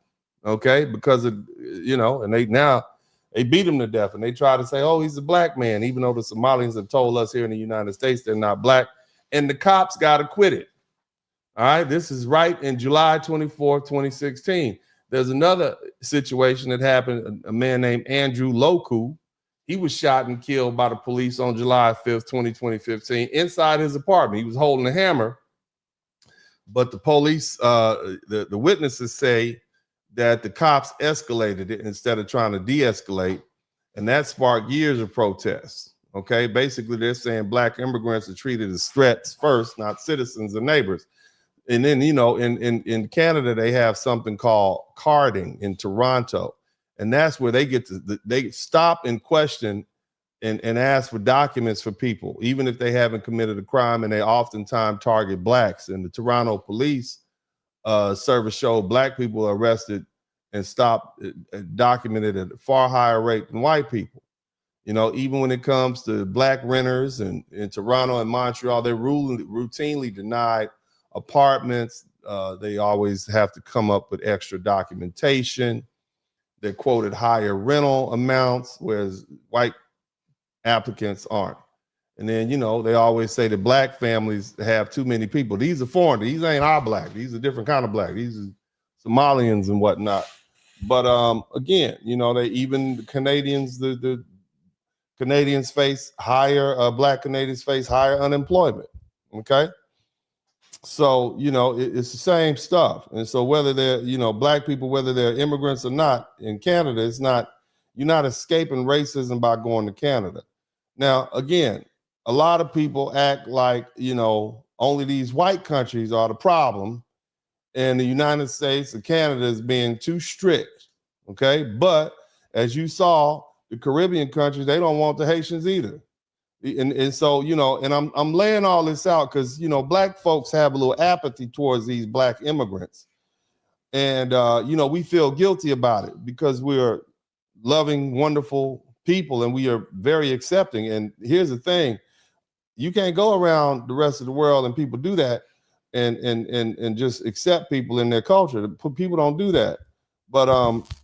Okay, because of and they beat him to death, and they try to say, oh, he's a black man, even though the Somalians have told us here in the United States they're not black, and the cops got acquitted. All right, this is right in July 24th, 2016. There's another situation that happened. A man named Andrew Loku, he was shot and killed by the police on July 5th, 2015, inside his apartment. He was holding a hammer, but the police, the witnesses say that the cops escalated it instead of trying to de-escalate, and that sparked years of protests. Okay, basically they're saying black immigrants are treated as threats first, not citizens or neighbors. And then, in Canada, they have something called carding in Toronto. And that's where they they stop and question and ask for documents for people, even if they haven't committed a crime. And they oftentimes target blacks. And the Toronto police service showed black people are arrested and stopped, documented at a far higher rate than white people. Even when it comes to black renters in Toronto and Montreal, they're routinely denied apartments. They always have to come up with extra documentation. They're quoted higher rental amounts, whereas white applicants aren't. And then, they always say that black families have too many people. These are foreign. These ain't our black. These are different kind of black. These are Somalians and whatnot. But again, the Canadians, the Canadians face higher, black Canadians face higher unemployment. Okay. So, it's the same stuff. And so whether they're, black people, whether they're immigrants or not in Canada, you're not escaping racism by going to Canada. Now, again, a lot of people act like, only these white countries are the problem and the United States and Canada is being too strict. Okay. But as you saw, the Caribbean countries, they don't want the Haitians either. And so, and I'm laying all this out because, black folks have a little apathy towards these black immigrants. And, we feel guilty about it because we're loving, wonderful people and we are very accepting. And here's the thing. You can't go around the rest of the world and people do that and just accept people in their culture. People don't do that. But,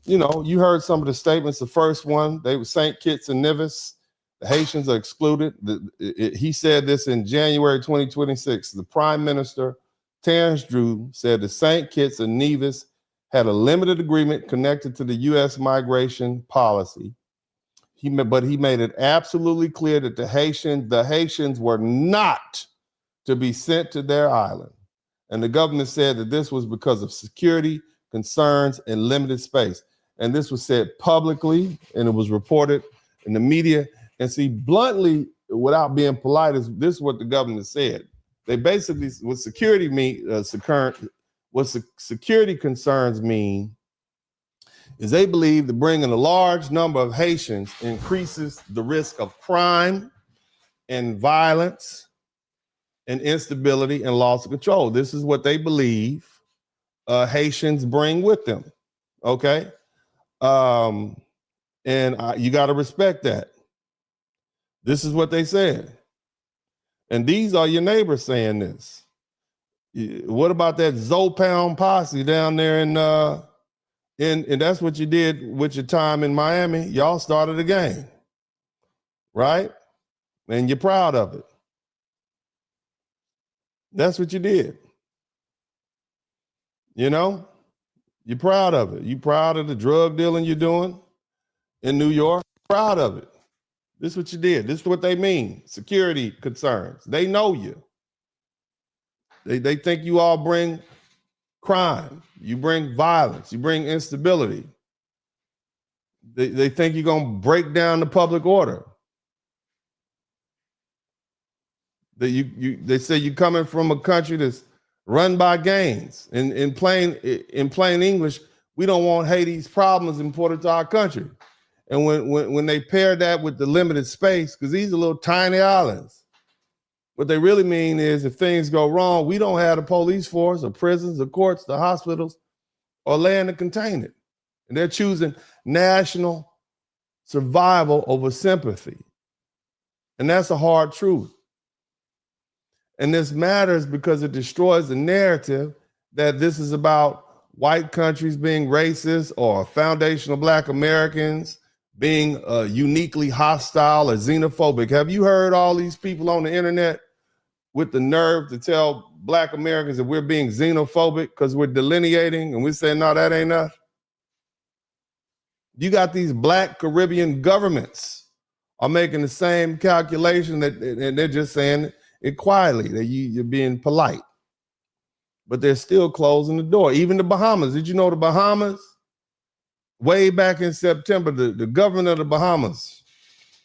you heard some of the statements. The first one, they were St. Kitts and Nevis. The Haitians are excluded. He said this in January 2026. The Prime Minister, Terrence Drew, said the St. Kitts and Nevis had a limited agreement connected to the U.S. migration policy. But he made it absolutely clear that the Haitians were not to be sent to their island. And the government said that this was because of security concerns and limited space. And this was said publicly, and it was reported in the media. And see, bluntly, without being polite, this is what the government said. They basically, what security security concerns mean is they believe that bringing a large number of Haitians increases the risk of crime and violence and instability and loss of control. This is what they believe Haitians bring with them. Okay. You got to respect that. This is what they said. And these are your neighbors saying this. What about that Zopound posse down there and that's what you did with your time in Miami? Y'all started a game, right? And you're proud of it. That's what you did. You know, you're proud of it. You're proud of the drug dealing you're doing in New York. Proud of it. This is what you did. This is what they mean. Security concerns. They know you. They think you all bring crime. You bring violence. You bring instability. They think you're going to break down the public order. They say you're coming from a country that's run by gangs. In plain English, we don't want Haiti's problems imported to our country. And when they pair that with the limited space, because these are little tiny islands, what they really mean is if things go wrong, we don't have the police force or prisons or courts, the hospitals, or land to contain it. And they're choosing national survival over sympathy. And that's a hard truth. And this matters because it destroys the narrative that this is about white countries being racist or foundational Black Americans being uniquely hostile or xenophobic. Have you heard all these people on the internet with the nerve to tell Black Americans that we're being xenophobic because we're delineating and we're saying, no, that ain't enough? You got these Black Caribbean governments are making the same calculation and they're just saying it quietly, that you're being polite. But they're still closing the door. Even the Bahamas. Did you know the Bahamas? Way back in September, the governor of the Bahamas,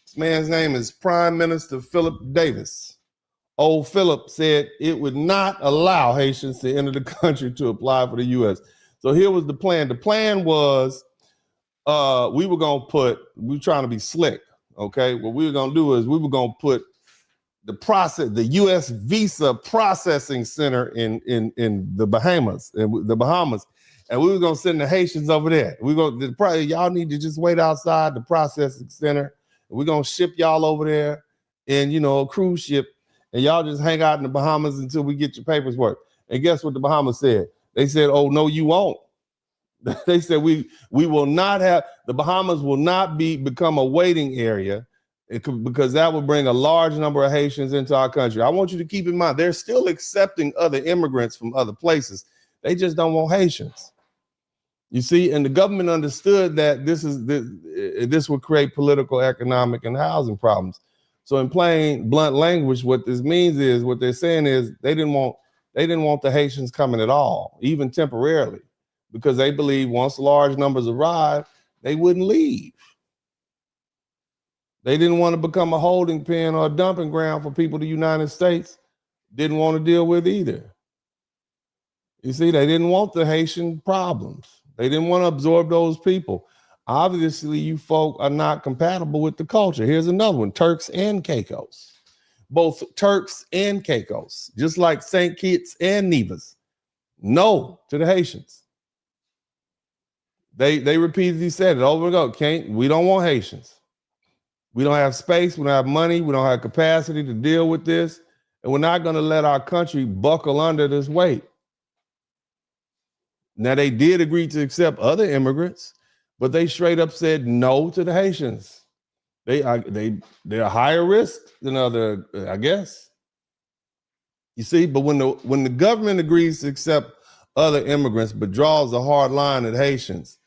this man's name is Prime Minister Philip Davis. Old Philip said it would not allow Haitians to enter the country to apply for the U.S. So here was the plan. The plan was we were trying to be slick, okay? What we were going to do is we were going to put the U.S. visa processing center in the Bahamas, and we were going to send the Haitians over there. Y'all need to just wait outside the processing center. We're going to ship y'all over there in, a cruise ship, and y'all just hang out in the Bahamas until we get your papers work. And guess what the Bahamas said? They said, oh, no, you won't. They said we will not have, the Bahamas will not become a waiting area because that would bring a large number of Haitians into our country. I want you to keep in mind, they're still accepting other immigrants from other places. They just don't want Haitians. You see, and the government understood that this would create political, economic, and housing problems. So in plain, blunt language, what this means is, what they're saying is they didn't want the Haitians coming at all, even temporarily, because they believe once large numbers arrive, they wouldn't leave. They didn't want to become a holding pen or a dumping ground for people the United States didn't want to deal with either. You see, they didn't want the Haitian problems. They didn't want to absorb those people. Obviously, you folk are not compatible with the culture. Here's another one, Turks and Caicos. Both Turks and Caicos, just like St. Kitts and Nevis, no to the Haitians. They repeatedly said it over and over. We don't want Haitians. We don't have space, we don't have money, we don't have capacity to deal with this, and we're not going to let our country buckle under this weight. Now, they did agree to accept other immigrants, but they straight up said no to the Haitians. They're higher risk than other, I guess. You see, but when the government agrees to accept other immigrants but draws a hard line at Haitians,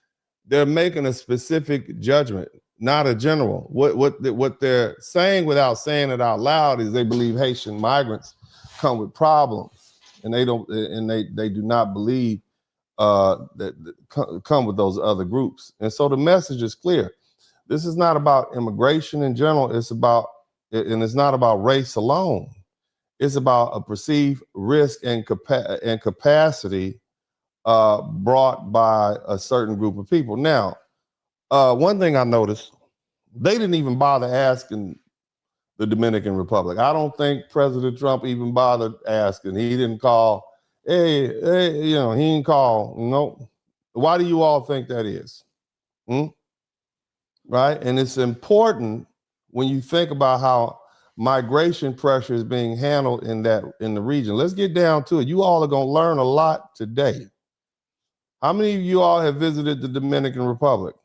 they're making a specific judgment, not a general. What they're saying without saying it out loud is they believe Haitian migrants come with problems, and they do not believe that come with those other groups. And so the message is clear. This is not about immigration in general. It's not about race alone. It's about a perceived risk and capacity brought by a certain group of people. Now, one thing I noticed, they didn't even bother asking the Dominican Republic. I don't think President Trump even bothered asking. He didn't call, hey, he didn't call. No. Why do you all think that is? Right? And it's important when you think about how migration pressure is being handled in the region. Let's get down to it. You all are going to learn a lot today. How many of you all have visited the Dominican Republic?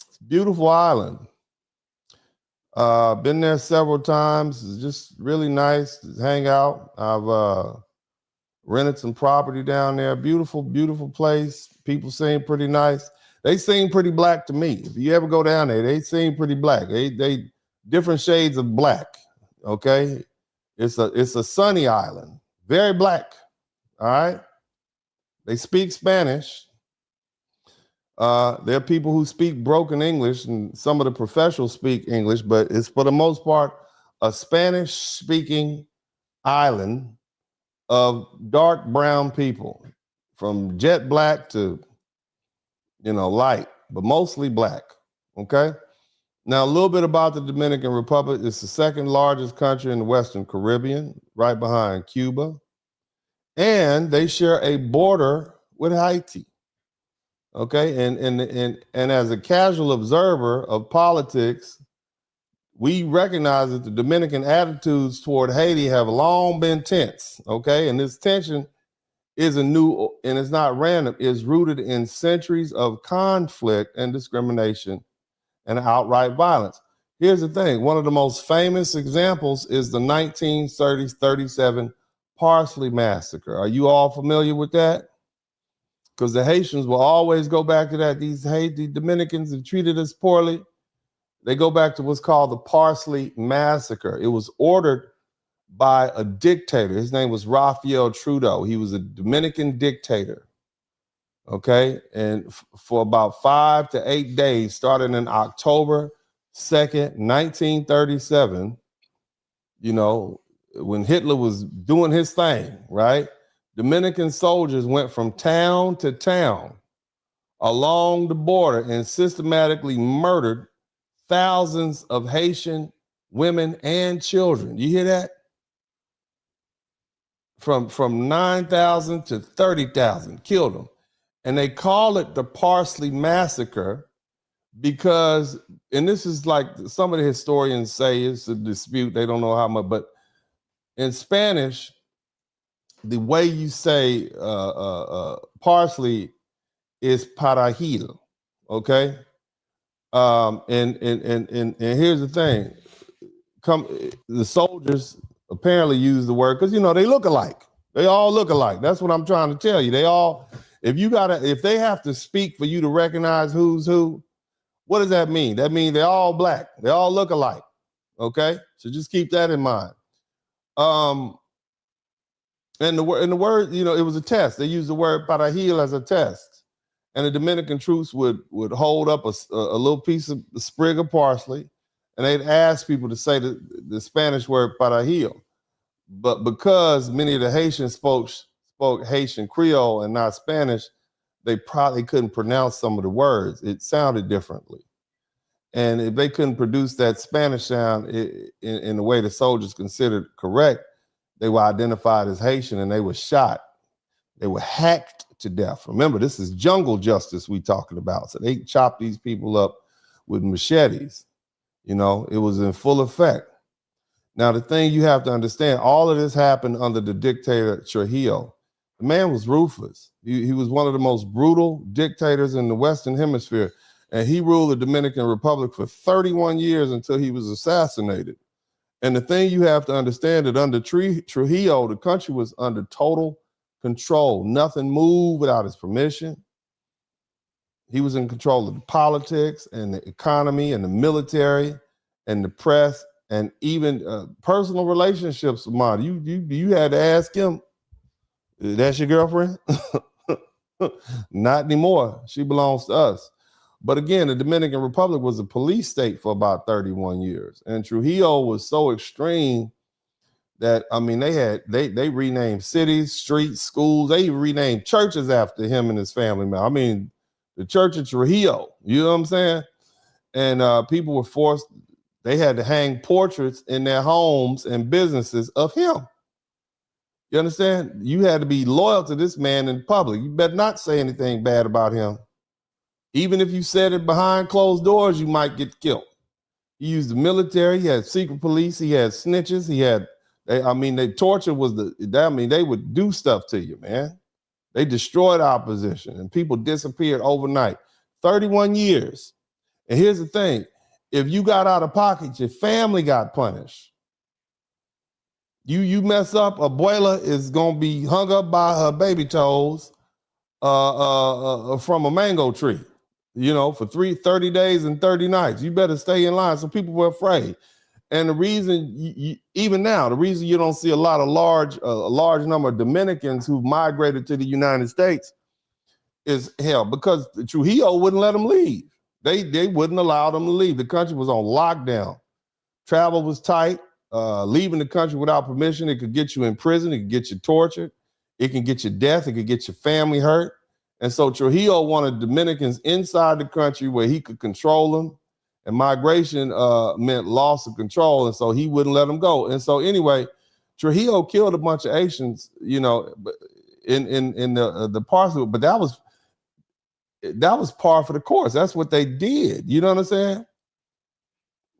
It's a beautiful island. Been there several times. It's just really nice to hang out. I've rented some property down there. Beautiful, beautiful place. People seem pretty nice. They seem pretty black to me. If you ever go down there, they seem pretty black. They different shades of black. Okay, it's a sunny island, very black. All right. They speak Spanish. There are people who speak broken English, and some of the professionals speak English, but it's for the most part a Spanish-speaking island of dark brown people, from jet black to, light, but mostly black. Okay. Now, a little bit about the Dominican Republic. It's the second largest country in the Western Caribbean, right behind Cuba. And they share a border with Haiti. Okay, and as a casual observer of politics, we recognize that the Dominican attitudes toward Haiti have long been tense. Okay, and this tension isn't new, and it's not random. It's rooted in centuries of conflict and discrimination and outright violence. Here's the thing: one of the most famous examples is the 1937 Parsley Massacre. Are you all familiar with that? Because the Haitians will always go back to that. These Haiti Dominicans have treated us poorly. They go back to what's called the Parsley Massacre. It was ordered by a dictator. His name was Raphael Trudeau. He was a Dominican dictator. Okay, and for about 5 to 8 days, starting in October 2nd, 1937, when Hitler was doing his thing, right? Dominican soldiers went from town to town along the border and systematically murdered thousands of Haitian women and children. You hear that? From 9,000 to 30,000, killed them. And they call it the Parsley Massacre because, and this is like some of the historians say it's a dispute, they don't know how much, but in Spanish, the way you say parsley is perejil, okay? And here's the thing: the soldiers apparently use the word because they look alike. They all look alike. That's what I'm trying to tell you. They all, if they have to speak for you to recognize who's who, what does that mean? That means they're all black. They all look alike. Okay, so just keep that in mind. And the word, it was a test. They used the word perejil as a test. And the Dominican troops would hold up a little piece of a sprig of parsley, and they'd ask people to say the Spanish word perejil. But because many of the Haitians spoke Haitian Creole and not Spanish, they probably couldn't pronounce some of the words. It sounded differently. And if they couldn't produce that Spanish sound in the way the soldiers considered correct, they were identified as Haitian and they were shot. They were hacked to death. Remember, this is jungle justice we talking about. So they chopped these people up with machetes. It was in full effect. Now, the thing you have to understand, all of this happened under the dictator Trujillo. The man was ruthless. He was one of the most brutal dictators in the Western Hemisphere. And he ruled the Dominican Republic for 31 years until he was assassinated. And the thing you have to understand that under Trujillo, the country was under total control. Nothing moved without his permission. He was in control of the politics and the economy and the military and the press and even personal relationships with mine. You had to ask him, that's your girlfriend? Not anymore. She belongs to us. But again, the Dominican Republic was a police state for about 31 years. And Trujillo was so extreme that, I mean, they renamed cities, streets, schools. They even renamed churches after him and his family, man. I mean, the church of Trujillo, you know what I'm saying? And people were forced, they had to hang portraits in their homes and businesses of him. You understand? You had to be loyal to this man in public. You better not say anything bad about him. Even if you said it behind closed doors, you might get killed. He used the military. He had secret police. He had snitches. He had, the torture was they would do stuff to you, man. They destroyed opposition and people disappeared overnight. 31 years. And here's the thing. If you got out of pocket, your family got punished. You mess up, abuela is gonna be hung up by her baby toes from a mango tree, for 30 days and 30 nights. You better stay in line. So people were afraid. And the reason, even now, the reason you don't see a large number of Dominicans who've migrated to the United States is because Trujillo wouldn't let them leave. They wouldn't allow them to leave. The country was on lockdown. Travel was tight. Leaving the country without permission, it could get you in prison. It could get you tortured. It can get you death. It could get your family hurt. And so Trujillo wanted Dominicans inside the country where he could control them. And migration meant loss of control. And so he wouldn't let them go. And so anyway, Trujillo killed a bunch of Haitians, in the parcel. But that was par for the course. That's what they did. You know what I'm saying?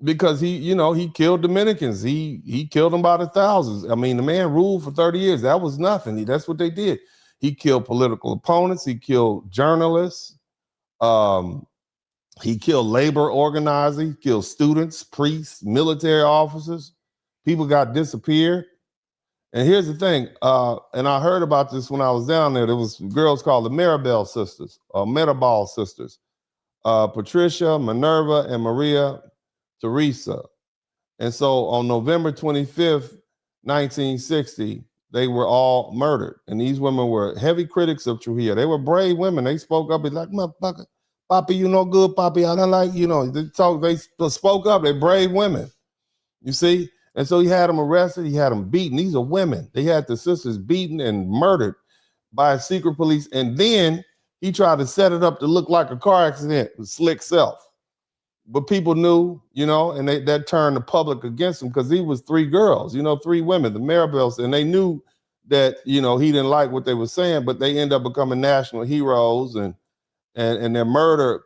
Because he killed Dominicans. He killed them by the thousands. I mean, the man ruled for 30 years. That was nothing. That's what they did. He killed political opponents. He killed journalists. He killed labor organizing. He killed students, priests, military officers. People got disappeared. And here's the thing. And I heard about this when I was down there. There was girls called the Mirabal sisters, Patricia, Minerva, and Maria Teresa. And so on November 25th, 1960, they were all murdered. And these women were heavy critics of Trujillo. They were brave women. They spoke up. It's like, motherfucker, Papi, you no good, Papi. I don't like, they spoke up. They're brave women. You see? And so he had them arrested. He had them beaten. These are women. They had the sisters beaten and murdered by secret police. And then he tried to set it up to look like a car accident with slick self. But people knew, and that turned the public against him because he was three girls, three women, the Maribels, and they knew that, he didn't like what they were saying, but they end up becoming national heroes, and their murder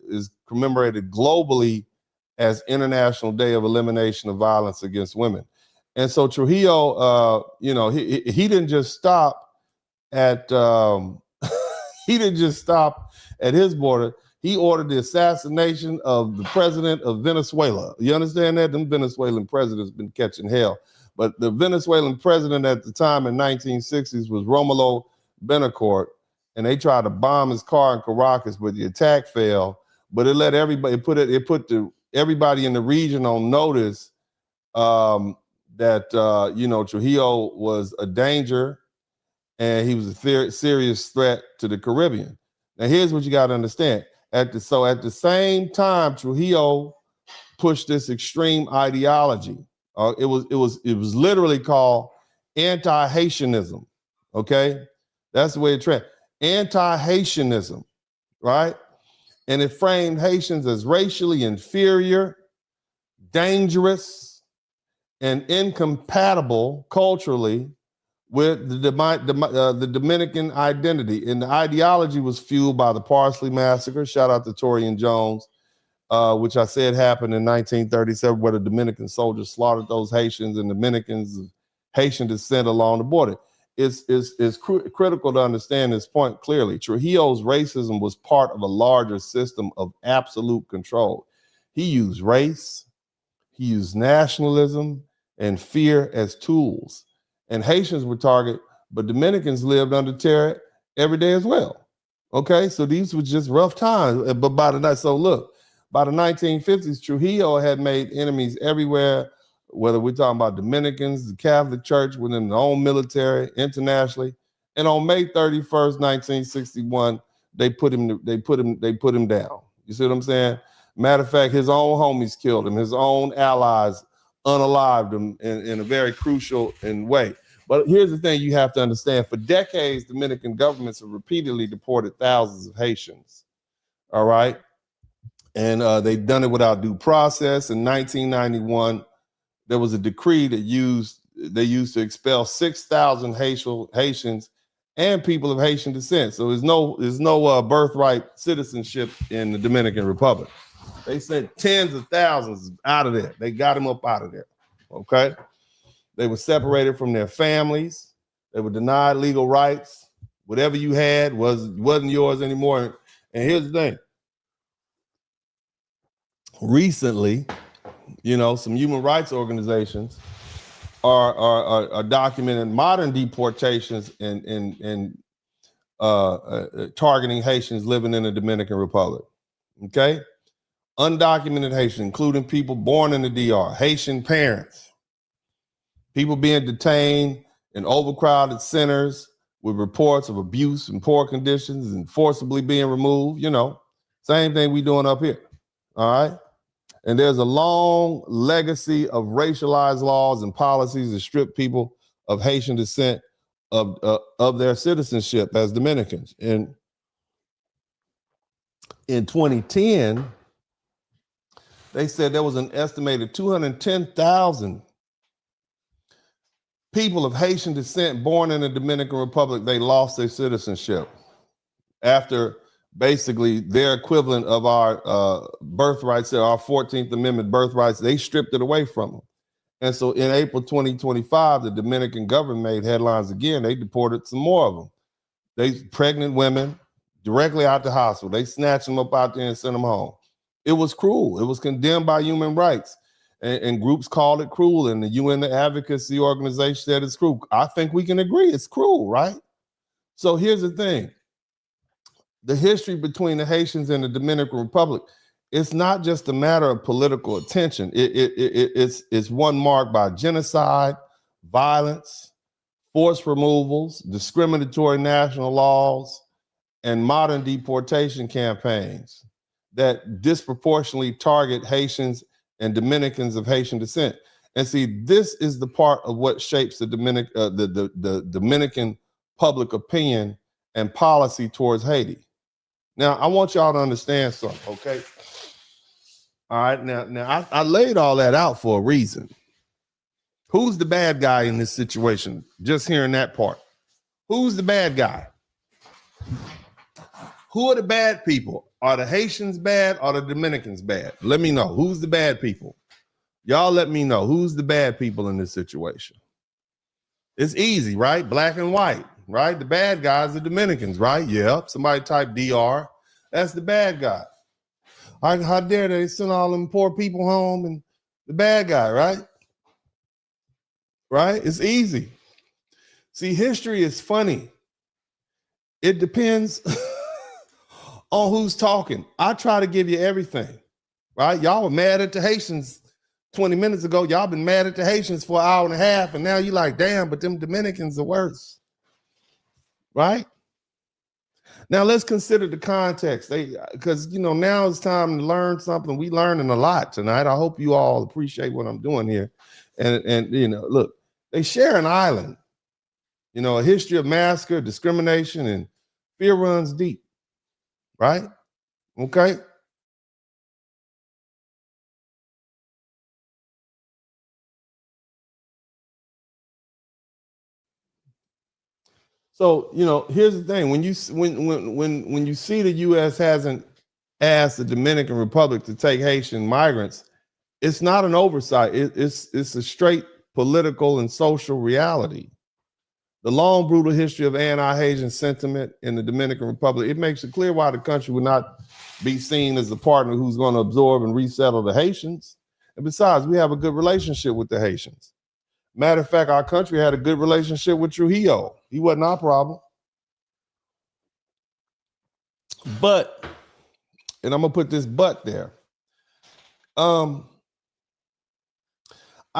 is commemorated globally as International Day of Elimination of Violence Against Women. And so Trujillo, he didn't just stop at his border. He ordered the assassination of the president of Venezuela. You understand that? Them Venezuelan presidents been catching hell. But the Venezuelan president at the time in 1960s was Romulo Betancourt, and they tried to bomb his car in Caracas, but the attack failed. But it let everybody everybody in the region on notice that Trujillo was a danger and he was a serious threat to the Caribbean. Now here's what you got to understand. At the same time, Trujillo pushed this extreme ideology. It was literally called anti-Haitianism. Okay, that's the way it trended. Anti-Haitianism, right? And it framed Haitians as racially inferior, dangerous, and incompatible culturally with the Dominican identity. And the ideology was fueled by the Parsley Massacre. Shout out to Torian Jones, which I said happened in 1937, where the Dominican soldiers slaughtered those Haitians and Dominicans of Haitian descent along the border. It's critical to understand this point clearly. Trujillo's racism was part of a larger system of absolute control. He used race, he used nationalism and fear as tools. And Haitians were targeted, but Dominicans lived under terror every day as well. Okay, so these were just rough times. But by the 1950s, Trujillo had made enemies everywhere, whether we're talking about Dominicans, the Catholic Church, within their own military, internationally. And on May 31st, 1961, they put him down. You see what I'm saying? Matter of fact, his own homies killed him. His own allies unalived them in a very crucial way. But here's the thing you have to understand. For decades, Dominican governments have repeatedly deported thousands of Haitians. All right. And they've done it without due process. In 1991, there was a decree that they used to expel 6,000 Haitians and people of Haitian descent. So there's no birthright citizenship in the Dominican Republic. They sent tens of thousands out of there. They got them up out of there. Okay. They were separated from their families. They were denied legal rights. Whatever you had wasn't yours anymore. And here's the thing. Recently, some human rights organizations are documenting modern deportations and targeting Haitians living in the Dominican Republic. Okay? Undocumented Haitians, including people born in the DR, Haitian parents, people being detained in overcrowded centers with reports of abuse and poor conditions and forcibly being removed, same thing we doing up here. All right? And there's a long legacy of racialized laws and policies that strip people of Haitian descent of their citizenship as Dominicans. And in 2010, they said there was an estimated 210,000 people of Haitian descent born in the Dominican Republic. They lost their citizenship after basically their equivalent of our birthrights, our 14th Amendment birthrights, they stripped it away from them. And so in April 2025, the Dominican government made headlines again. They deported some more of them. They pregnant women directly out the hospital. They snatched them up out there and sent them home. It was cruel. It was condemned by human rights. And groups called it cruel. And the UN Advocacy Organization said it's cruel. I think we can agree it's cruel, right? So here's the thing. The history between the Haitians and the Dominican Republic, it's not just a matter of political attention. It's one marked by genocide, violence, forced removals, discriminatory national laws, and modern deportation campaigns that disproportionately target Haitians and Dominicans of Haitian descent. And see, this is the part of what shapes the Dominican public opinion and policy towards Haiti. Now, I want y'all to understand something, okay? All right, now I laid all that out for a reason. Who's the bad guy in this situation? Just hearing that part. Who's the bad guy? Who are the bad people? Are the Haitians bad or the Dominicans bad? Let me know. Who's the bad people? Y'all let me know. Who's the bad people in this situation? It's easy, right? Black and white. Right? The bad guys are Dominicans, right? Yeah. Somebody type DR. That's the bad guy. How dare they send all them poor people home and the bad guy, right? Right? It's easy. See, history is funny. It depends on who's talking. I try to give you everything, right? Y'all were mad at the Haitians 20 minutes ago. Y'all been mad at the Haitians for an hour and a half, and now you like, damn, but them Dominicans are worse. Right? Now let's consider the context. Because now it's time to learn something. We learning a lot tonight. I hope you all appreciate what I'm doing here. And look, they share an island. A history of massacre, discrimination, and fear runs deep. Right? Okay. So, here's the thing. When you see the U.S. hasn't asked the Dominican Republic to take Haitian migrants, it's not an oversight. It's a straight political and social reality. The long, brutal history of anti-Haitian sentiment in the Dominican Republic, it makes it clear why the country would not be seen as a partner who's going to absorb and resettle the Haitians. And besides, we have a good relationship with the Haitians. Matter of fact, our country had a good relationship with Trujillo. He wasn't our problem. But, and I'm going to put this but there. I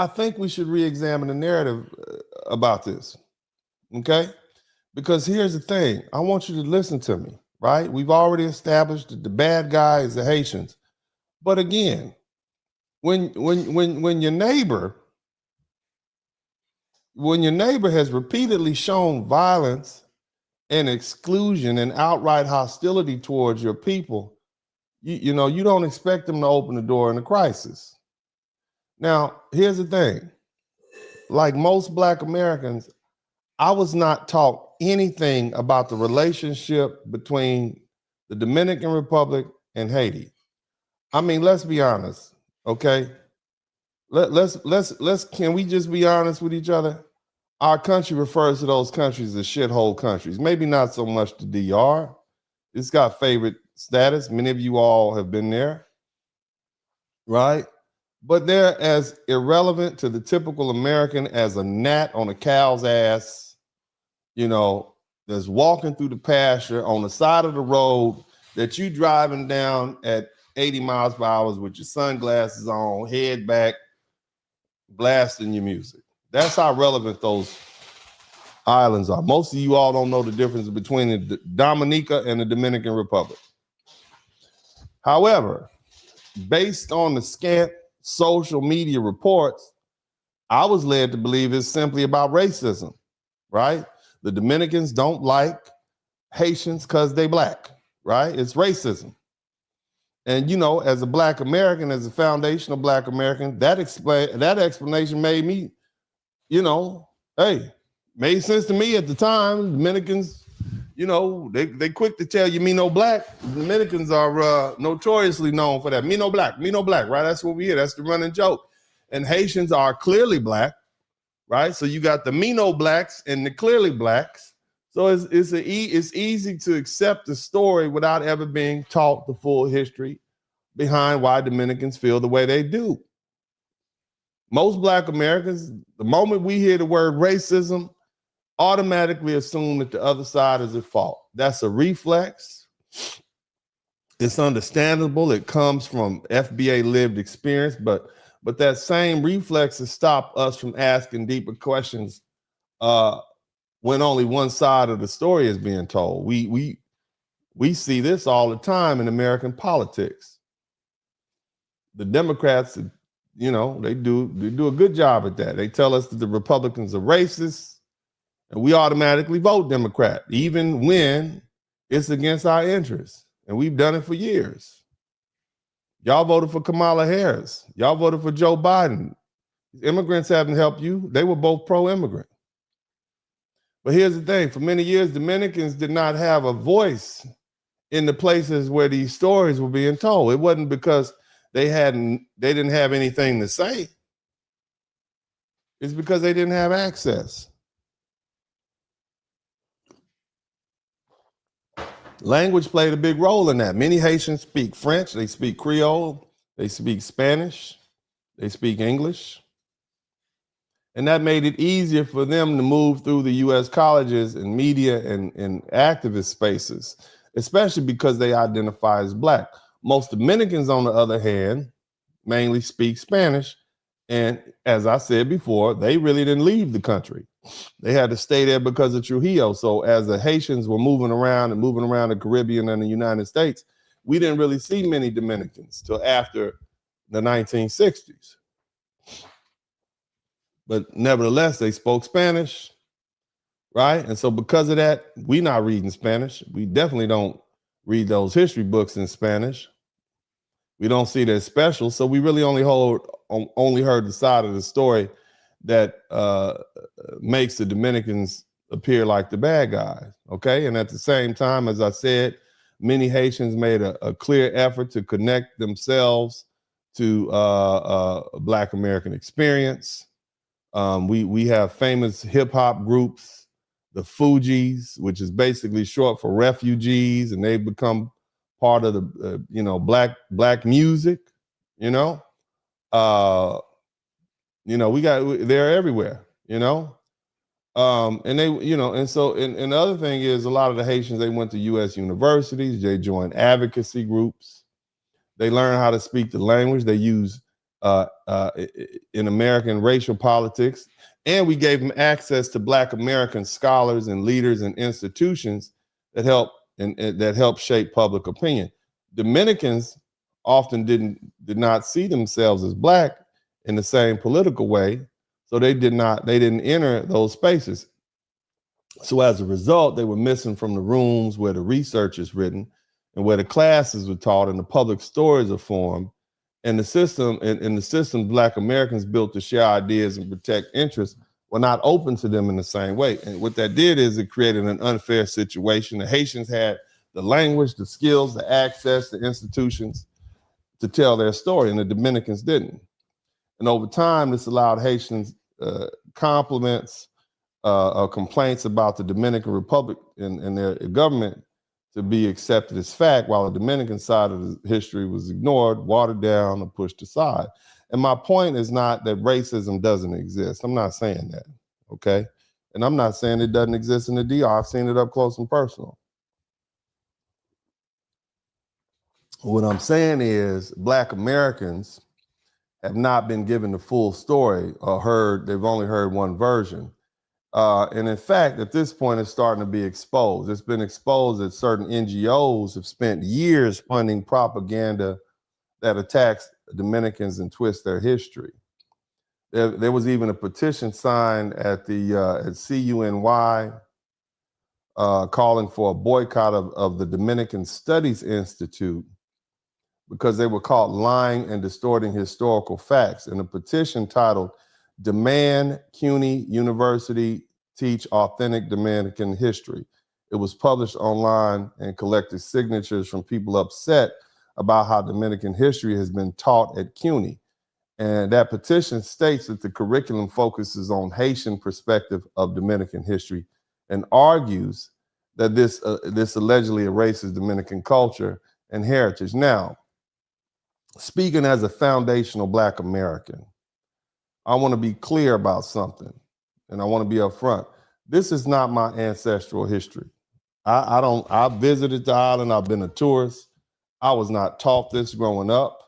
think we should re-examine the narrative about this. Okay? Because here's the thing. I want you to listen to me, right? We've already established that the bad guy is the Haitians. But again, when your neighbor has repeatedly shown violence and exclusion and outright hostility towards your people, you know, you don't expect them to open the door in a crisis. Now, here's the thing. Like most Black Americans, I was not taught anything about the relationship between the Dominican Republic and Haiti. I mean, let's be honest, okay? Let's can we just be honest with each other? Our country refers to those countries as shithole countries. Maybe not so much the DR. It's got favorite status. Many of you all have been there, right? But they're as irrelevant to the typical American as a gnat on a cow's ass, you know, that's walking through the pasture on the side of the road that you driving down at 80 miles per hour with your sunglasses on, head back, blasting your music. That's how relevant those islands are. Most of you all don't know the difference between the Dominica and the Dominican Republic. However, based on the scant social media reports, I was led to believe it's simply about racism, right? The Dominicans don't like Haitians because they Black, right? It's racism. And, you know, as a Black American, as a foundational Black American, that explanation made me, you know, hey, made sense to me at the time. Dominicans, you know, they quick to tell you me no Black. Dominicans are notoriously known for that. Me no Black, right? That's what we hear. That's the running joke. And Haitians are clearly Black, right? So you got the me no Blacks and the clearly Blacks. So it's easy to accept the story without ever being taught the full history behind why Dominicans feel the way they do. Most Black Americans, the moment we hear the word racism, automatically assume that the other side is at fault. That's a reflex. It's understandable. It comes from FBA lived experience, but that same reflex has stopped us from asking deeper questions when only one side of the story is being told. We see this all the time in American politics. The Democrats, you know, they do a good job at that. They tell us that the Republicans are racist, and we automatically vote Democrat, even when it's against our interests. And we've done it for years. Y'all voted for Kamala Harris. Y'all voted for Joe Biden. Immigrants haven't helped you. They were both pro-immigrant. But here's the thing. For many years, Dominicans did not have a voice in the places where these stories were being told. It wasn't because they didn't have anything to say. It's because they didn't have access. Language played a big role in that. Many Haitians speak French, they speak Creole, they speak Spanish, they speak English. And that made it easier for them to move through the US colleges and media and activist spaces, especially because they identify as Black. Most Dominicans, on the other hand, mainly speak Spanish. And as I said before, they really didn't leave the country. They had to stay there because of Trujillo. So as the Haitians were moving around the Caribbean and the United States, we didn't really see many Dominicans till after the 1960s. But nevertheless, they spoke Spanish, right? And so because of that, we not reading Spanish. We definitely don't read those history books in Spanish. We don't see that special. So we really only heard the side of the story that makes the Dominicans appear like the bad guys, okay? And at the same time, as I said, many Haitians made a clear effort to connect themselves to Black American experience. We have famous hip hop groups, the Fugees, which is basically short for refugees, and they've become part of the black music. They're everywhere. And the other thing is a lot of the Haitians, they went to U.S. universities, they joined advocacy groups, they learned how to speak the language, they use in American racial politics, and we gave them access to Black American scholars and leaders and institutions that help shape public opinion. Dominicans often did not see themselves as black in the same political way, so they didn't enter those spaces. So as a result, they were missing from the rooms where the research is written and where the classes were taught and the public stories are formed. And the system, and the system Black Americans built to share ideas and protect interests were not open to them in the same way. And what that did is it created an unfair situation. The Haitians had the language, the skills, the access, the institutions to tell their story, and the Dominicans didn't. And over time, this allowed Haitians complaints about the Dominican Republic and their government to be accepted as fact, while the Dominican side of the history was ignored, watered down, or pushed aside. And my point is not that racism doesn't exist. I'm not saying that, okay? And I'm not saying it doesn't exist in the DR. I've seen it up close and personal. What I'm saying is Black Americans have not been given the full story or they've only heard one version. And in fact, at this point, it's starting to be exposed. It's been exposed that certain NGOs have spent years funding propaganda that attacks Dominicans and twists their history. There was even a petition signed at CUNY calling for a boycott of the Dominican Studies Institute because they were caught lying and distorting historical facts. In a petition titled Demand CUNY University Teach Authentic Dominican History. It was published online and collected signatures from people upset about how Dominican history has been taught at CUNY. And that petition states that the curriculum focuses on Haitian perspective of Dominican history and argues that this allegedly erases Dominican culture and heritage. Now, speaking as a foundational Black American, I want to be clear about something, and I want to be upfront. This is not my ancestral history. I visited the island. I've been a tourist. I was not taught this growing up.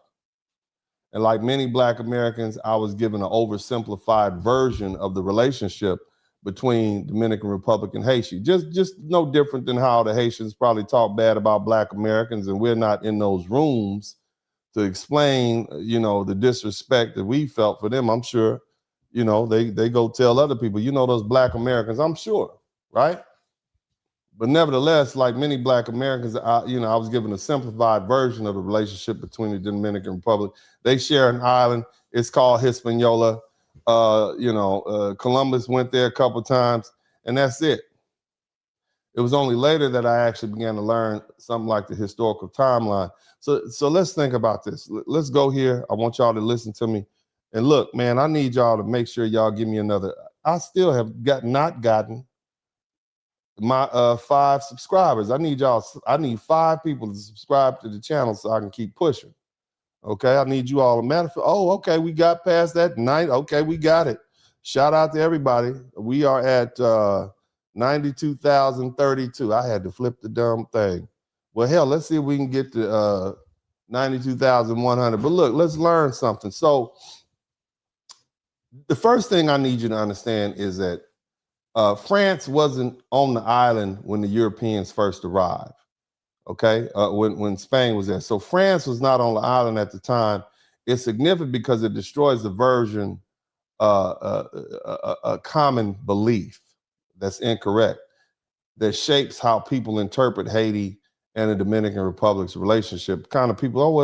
And like many Black Americans, I was given an oversimplified version of the relationship between Dominican Republic and Haiti. Just no different than how the Haitians probably talk bad about Black Americans, and we're not in those rooms to explain, the disrespect that we felt for them. I'm sure, they go tell other people, those Black Americans, I'm sure, right? But nevertheless, like many Black Americans, I was given a simplified version of the relationship between the Dominican Republic. They share an island. It's called Hispaniola. Columbus went there a couple times, and that's it. It was only later that I actually began to learn something like the historical timeline. So let's think about this. Let's go here. I want y'all to listen to me. And look, man, I need y'all to make sure y'all give me another. I still have not gotten my 5 subscribers. I need 5 people to subscribe to the channel so I can keep pushing. Okay, I need you all to manifest. Oh, okay, we got past that night. Okay, we got it. Shout out to everybody. We are at 92,032. I had to flip the dumb thing. Well, hell, let's see if we can get to 92,100. But look, let's learn something. So the first thing I need you to understand is that France wasn't on the island when the Europeans first arrived. Okay, when Spain was there. So France was not on the island at the time. It's significant because it destroys the version, a common belief that's incorrect, that shapes how people interpret Haiti and the Dominican Republic's relationship. Kind of people,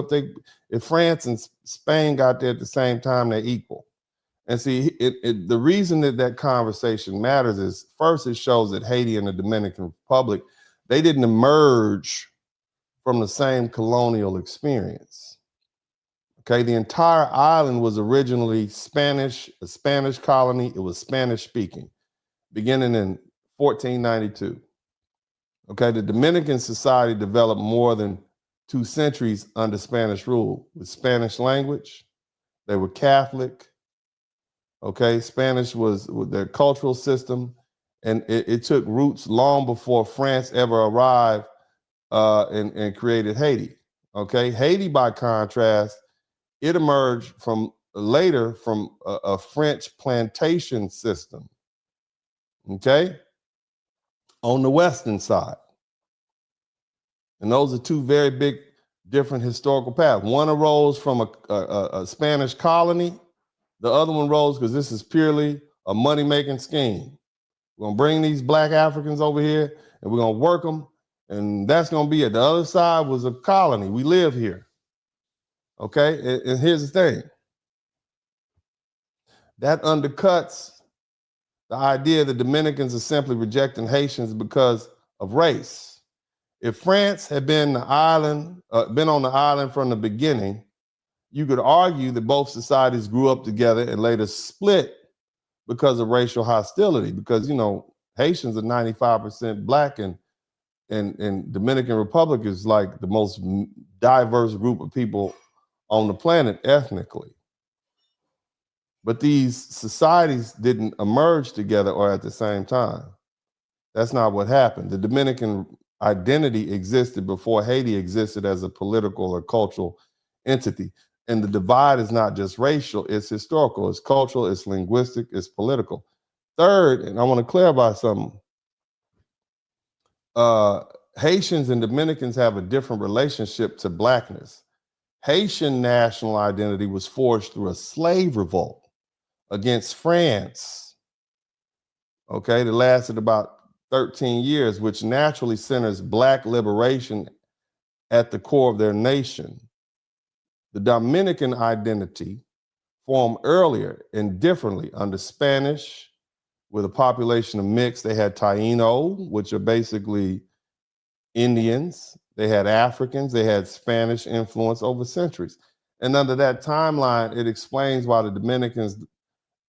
if France and Spain got there at the same time, they're equal. And see, the reason that conversation matters is, first, it shows that Haiti and the Dominican Republic, they didn't emerge from the same colonial experience. Okay, the entire island was originally Spanish, a Spanish colony. It was Spanish speaking, beginning in 1492. Okay, the Dominican society developed more than 2 centuries under Spanish rule with Spanish language. They were Catholic. Okay, Spanish was their cultural system, and it took roots long before France ever arrived and created Haiti. Okay, Haiti, by contrast, it emerged later from a French plantation system. Okay, on the western side, and those are 2 very big different historical paths. One arose from a Spanish colony. The other one rose because this is purely a money-making scheme. We're going to bring these black Africans over here and we're going to work them. And that's going to be it. The other side was a colony. We live here. Okay. And here's the thing. That undercuts the idea that Dominicans are simply rejecting Haitians because of race. If France had been on the island from the beginning, you could argue that both societies grew up together and later split because of racial hostility. Because, you know, Haitians are 95% black and Dominican Republic is like the most diverse group of people on the planet ethnically. But these societies didn't emerge together or at the same time. That's not what happened. The Dominican identity existed before Haiti existed as a political or cultural entity. And the divide is not just racial, it's historical, it's cultural, it's linguistic, it's political. Third, and I want to clarify something, Haitians and Dominicans have a different relationship to blackness. Haitian national identity was forged through a slave revolt against France, okay, that lasted about 13 years, which naturally centers black liberation at the core of their nation. The Dominican identity formed earlier and differently under Spanish, with a population of mixed. They had Taino, which are basically Indians. They had Africans. They had Spanish influence over centuries. And under that timeline, it explains why the Dominicans,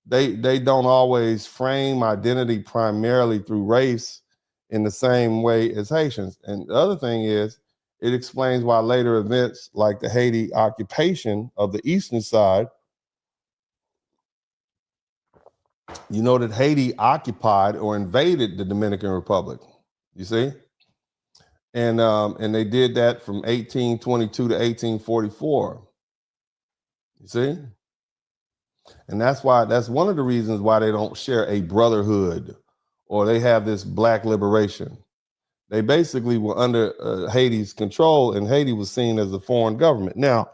they don't always frame identity primarily through race in the same way as Haitians. And the other thing is, it explains why later events like the Haiti occupation of the eastern side, you know that Haiti occupied or invaded the Dominican Republic, you see? And they did that from 1822 to 1844, you see? And that's one of the reasons why they don't share a brotherhood or they have this black liberation. They basically were under Haiti's control, and Haiti was seen as a foreign government. Now,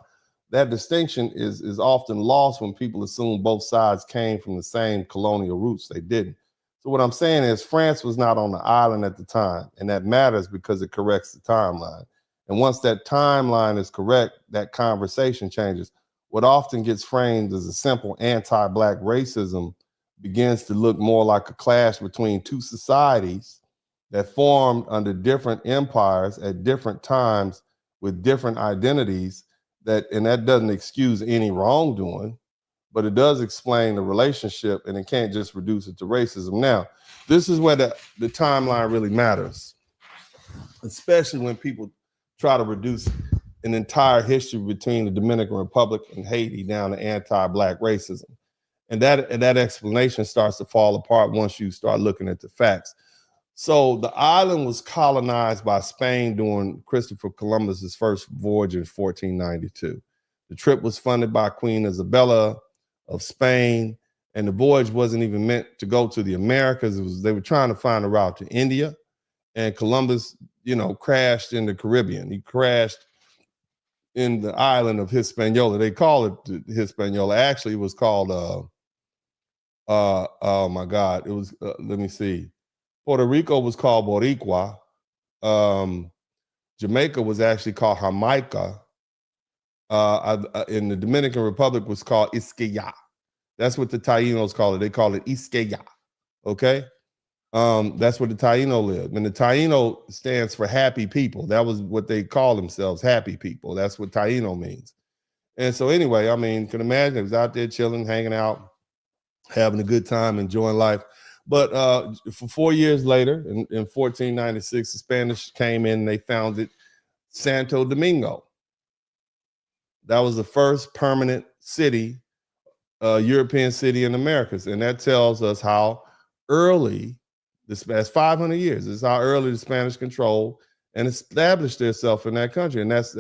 that distinction is often lost when people assume both sides came from the same colonial roots. They didn't. So what I'm saying is France was not on the island at the time, and that matters because it corrects the timeline. And once that timeline is correct, that conversation changes. What often gets framed as a simple anti-black racism begins to look more like a clash between two societies that formed under different empires at different times with different identities, and that doesn't excuse any wrongdoing, but it does explain the relationship, and it can't just reduce it to racism. Now, this is where the timeline really matters, especially when people try to reduce an entire history between the Dominican Republic and Haiti down to anti-black racism. And that explanation starts to fall apart once you start looking at the facts. So the island was colonized by Spain during Christopher Columbus's first voyage in 1492. The trip was funded by Queen Isabella of Spain, and the voyage wasn't even meant to go to the Americas. They were trying to find a route to India, and Columbus, crashed in the Caribbean. He crashed in the island of Hispaniola. They call it Hispaniola. Actually, it was called, oh my God, it was, let me see. Puerto Rico was called Boricua. Jamaica was actually called Jamaica. In the Dominican Republic was called Isqueya. That's what the Tainos call it. They call it Isqueya. Okay? That's where the Taino lived. And the Taino stands for happy people. That was what they call themselves, happy people. That's what Taino means. And so anyway, I mean, you can imagine it was out there chilling, hanging out, having a good time, enjoying life. But for 4 years later, in 1496, the Spanish came in and they founded Santo Domingo. That was the first permanent city, European city in the Americas. And that tells us how early, that's 500 years, this is how early the Spanish controlled and established themselves in that country. And that's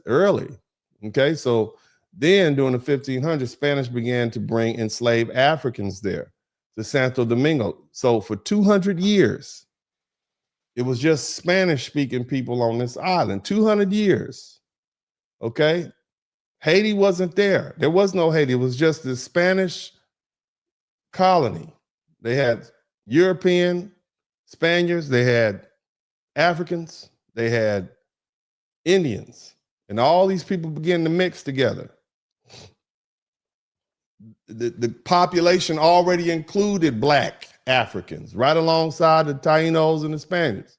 early. Okay, so then during the 1500s, Spanish began to bring enslaved Africans there to Santo Domingo. So for 200 years, It was just Spanish-speaking people on this island, 200 years, okay? Haiti wasn't there. There was no Haiti. It was just the Spanish colony. They had European Spaniards, they had Africans, they had Indians, and all these people began to mix together. The population already included Black Africans right alongside the Tainos and the Spaniards.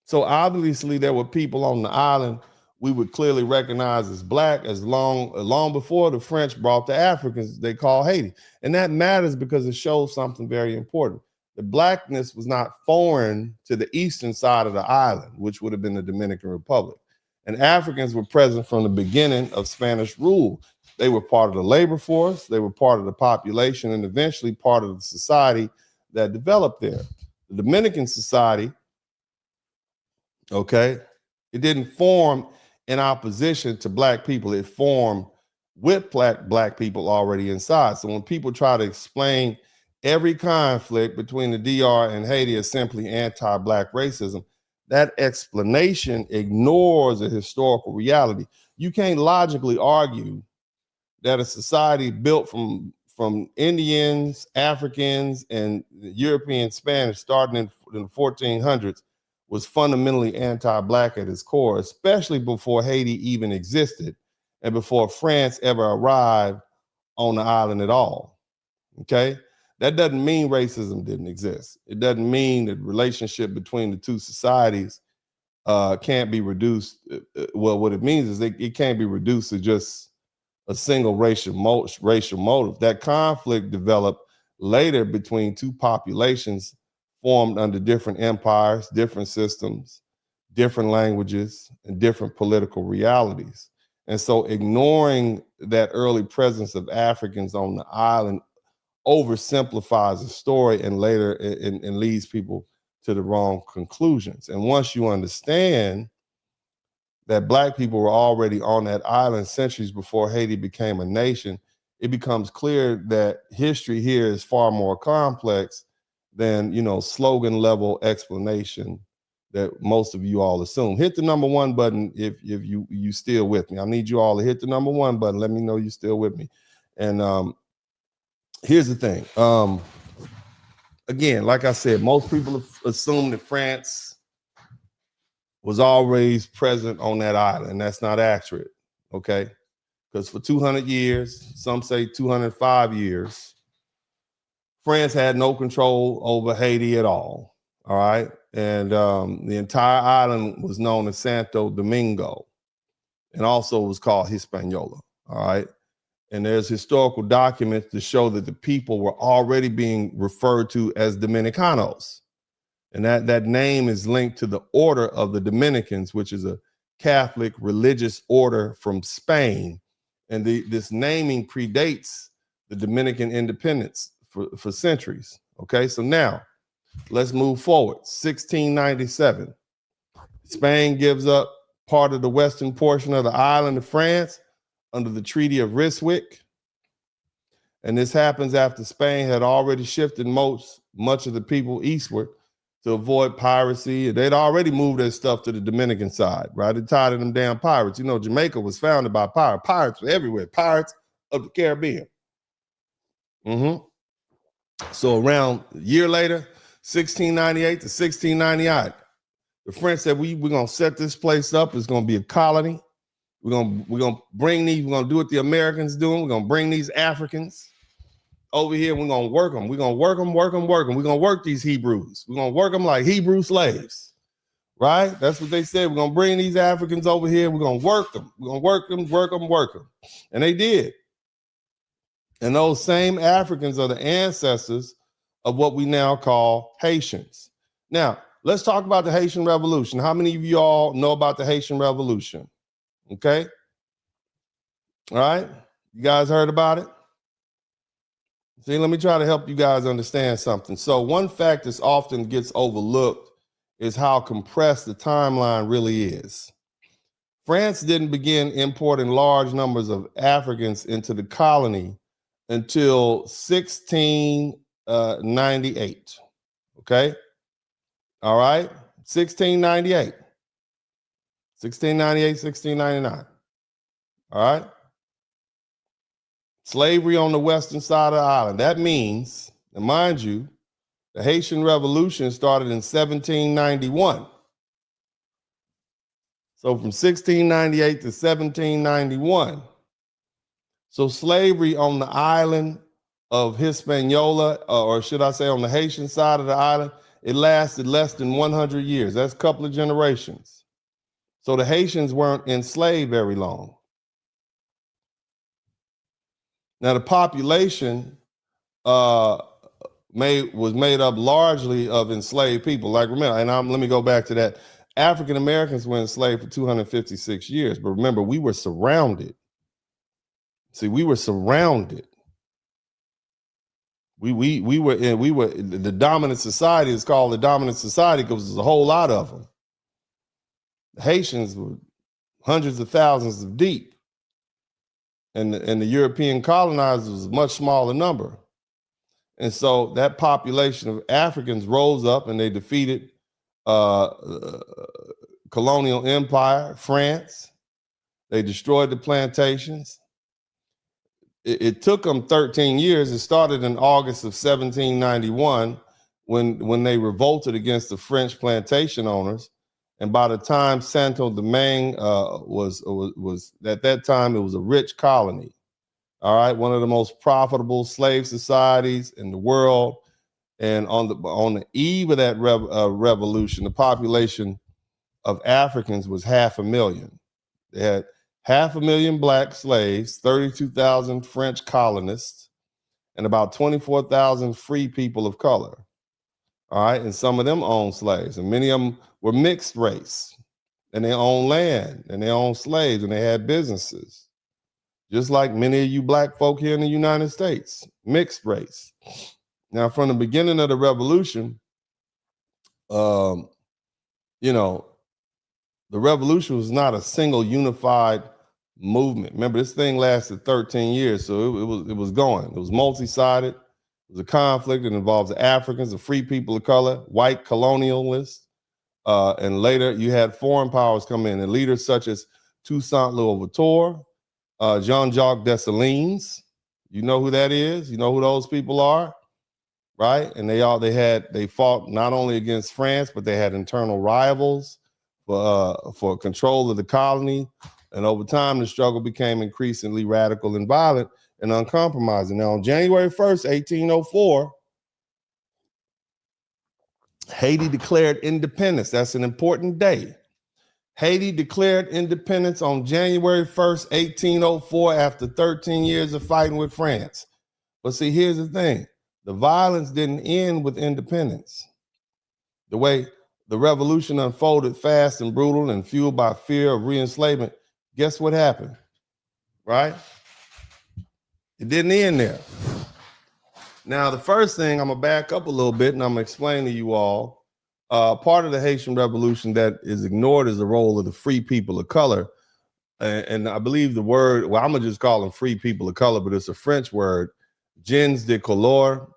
So obviously there were people on the island we would clearly recognize as Black as long before the French brought the Africans they call Haiti. And that matters because it shows something very important. The Blackness was not foreign to the eastern side of the island, which would have been the Dominican Republic. And Africans were present from the beginning of Spanish rule. They were part of the labor force, they were part of the population, and eventually part of the society that developed there. The Dominican society, okay, it didn't form in opposition to Black people. It formed with Black people already inside. So when people try to explain every conflict between the DR and Haiti as simply anti-Black racism, that explanation ignores a historical reality. You can't logically argue that a society built from Indians, Africans, and European Spanish starting in the 1400s was fundamentally anti-Black at its core, especially before Haiti even existed and before France ever arrived on the island at all, okay? That doesn't mean racism didn't exist. It doesn't mean that relationship between the two societies can't be reduced. Well, what it means is it can't be reduced to just a single racial motive. That conflict developed later between two populations formed under different empires, different systems, different languages, and different political realities. And so ignoring that early presence of Africans on the island oversimplifies the story and later and leads people to the wrong conclusions. And once you understand that Black people were already on that island centuries before Haiti became a nation, it becomes clear that history here is far more complex than, slogan level explanation that most of you all assume. Hit the number 1 button if you still with me. I need you all to hit the number 1 button. Let me know you're still with me. And here's the thing. Again, like I said, most people assume that France was always present on that island. That's not accurate, okay? Because for 200 years, some say 205 years, France had no control over Haiti at all right? And the entire island was known as Santo Domingo and also was called Hispaniola, all right? And there's historical documents to show that the people were already being referred to as Dominicanos. And that name is linked to the Order of the Dominicans, which is a Catholic religious order from Spain. And this naming predates the Dominican independence for centuries. Okay, so now let's move forward. 1697, Spain gives up part of the western portion of the island of France under the Treaty of Ryswick. And this happens after Spain had already shifted much of the people eastward to avoid piracy. They'd already moved their stuff to the Dominican side, right? They're tired of them damn pirates. You know, Jamaica was founded by pirates. Pirates were everywhere. Pirates of the Caribbean. So around a year later, 1698 to 1698, the French said, we're going to set this place up. It's going to be a colony. We're going to bring these, we're going to do what the Americans doing. We're going to bring these Africans over here. We're going to work them. We're going to work them. We're going to work these Hebrews. We're going to work them like Hebrew slaves, right? That's what they said. We're going to bring these Africans over here. We're going to work them. We're going to work them. And they did. And those same Africans are the ancestors of what we now call Haitians. Now, let's talk about the Haitian Revolution. How many of you all know about the Haitian Revolution? Okay. All right. You guys heard about it? See, let me try to help you guys understand something. So one fact that often gets overlooked is how compressed the timeline really is. France didn't begin importing large numbers of Africans into the colony until 1698. Okay. All right, 1698, 1699. All right. Slavery on the western side of the island. That means, and mind you, the Haitian Revolution started in 1791. So from 1698 to 1791. So slavery on the island of Hispaniola, or should I say on the Haitian side of the island, it lasted less than 100 years. That's a couple of generations. So the Haitians weren't enslaved very long. Now the population was made up largely of enslaved people. Like remember, and let me go back to that. African Americans were enslaved for 256 years, but remember, we were surrounded. See, we were surrounded. We were the dominant society is called the dominant society because there's a whole lot of them. The Haitians were hundreds of thousands of deep, and the European colonizers was a much smaller number. And so that population of Africans rose up and they defeated colonial empire, France. They destroyed the plantations. It took them 13 years. It started in August of 1791 when they revolted against the French plantation owners. And by the time Santo Domingue was at that time, it was a rich colony. All right, one of the most profitable slave societies in the world. And on the eve of that revolution, the population of Africans was 500,000. They had 500,000 black slaves, 32,000 French colonists, and about 24,000 free people of color. All right, and some of them owned slaves, and many of them were mixed race, and they owned land, and they owned slaves, and they had businesses, just like many of you black folk here in the United States, mixed race. Now, from the beginning of the revolution, the revolution was not a single unified movement. Remember, this thing lasted 13 years, so it was going. It was multi-sided. It was a conflict that involves the Africans, the free people of color, white colonialists, and later you had foreign powers come in, and leaders such as Toussaint Louverture, Jean-Jacques Dessalines. You know who that is? You know who those people are, right? And they fought not only against France, but they had internal rivals for control of the colony. And over time, the struggle became increasingly radical and violent and uncompromising. Now, on January 1st, 1804, Haiti declared independence. That's an important day. Haiti declared independence on January 1st, 1804, after 13 years of fighting with France. But see, here's the thing. The violence didn't end with independence. The way the revolution unfolded fast and brutal and fueled by fear of re-enslavement, guess what happened, right? It didn't end there. Now, the first thing, I'm gonna back up a little bit and I'm gonna explain to you all, part of the Haitian Revolution that is ignored is the role of the free people of color. And I believe the word, well, I'm gonna just call them free people of color, but it's a French word, gens de couleur.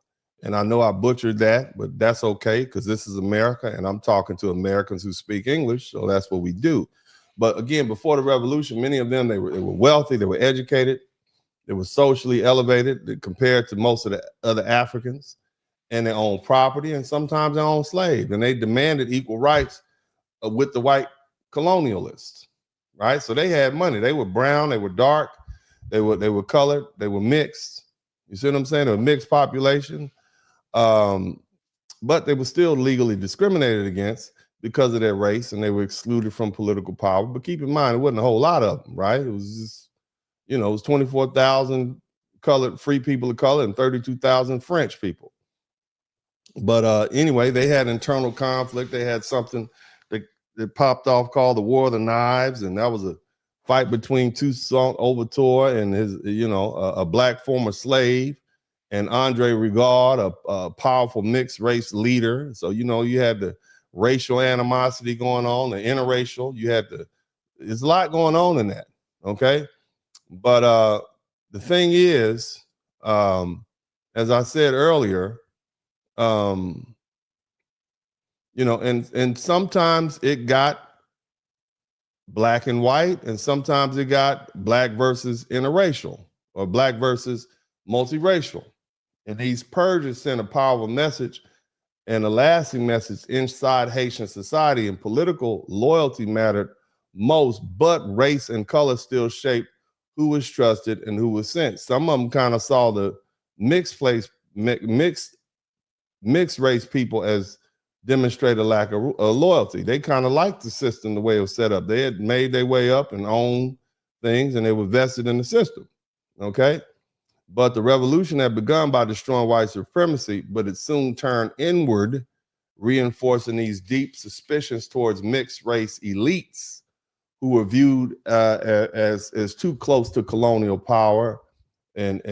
And I know I butchered that, but that's okay because this is America and I'm talking to Americans who speak English, so that's what we do. But again, before the revolution, many of them, they were wealthy, they were educated, they were socially elevated compared to most of the other Africans, and they owned property and sometimes they owned slaves, and they demanded equal rights with the white colonialists, right? So they had money. They were brown, they were dark, they were colored, they were mixed. You see what I'm saying? They were a mixed population. But they were still legally discriminated against because of their race, and they were excluded from political power. But keep in mind, it wasn't a whole lot of them, right? It was just, it was 24,000 free people of color and 32,000 French people. But anyway, they had internal conflict. They had something that popped off called the War of the Knives, and that was a fight between Toussaint Louverture and his, a black former slave, and Andre Rigaud, a powerful mixed race leader. So, you had the racial animosity going on, the interracial. There's a lot going on in that, okay? But the thing is, as I said earlier, You know, and sometimes it got black and white, and sometimes it got black versus interracial or black versus multiracial. And these purges sent a powerful message and a lasting message inside Haitian society, and political loyalty mattered most, but race and color still shaped who was trusted and who was sent. Some of them kind of saw the mixed race people as demonstrate a lack of loyalty. They kind of liked the system, the way it was set up. They had made their way up and owned things, and they were vested in the system, okay? But the revolution had begun by destroying white supremacy, but it soon turned inward, reinforcing these deep suspicions towards mixed race elites who were viewed as too close to colonial power and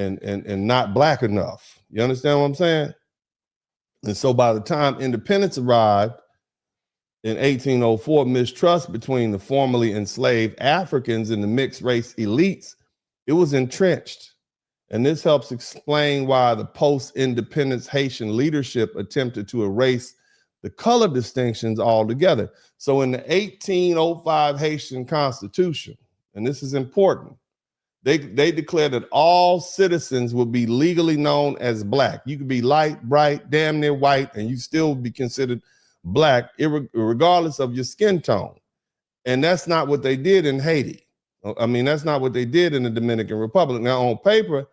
not black enough. You understand what I'm saying? And so by the time independence arrived in 1804, mistrust between the formerly enslaved Africans and the mixed race elites, it was entrenched. And this helps explain why the post-independence Haitian leadership attempted to erase the color distinctions altogether. So in the 1805 Haitian Constitution, and this is important, they declared that all citizens would be legally known as black. You could be light, bright, damn near white, and you still be considered black, regardless of your skin tone. And that's not what they did in Haiti. I mean, that's not what they did in the Dominican Republic. Now, on paper,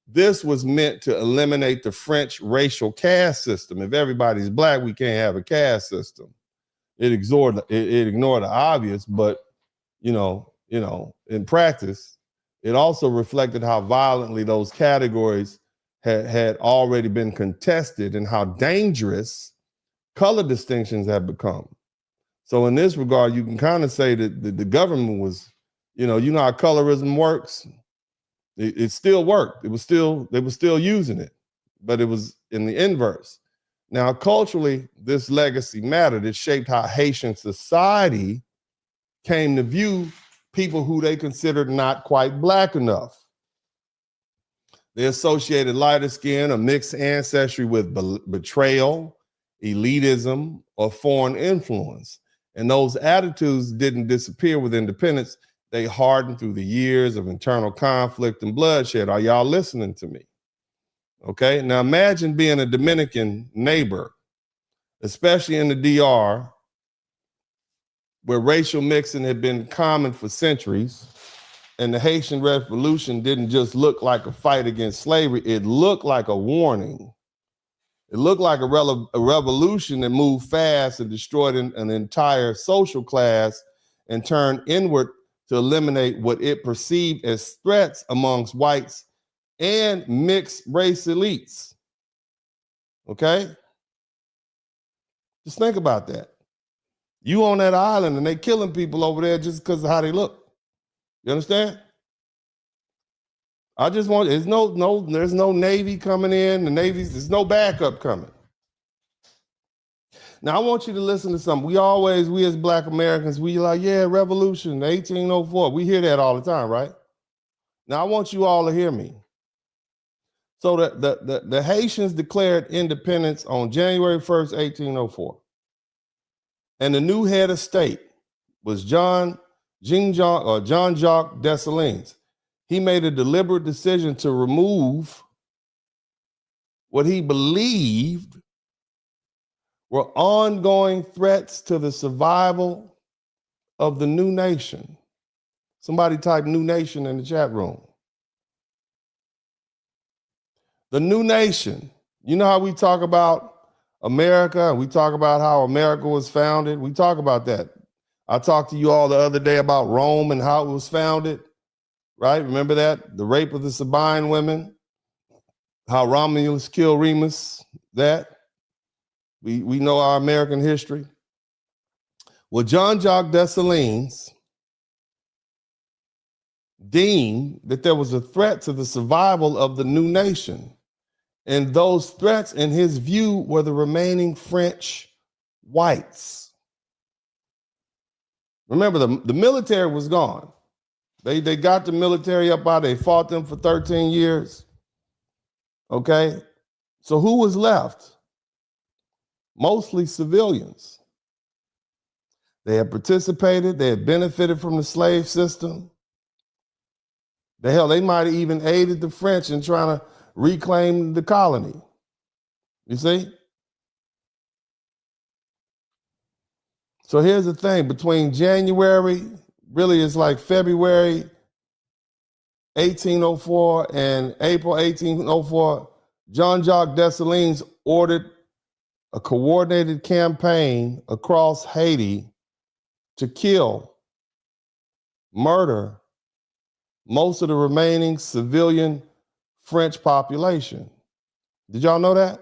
this was meant to eliminate the French racial caste system. If everybody's black, we can't have a caste system. It ignored the obvious, but in practice, it also reflected how violently those categories had already been contested and how dangerous color distinctions have become. So in this regard, you can kind of say that the government was, you know how colorism works. It still worked. They were still using it, but it was in the inverse. Now, culturally, this legacy mattered. It shaped how Haitian society came to view people who they considered not quite black enough. They associated lighter skin or mixed ancestry with betrayal, elitism, or foreign influence. And those attitudes didn't disappear with independence. They hardened through the years of internal conflict and bloodshed. Are y'all listening to me? Okay, now imagine being a Dominican neighbor, especially in the DR, where racial mixing had been common for centuries, and the Haitian Revolution didn't just look like a fight against slavery, it looked like a warning. It looked like a revolution that moved fast and destroyed an entire social class and turned inward to eliminate what it perceived as threats amongst whites and mixed race elites. Okay? Just think about that. You on that island and they killing people over there just because of how they look. You understand? I just want, there's no Navy coming in. There's no backup coming. Now, I want you to listen to something. We as Black Americans, we like, yeah, revolution, 1804. We hear that all the time, right? Now, I want you all to hear me. So the Haitians declared independence on January 1st, 1804. And the new head of state was Jean-Jacques Dessalines. He made a deliberate decision to remove what he believed were ongoing threats to the survival of the new nation. Somebody type new nation in the chat room. The new nation. You know how we talk about America and we talk about how America was founded? We talk about that. I talked to you all the other day about Rome and how it was founded, right? Remember that? The rape of the Sabine women, how Romulus killed Remus, that. We know our American history. Well, Jean-Jacques Dessalines deemed that there was a threat to the survival of the new nation. And those threats, in his view, were the remaining French whites. Remember, the military was gone. They got the military up out, they fought them for 13 years. Okay? So who was left? mostly civilians. They had participated, they had benefited from the slave system. They might have even aided the French in trying to reclaim the colony. You see? So here's the thing, between January, really it's like February 1804 and April 1804, Jean-Jacques Dessalines ordered a coordinated campaign across Haiti to kill, murder most of the remaining civilian French population. Did y'all know that?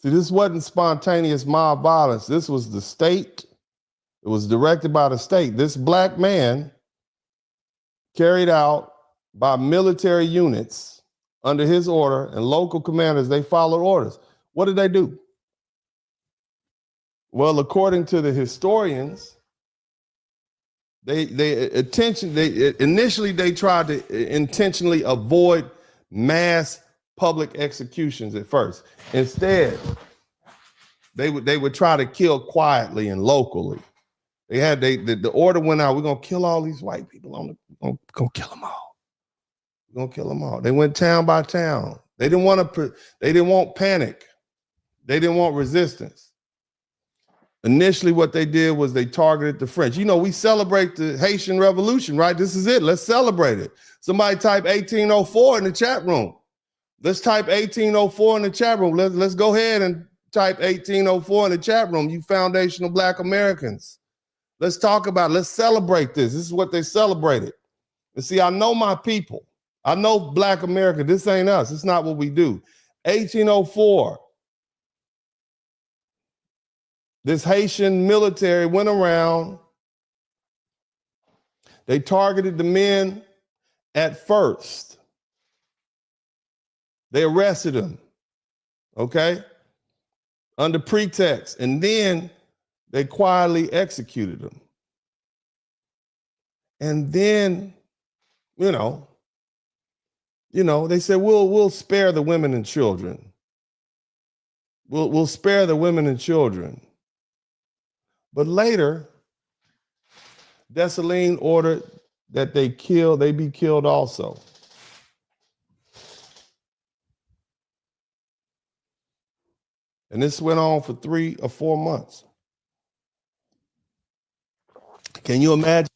See, this wasn't spontaneous mob violence. This was the state. It was directed by the state. This black man, carried out by military units under his order, and local commanders, they followed orders. What did they do? Well, according to the historians, they initially tried to intentionally avoid mass public executions at first. Instead, they would try to kill quietly and locally. The order went out, we're gonna kill all these white people, we're gonna kill them all. We're gonna kill them all. They went town by town. They didn't want panic. They didn't want resistance. Initially, what they did was they targeted the French. You know, we celebrate the Haitian Revolution, right? This is it. Let's celebrate it. Somebody type 1804 in the chat room. Let's type 1804 in the chat room. Let's go ahead and type 1804 in the chat room, you foundational Black Americans. Let's talk about it. Let's celebrate this. This is what they celebrated. And see, I know my people. I know Black America. This ain't us. It's not what we do. 1804. This Haitian military went around. They targeted the men at first. They arrested them, okay, under pretext. And then they quietly executed them. And then, you know, they said, we'll spare the women and children. We'll spare the women and children. But later, Dessalines ordered that they be killed also. And this went on for 3 or 4 months. Can you imagine?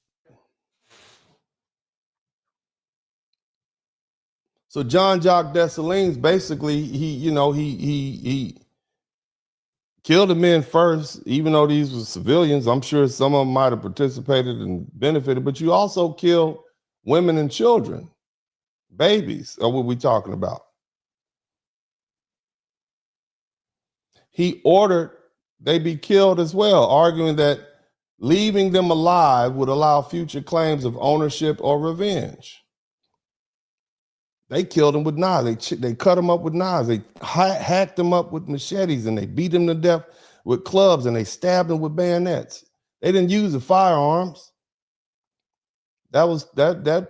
So Jean-Jacques Dessalines, basically, he killed the men first, even though these were civilians. I'm sure some of them might have participated and benefited, but you also kill women and children, babies, are what we're talking about. He ordered they be killed as well, arguing that leaving them alive would allow future claims of ownership or revenge. They killed them with knives. They cut them up with knives. They hacked them up with machetes, and they beat them to death with clubs, and they stabbed them with bayonets. They didn't use the firearms. That was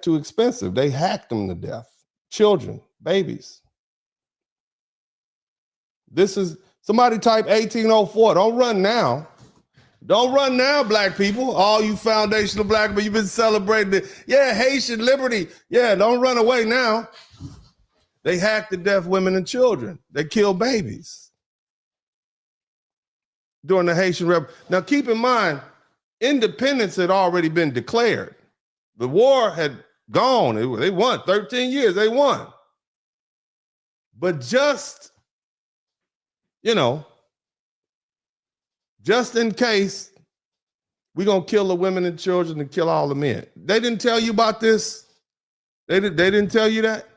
too expensive. They hacked them to death. Children, babies. This is somebody type 1804. Don't run now. Don't run now, Black people. All you foundational Black people, you've been celebrating it. Yeah, Haitian liberty. Yeah, don't run away now. They hacked to death women and children. They killed babies during the Haitian Revolution. Now, keep in mind, independence had already been declared. The war had gone. They won 13 years. They won. But just in case, we're going to kill the women and children and kill all the men. They didn't tell you about this? They didn't tell you that?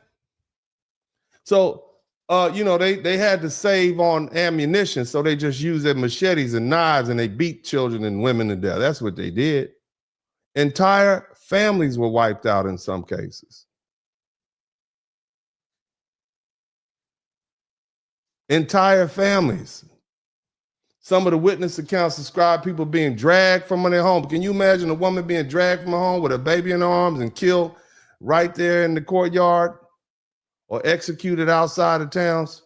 So, they had to save on ammunition, so they just used their machetes and knives, and they beat children and women to death. That's what they did. Entire families were wiped out in some cases. Entire families. Some of the witness accounts describe people being dragged from their home. Can you imagine a woman being dragged from her home with a baby in her arms and killed right there in the courtyard or executed outside of towns?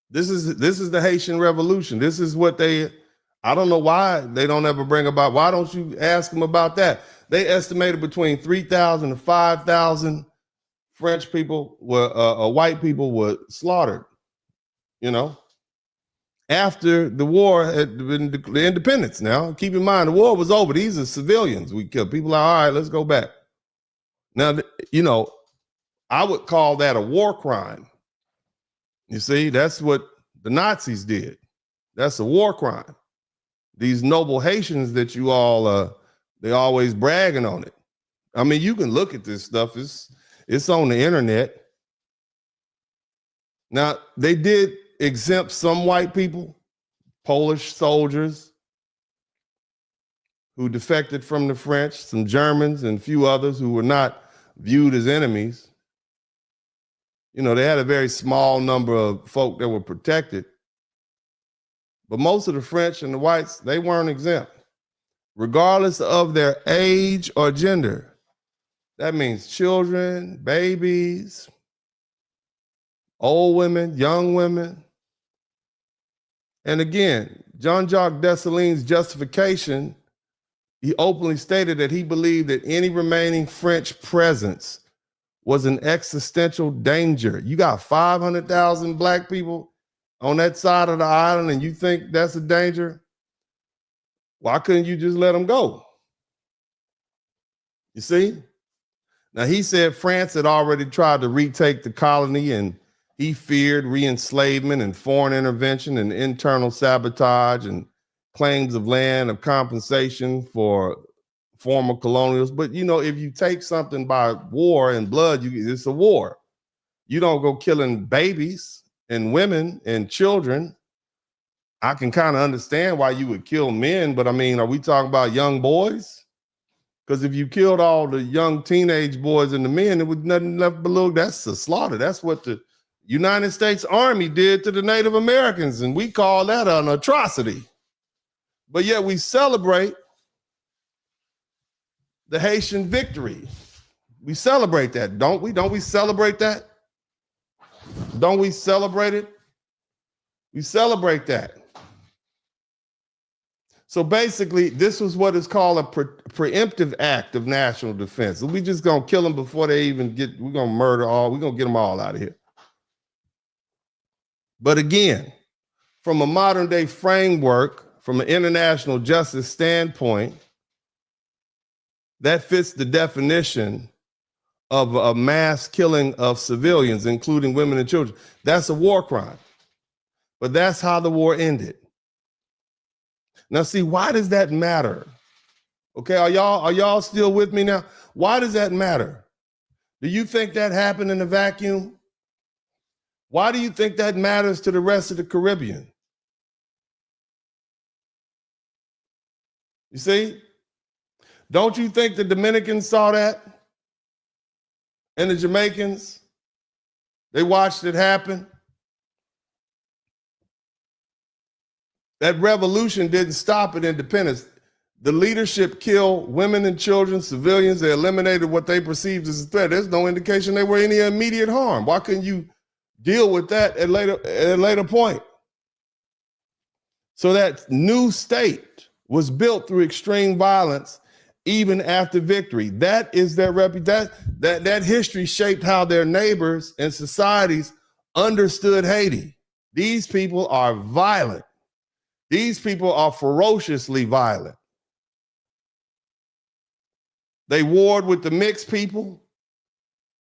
This is the Haitian Revolution. This is what I don't know why they don't ever bring about. Why don't you ask them about that? They estimated between 3,000 and 5,000 French people white people were slaughtered, after the war had been the independence. Now, keep in mind, the war was over. These are civilians we killed. People are, all right, let's go back. Now, I would call that a war crime. You see, that's what the Nazis did. That's a war crime. These noble Haitians that you all, they always bragging on it. I mean, you can look at this stuff. It's on the internet. Now, they did exempt some white people, Polish soldiers who defected from the French, some Germans, and a few others who were not viewed as enemies. They had a very small number of folk that were protected. But most of the French and the whites, they weren't exempt, regardless of their age or gender. That means children, babies, old women, young women. And again, Jean-Jacques Dessalines' justification, he openly stated that he believed that any remaining French presence was an existential danger. You got 500,000 black people on that side of the island and you think that's a danger? Why couldn't you just let them go? You see? Now, he said France had already tried to retake the colony and he feared re-enslavement and foreign intervention and internal sabotage and claims of land of compensation for former colonials. But, if you take something by war and blood, it's a war. You don't go killing babies and women and children. I can kind of understand why you would kill men, but I mean, are we talking about young boys? Because if you killed all the young teenage boys and the men, there was nothing left below. That's a slaughter. That's what the United States Army did to the Native Americans, and we call that an atrocity. But yet we celebrate the Haitian victory. We celebrate that, don't we? Don't we celebrate that? Don't we celebrate it? We celebrate that. So basically, this was what is called a preemptive act of national defense. We just gonna kill them before they even we're gonna we're gonna get them all out of here. But again, from a modern day framework, from an international justice standpoint, that fits the definition of a mass killing of civilians, including women and children. That's a war crime. But that's how the war ended. Now, see, why does that matter? Okay, are y'all still with me now? Why does that matter? Do you think that happened in a vacuum? Why do you think that matters to the rest of the Caribbean? You see? Don't you think the Dominicans saw that? And the Jamaicans? They watched it happen? That revolution didn't stop at independence. The leadership killed women and children, civilians. They eliminated what they perceived as a threat. There's no indication they were any immediate harm. Why couldn't you deal with that at a later point? So that new state was built through extreme violence even after victory. That is their reputation. That history shaped how their neighbors and societies understood Haiti. These people are violent. These people are ferociously violent. They warred with the mixed people.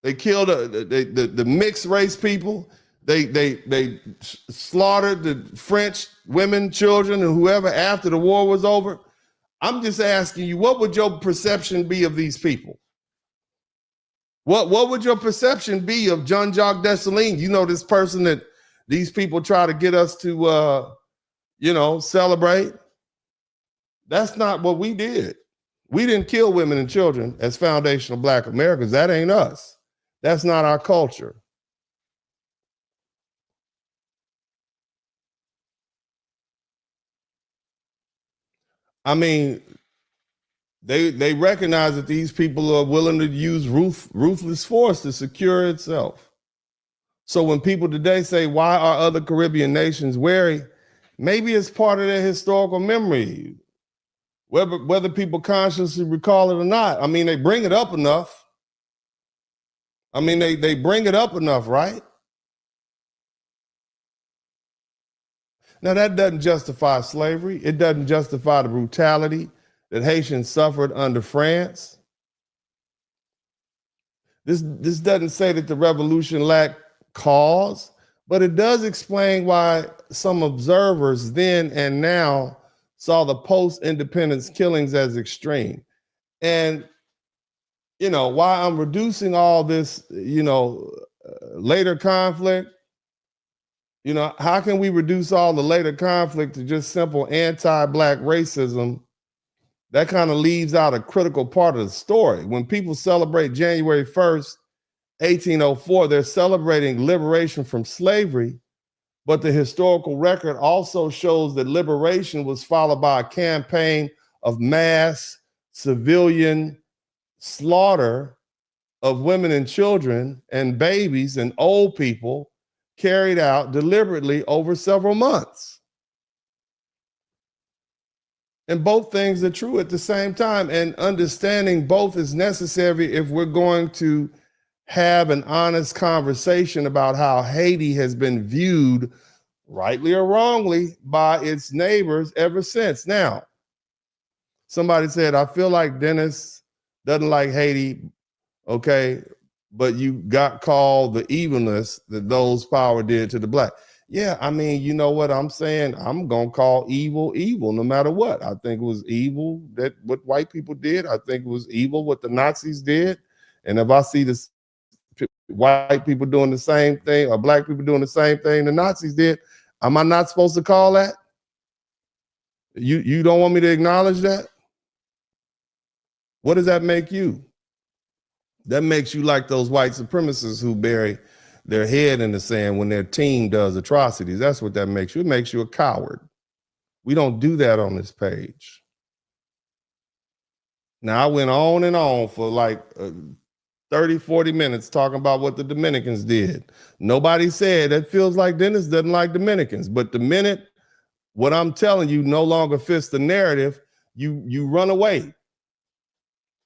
They killed the mixed race people. They slaughtered the French women, children, and whoever after the war was over. I'm just asking you, what would your perception be of these people? What would your perception be of Jean-Jacques Dessalines? You know, this person that these people try to get us to, celebrate. That's not what we did. We didn't kill women and children as foundational Black Americans. That ain't us. That's not our culture. I mean, they recognize that these people are willing to use ruthless force to secure itself. So when people today say, why are other Caribbean nations wary? Maybe it's part of their historical memory, whether people consciously recall it or not. I mean, they bring it up enough. I mean, they bring it up enough, right? Now, that doesn't justify slavery. It doesn't justify the brutality that Haitians suffered under France. This doesn't say that the revolution lacked cause, but it does explain why some observers then and now saw the post-independence killings as extreme. And, you know, why I'm reducing all this, you know, later conflict, you know, how can we reduce all the later conflict to just simple anti-Black racism? That kind of leaves out a critical part of the story. When people celebrate January 1st, 1804, they're celebrating liberation from slavery, but the historical record also shows that liberation was followed by a campaign of mass civilian slaughter of women and children and babies and old people carried out deliberately over several months. And both things are true at the same time. And understanding both is necessary if we're going to have an honest conversation about how Haiti has been viewed, rightly or wrongly, by its neighbors ever since. Now, somebody said, I feel like Dennis doesn't like Haiti, okay, but you got called the evilness that those power did to the Black. Yeah, I mean, you know what I'm saying? I'm going to call evil, evil, no matter what. I think it was evil that what white people did. I think it was evil what the Nazis did. And if I see this white people doing the same thing or Black people doing the same thing the Nazis did, am I not supposed to call that? You don't want me to acknowledge that? What does that make you? That makes you like those white supremacists who bury their head in the sand when their team does atrocities. That's what that makes you. It makes you a coward. We don't do that on this page. Now, I went on and on for like 30, 40 minutes talking about what the Dominicans did. Nobody said that feels like Dennis doesn't like Dominicans. But the minute what I'm telling you no longer fits the narrative, you run away.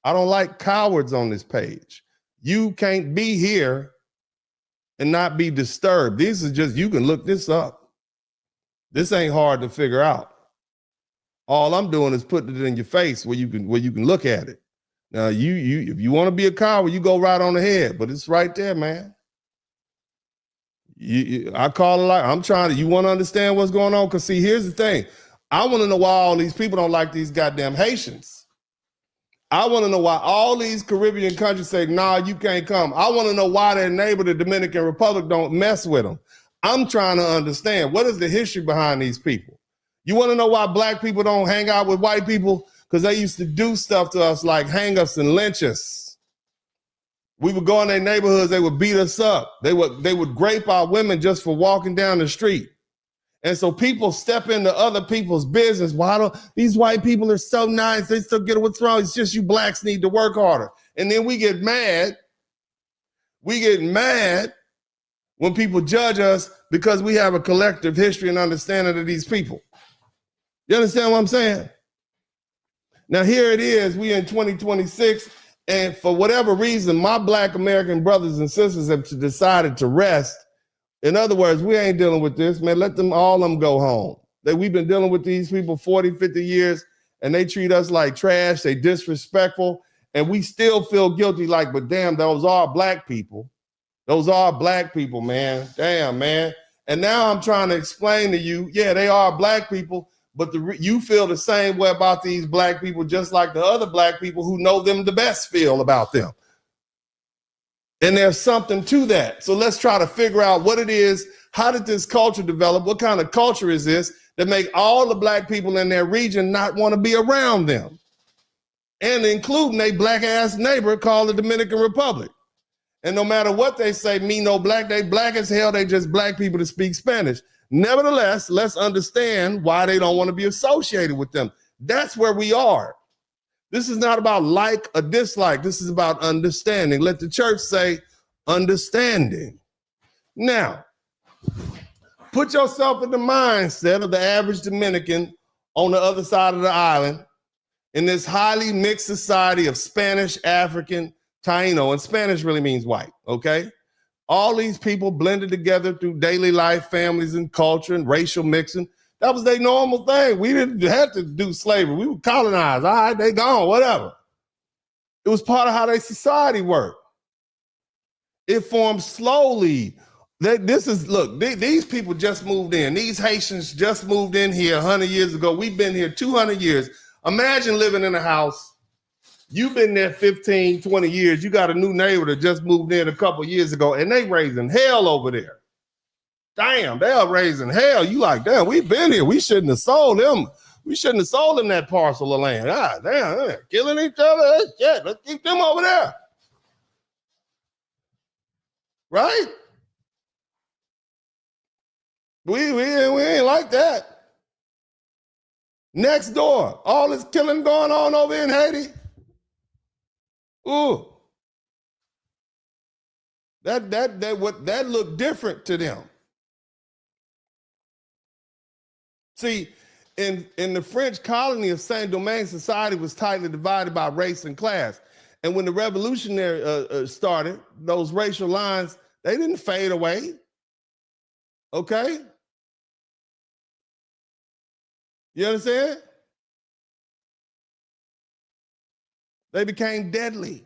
I don't like cowards on this page. You can't be here and not be disturbed. This is just, you can look this up. This ain't hard to figure out. All I'm doing is putting it in your face where you can look at it. Now, if you want to be a coward, you go right on ahead, but it's right there, man. I call it like, you want to understand what's going on? Because see, here's the thing. I want to know why all these people don't like these goddamn Haitians. I want to know why all these Caribbean countries say, nah, you can't come. I want to know why their neighbor, the Dominican Republic, don't mess with them. I'm trying to understand, what is the history behind these people? You want to know why Black people don't hang out with white people? Because they used to do stuff to us like hang us and lynch us. We would go in their neighborhoods, they would beat us up. They would grape our women just for walking down the street. And so people step into other people's business. Why don't these white people are so nice? They still get what's wrong. It's just you Blacks need to work harder. And then we get mad. We get mad when people judge us because we have a collective history and understanding of these people. You understand what I'm saying? Now here it is. We in 2026, and for whatever reason, my Black American brothers and sisters have decided to rest. In other words, we ain't dealing with this, man. Let them go home. We've been dealing with these people 40, 50 years, and they treat us like trash. They disrespectful, and we still feel guilty like, but damn, those are Black people. Those are Black people, man. Damn, man. And now I'm trying to explain to you, yeah, they are Black people, but you feel the same way about these Black people just like the other Black people who know them the best feel about them. And there's something to that. So let's try to figure out what it is. How did this culture develop? What kind of culture is this that make all the Black people in their region not want to be around them? And including a Black ass neighbor called the Dominican Republic. And no matter what they say, me no Black, they Black as hell. They just Black people that speak Spanish. Nevertheless, let's understand why they don't want to be associated with them. That's where we are. This is not about like or dislike. This is about understanding. Let the church say understanding. Now, put yourself in the mindset of the average Dominican on the other side of the island in this highly mixed society of Spanish, African, Taino, and Spanish really means white, okay? All these people blended together through daily life, families, and culture, and racial mixing. That was their normal thing. We didn't have to do slavery. We were colonized. All right, they gone, whatever. It was part of how their society worked. It formed slowly. These people just moved in. These Haitians just moved in here 100 years ago. We've been here 200 years. Imagine living in a house. You've been there 15, 20 years. You got a new neighbor that just moved in a couple years ago, and they raising hell over there. Damn, they're raising hell. You like, damn, we've been here. We shouldn't have sold them. We shouldn't have sold them that parcel of land. Ah, damn, they're killing each other. Shit, let's keep them over there. Right? We ain't like that. Next door, all this killing going on over in Haiti. Ooh. That looked different to them. See, in the French colony of Saint-Domingue, society was tightly divided by race and class. And when the revolutionary started, those racial lines, they didn't fade away. Okay? You understand? They became deadly.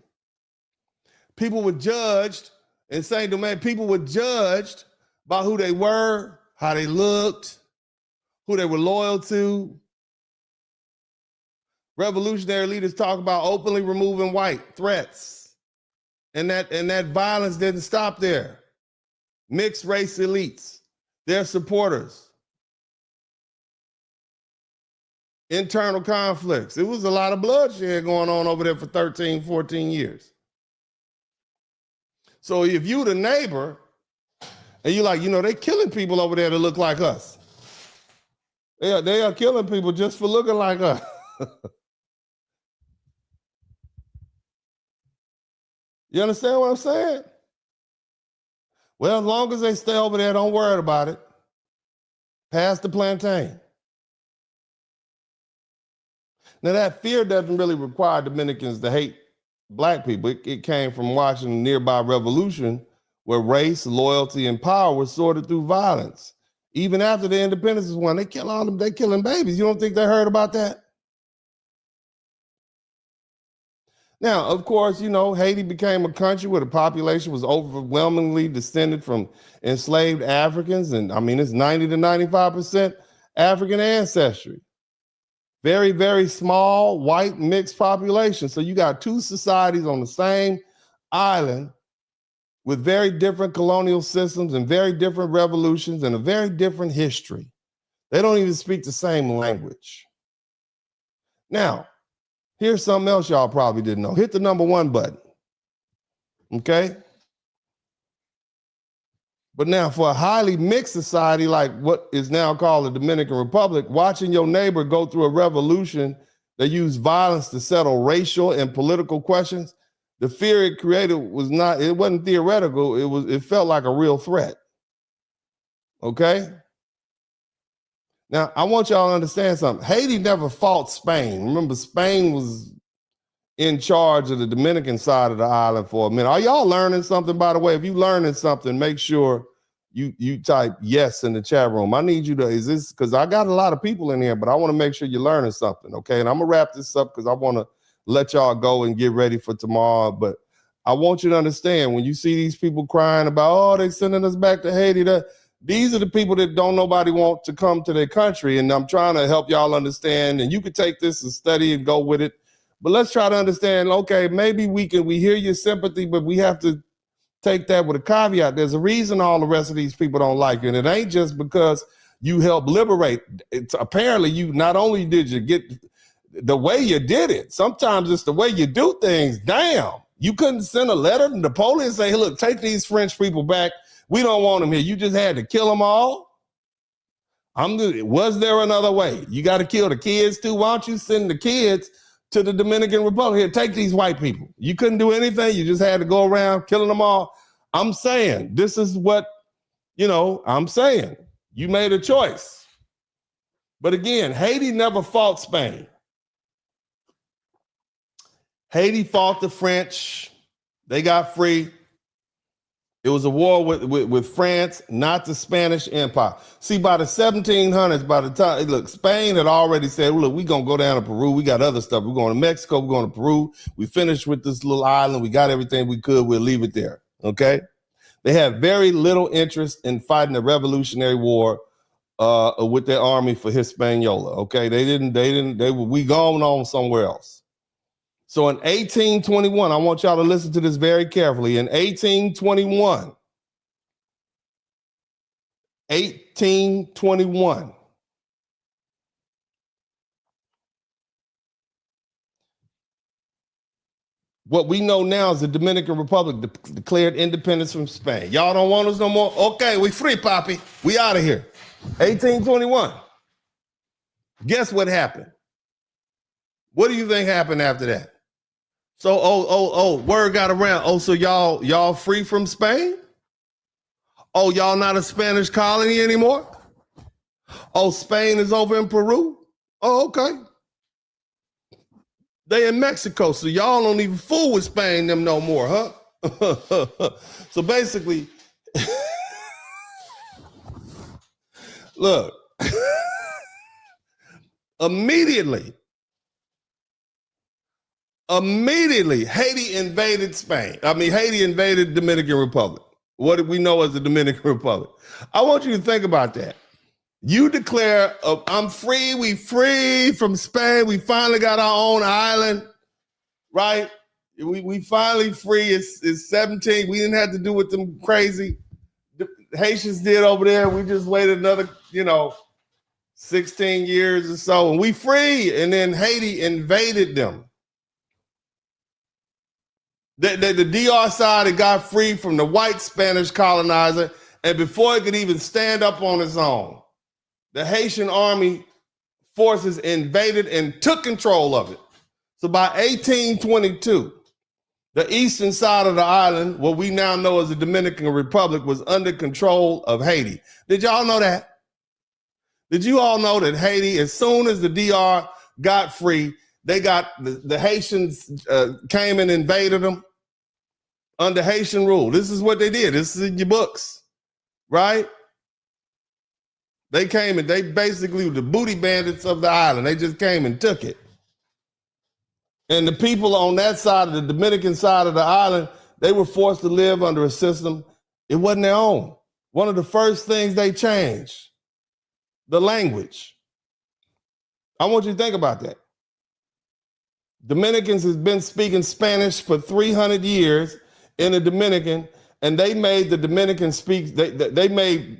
People were judged in Saint-Domingue. People were judged by who they were, how they looked, who they were loyal to. Revolutionary leaders talk about openly removing white threats. And that violence didn't stop there. Mixed race elites, their supporters. Internal conflicts. It was a lot of bloodshed going on over there for 13, 14 years. So if you the neighbor and you like, they killing people over there that look like us. They are killing people just for looking like us. You understand what I'm saying? Well, as long as they stay over there, don't worry about it. Pass the plantain. Now, that fear doesn't really require Dominicans to hate black people. It came from watching a nearby revolution where race, loyalty, and power were sorted through violence. Even after the independence was won, they killing babies. You don't think they heard about that? Now, of course, Haiti became a country where the population was overwhelmingly descended from enslaved Africans. And it's 90 to 95% African ancestry. Very, very small, white, mixed population. So you got two societies on the same island with very different colonial systems and very different revolutions and a very different history. They don't even speak the same language. Now, here's something else y'all probably didn't know. Hit the #1 button. Okay? But now for a highly mixed society like what is now called the Dominican Republic, watching your neighbor go through a revolution that used violence to settle racial and political questions, the fear it created wasn't theoretical, it felt like a real threat. Okay? Now, I want y'all to understand something. Haiti never fought Spain. Remember, Spain was in charge of the Dominican side of the island for a minute. Are y'all learning something, by the way? If you learning something, make sure you type yes in the chat room. I need you to, because I got a lot of people in here, but I want to make sure you're learning something, okay? And I'm going to wrap this up because I want to let y'all go and get ready for tomorrow. But I want you to understand, when you see these people crying about, they're sending us back to Haiti, these are the people that don't nobody want to come to their country. And I'm trying to help y'all understand, and you could take this and study and go with it. But let's try to understand, okay, maybe we hear your sympathy, but we have to take that with a caveat. There's a reason all the rest of these people don't like you. And it ain't just because you helped liberate. Apparently, you not only did you get the way you did it, sometimes it's the way you do things. Damn, you couldn't send a letter to Napoleon and say, hey, look, take these French people back. We don't want them here. You just had to kill them all. Was there another way? You got to kill the kids too. Why don't you send the kids to the Dominican Republic? Here, take these white people. You couldn't do anything. You just had to go around killing them all. I'm saying this is what You know, I'm saying you made a choice. But again, Haiti never fought Spain. Haiti fought the French. They got free. It was a war with France, not the Spanish Empire. See, by the 1700s, by the time, look, Spain had already said, look, we're going to go down to Peru. We got other stuff. We're going to Mexico. We're going to Peru. We finished with this little island. We got everything we could. We'll leave it there. Okay? They had very little interest in fighting the Revolutionary War with their army for Hispaniola. Okay? We going on somewhere else. So in 1821, I want y'all to listen to this very carefully. In 1821, what we know now is the Dominican Republic declared independence from Spain. Y'all don't want us no more? Okay, we free, Poppy. We out of here. 1821. Guess what happened? What do you think happened after that? So, word got around. Oh, so y'all free from Spain? Oh, y'all not a Spanish colony anymore? Oh, Spain is over in Peru? Oh, okay. They in Mexico, so y'all don't even fool with Spain them no more, huh? So basically, look, immediately, Haiti invaded Spain. Haiti invaded Dominican Republic. What do we know as the Dominican Republic? I want you to think about that. You declare, I'm free, we free from Spain. We finally got our own island, right? We finally free. It's 17. We didn't have to do what them crazy Haitians did over there. We just waited another, 16 years or so, and we free. And then Haiti invaded them. The DR side had got free from the white Spanish colonizer, and before it could even stand up on its own, the Haitian army forces invaded and took control of it. So by 1822, the eastern side of the island, what we now know as the Dominican Republic, was under control of Haiti. Did y'all know that? Did you all know that Haiti, as soon as the DR got free, they got the Haitians came and invaded them under Haitian rule? This is what they did. This is in your books, right? They came and they basically were the booty bandits of the island. They just came and took it. And the people on that side of the Dominican side of the island, they were forced to live under a system. It wasn't their own. One of the first things they changed, the language. I want you to think about that. Dominicans has been speaking Spanish for 300 years in the Dominican, and they made the Dominican speak. They made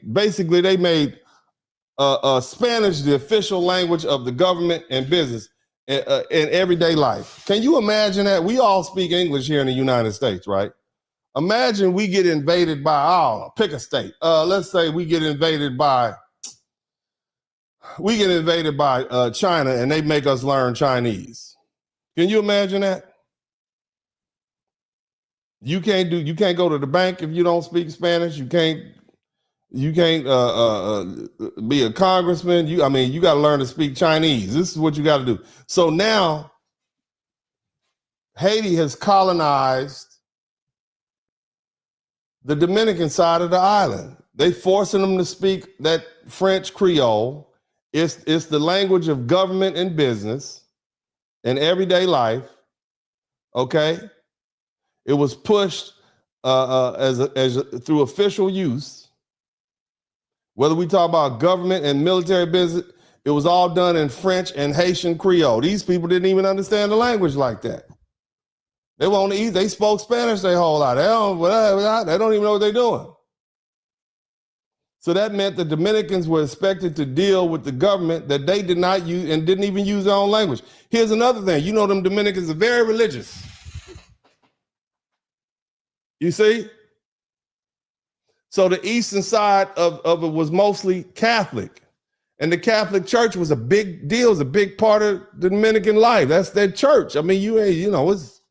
Spanish the official language of the government and business in everyday life. Can you imagine that? We all speak English here in the United States, right? Imagine we get invaded by, pick a state. Let's say we get invaded by China, and they make us learn Chinese. Can you imagine that? You can't go to the bank if you don't speak Spanish. You can't be a congressman. You got to learn to speak Chinese. This is what you got to do. So now Haiti has colonized the Dominican side of the island. They forcing them to speak that French Creole. It's the language of government and business and everyday life. Okay, it was pushed through official use. Whether we talk about government and military business, it was all done in French and Haitian Creole. These people didn't even understand the language like that. They spoke Spanish their whole life. They don't even know what they're doing. So that meant the Dominicans were expected to deal with the government that they did not use and didn't even use their own language. Here's another thing. You know, them Dominicans are very religious. You see? So the eastern side of it was mostly Catholic. And the Catholic Church was a big deal. It was a big part of the Dominican life. That's their church. I mean, it's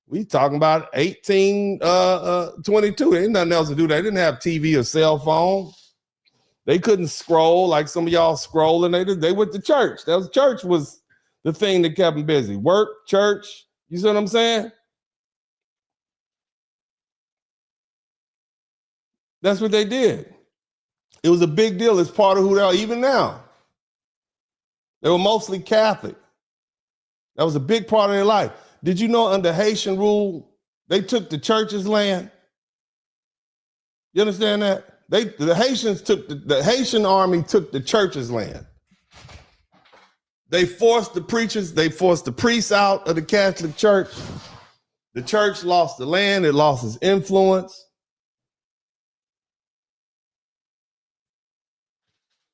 We talking about 1822. There ain't nothing else to do. They didn't have TV or cell phone. They couldn't scroll like some of y'all scrolling. They went to church. Church was the thing that kept them busy. Work, church. You see what I'm saying? That's what they did. It was a big deal. It's part of who they are even now. They were mostly Catholic. That was a big part of their life. Did you know under Haitian rule, they took the church's land? You understand that? The Haitians took the Haitian army took the church's land. They forced the preachers, they forced the priests out of the Catholic Church. The church lost the land, it lost its influence.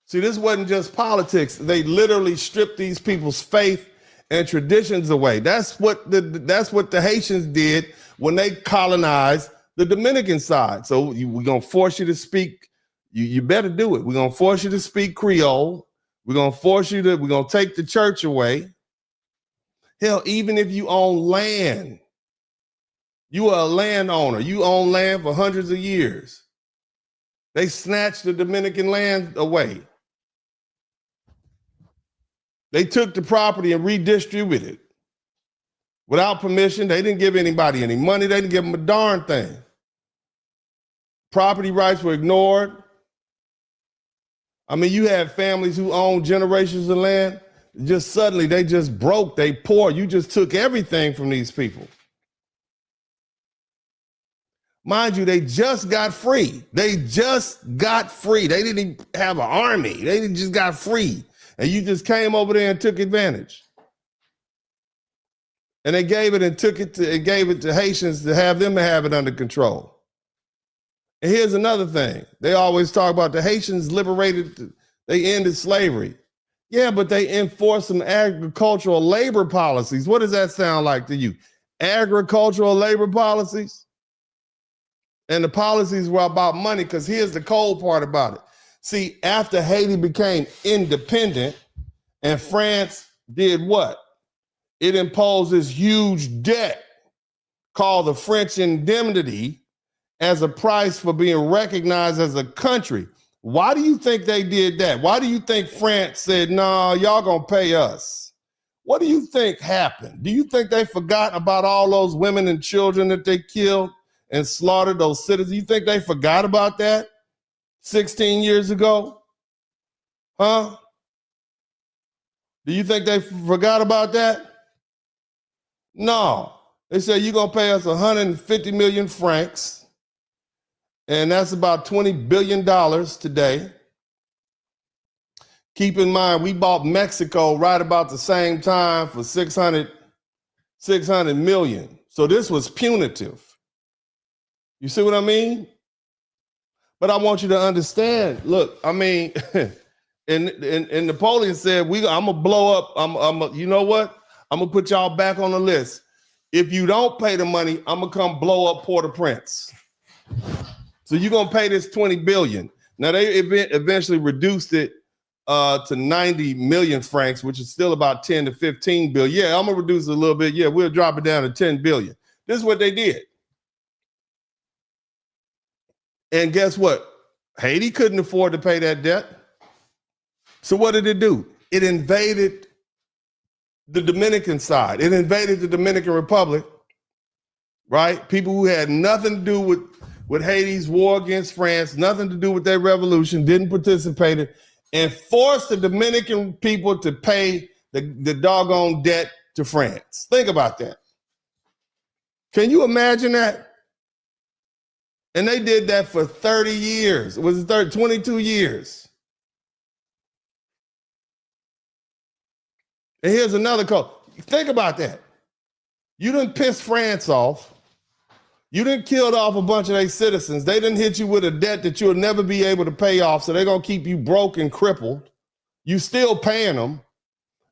See, this wasn't just politics. They literally stripped these people's faith and traditions away. That's what the Haitians did when they colonized the Dominican side. So we're gonna force you to speak. You better do it. We're gonna force you to speak Creole. We're gonna take the church away. Hell, even if you own land, you are a landowner. You own land for hundreds of years. They snatched the Dominican land away. They took the property and redistributed it without permission. They didn't give anybody any money. They didn't give them a darn thing. Property rights were ignored. I mean, you had families who owned generations of land. Just suddenly, they just broke. They poor. You just took everything from these people. Mind you, they just got free. They just got free. They didn't even have an army. They just got free. And you just came over there and took advantage. And they gave it to Haitians to have it under control. And here's another thing. They always talk about the Haitians they ended slavery. Yeah, but they enforced some agricultural labor policies. What does that sound like to you? Agricultural labor policies? And the policies were about money, because here's the cold part about it. See, after Haiti became independent and France did what? It imposed this huge debt called the French indemnity as a price for being recognized as a country. Why do you think they did that? Why do you think France said, no, y'all gonna pay us? What do you think happened? Do you think they forgot about all those women and children that they killed and slaughtered, those citizens? You think they forgot about that 16 years ago? Huh? Do you think they forgot about that? No. They said, you're going to pay us 150 million francs, and that's about $20 billion today. Keep in mind, we bought Mexico right about the same time for 600 million. So this was punitive. You see what I mean? But I want you to understand, look, I mean, and Napoleon said, I'm gonna blow up, you know what? I'm gonna put y'all back on the list. If you don't pay the money, I'm gonna come blow up Port-au-Prince. So you're gonna pay this 20 billion. Now they eventually reduced it to 90 million francs, which is still about 10 to 15 billion. Yeah, I'm gonna reduce it a little bit. Yeah, we'll drop it down to 10 billion. This is what they did. And guess what? Haiti couldn't afford to pay that debt. So what did it do? It invaded the Dominican side. It invaded the Dominican Republic, right? People who had nothing to do with Haiti's war against France, nothing to do with their revolution, didn't participate in, and forced the Dominican people to pay the doggone debt to France. Think about that. Can you imagine that? And they did that for 30 years. It was 22 years. And here's another code. Think about that. You didn't piss France off. You didn't kill off a bunch of their citizens. They didn't hit you with a debt that you'll never be able to pay off, so they're going to keep you broke and crippled. You still paying them.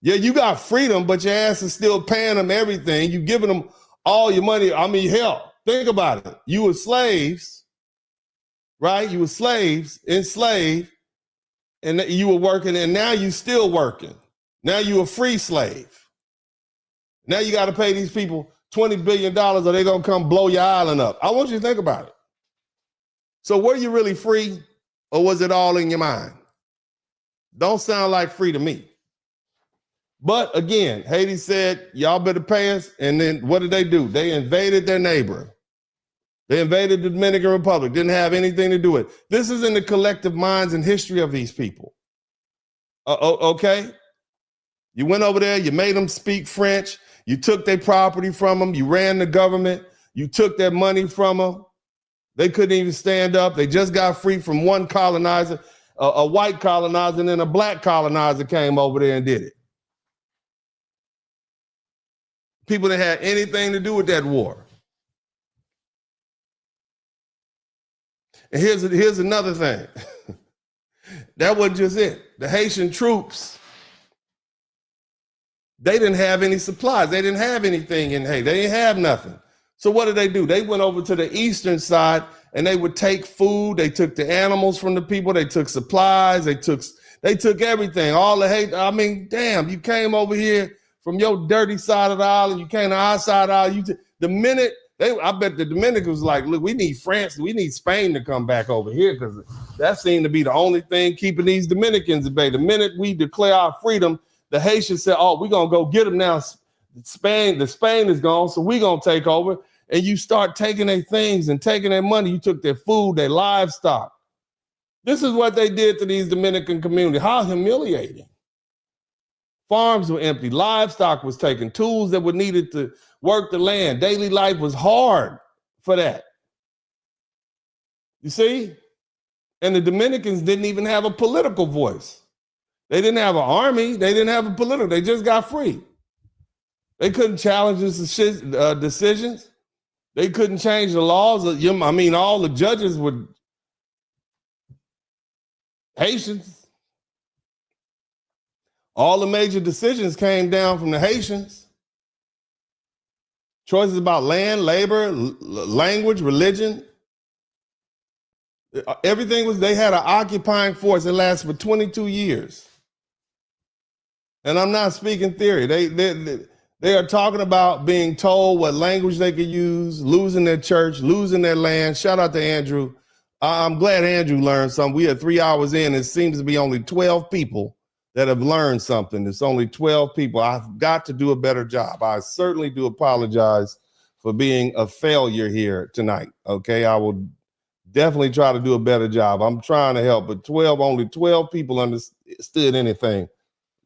Yeah, you got freedom, but your ass is still paying them everything. You giving them all your money. I mean, hell. Think about it. You were slaves, right? You were slaves, enslaved, and you were working, and now you still working. Now you a free slave. Now you got to pay these people $20 billion or they gonna come blow your island up. I want you to think about it. So were you really free or was it all in your mind? Don't sound like free to me. But again, Haiti said, y'all better pay us. And then what did they do? They invaded their neighbor. They invaded the Dominican Republic, didn't have anything to do with it. This is in the collective minds and history of these people. Okay? You went over there, you made them speak French, you took their property from them, you ran the government, you took their money from them. They couldn't even stand up. They just got free from one colonizer, a white colonizer, and then a black colonizer came over there and did it. People that had anything to do with that war. And here's another thing. That wasn't just it. The Haitian troops, they didn't have any supplies. They didn't have anything in Haiti. They didn't have nothing. So what did they do? They went over to the eastern side and they would take food. They took the animals from the people. They took supplies. They took everything. All the hate. I mean, damn, you came over here from your dirty side of the island. You came to our side of the island. The minute I bet the Dominicans was like, look, we need France. We need Spain to come back over here because that seemed to be the only thing keeping these Dominicans at bay. The minute we declare our freedom, the Haitians said, oh, we're going to go get them now. Spain is gone, so we're going to take over. And you start taking their things and taking their money. You took their food, their livestock. This is what they did to these Dominican communities. How humiliating. Farms were empty. Livestock was taken. Tools that were needed to work the land. Daily life was hard for that. You see? And the Dominicans didn't even have a political voice. They didn't have an army. They didn't have a political. They just got free. They couldn't challenge the decisions. They couldn't change the laws. I mean, all the judges were Haitians. All the major decisions came down from the Haitians. Choices about land, labor, language, religion. Everything was, they had an occupying force that lasted for 22 years. And I'm not speaking theory. They are talking about being told what language they could use, losing their church, losing their land. Shout out to Andrew. I'm glad Andrew learned something. We are 3 hours in. It seems to be only 12 people that have learned something. It's only 12 people. I've got to do a better job. I certainly do apologize for being a failure here tonight. Okay, I will definitely try to do a better job. I'm trying to help, but only 12 people understood anything.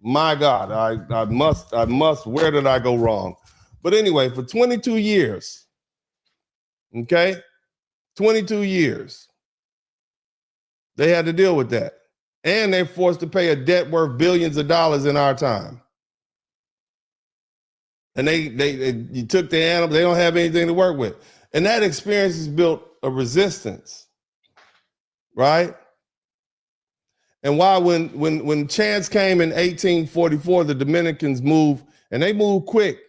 My God, I must, where did I go wrong? But anyway, for 22 years, okay, 22 years, they had to deal with that. And they're forced to pay a debt worth billions of dollars in our time. And you took the animals, they don't have anything to work with. And that experience has built a resistance, right? And why when chance came in 1844, the Dominicans moved, and they moved quick.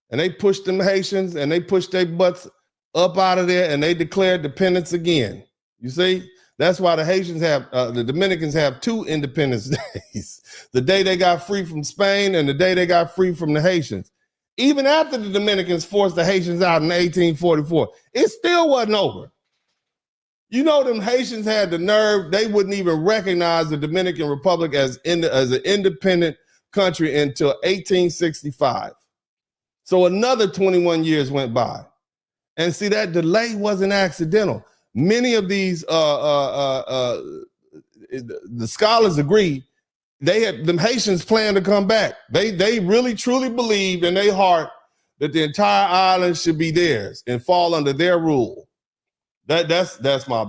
And they pushed them Haitians, and they pushed their butts up out of there, and they declared independence again. You see? That's why the Haitians the Dominicans have 2 independence days. The day they got free from Spain and the day they got free from the Haitians. Even after the Dominicans forced the Haitians out in 1844, it still wasn't over. You know, them Haitians had the nerve, they wouldn't even recognize the Dominican Republic as an independent country until 1865. So another 21 years went by. And see, that delay wasn't accidental. Many of these, the scholars agree, the Haitians planned to come back. They really truly believed in their heart that the entire island should be theirs and fall under their rule. That's my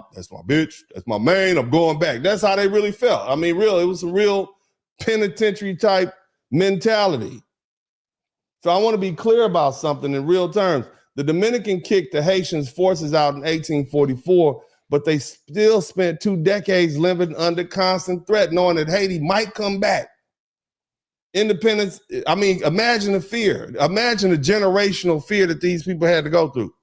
bitch. That's my main. I'm going back. That's how they really felt. I mean, it was a real penitentiary type mentality. So I want to be clear about something in real terms. The Dominican kicked the Haitians forces out in 1844, but they still spent 2 decades living under constant threat, knowing that Haiti might come back. Independence, I mean, imagine the fear. Imagine the generational fear that these people had to go through.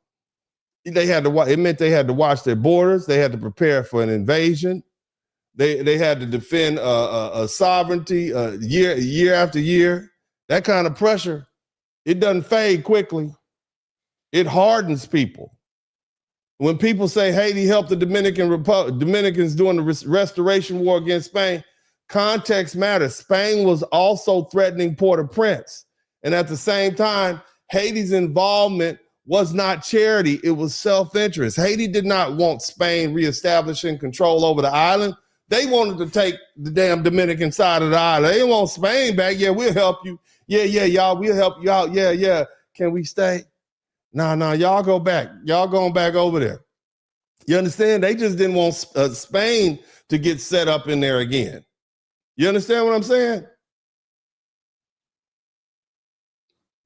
It meant they had to watch their borders. They had to prepare for an invasion. They had to defend a sovereignty year after year. That kind of pressure, it doesn't fade quickly. It hardens people. When people say Haiti helped the Dominicans during the Restoration War against Spain, context matters. Spain was also threatening Port-au-Prince. And at the same time, Haiti's involvement was not charity, it was self-interest. Haiti did not want Spain reestablishing control over the island. They wanted to take the damn Dominican side of the island. They didn't want Spain back. Yeah, we'll help you. Yeah, y'all, we'll help you out. Yeah. Can we stay? No, y'all go back. Y'all going back over there. You understand? They just didn't want Spain to get set up in there again. You understand what I'm saying?